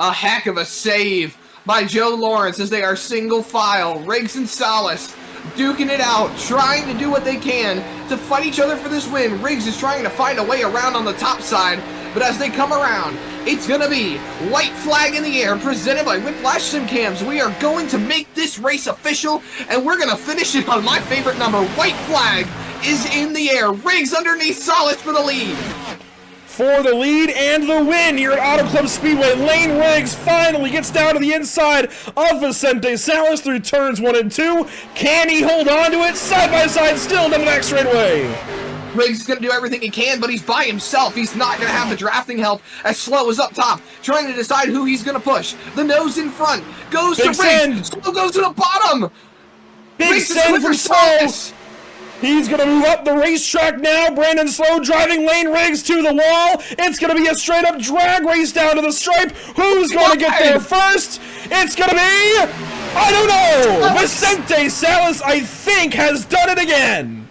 H: A heck of a save by Joe Lawrence as they are single file. Riggs and Salas duking it out, trying to do what they can to fight each other for this win. Riggs is trying to find a way around on the top side, but as they come around, it's going to be white flag in the air presented by Whiplash Simcams. We are going to make this race official, and we're going to finish it on my favorite number. White flag is in the air. Riggs underneath Salas for the lead.
A: For the lead and the win here at Auto Club Speedway, Lane Riggs finally gets down to the inside of Vicente Salas through turns 1 and 2. Can he hold on to it? Side by side still down the back straightaway.
H: Riggs is going to do everything he can, but he's by himself. He's not going to have the drafting help as Slow is up top, trying to decide who he's going to push. The nose in front goes to Riggs. Slow goes to the bottom.
A: Big send for Slow. He's going to move up the racetrack now. Brandon Slow driving Lane Riggs to the wall. It's going to be a straight-up drag race down to the stripe. Who's going to get there first? It's going to be, I don't know. Vicente Salas, I think, has done it again.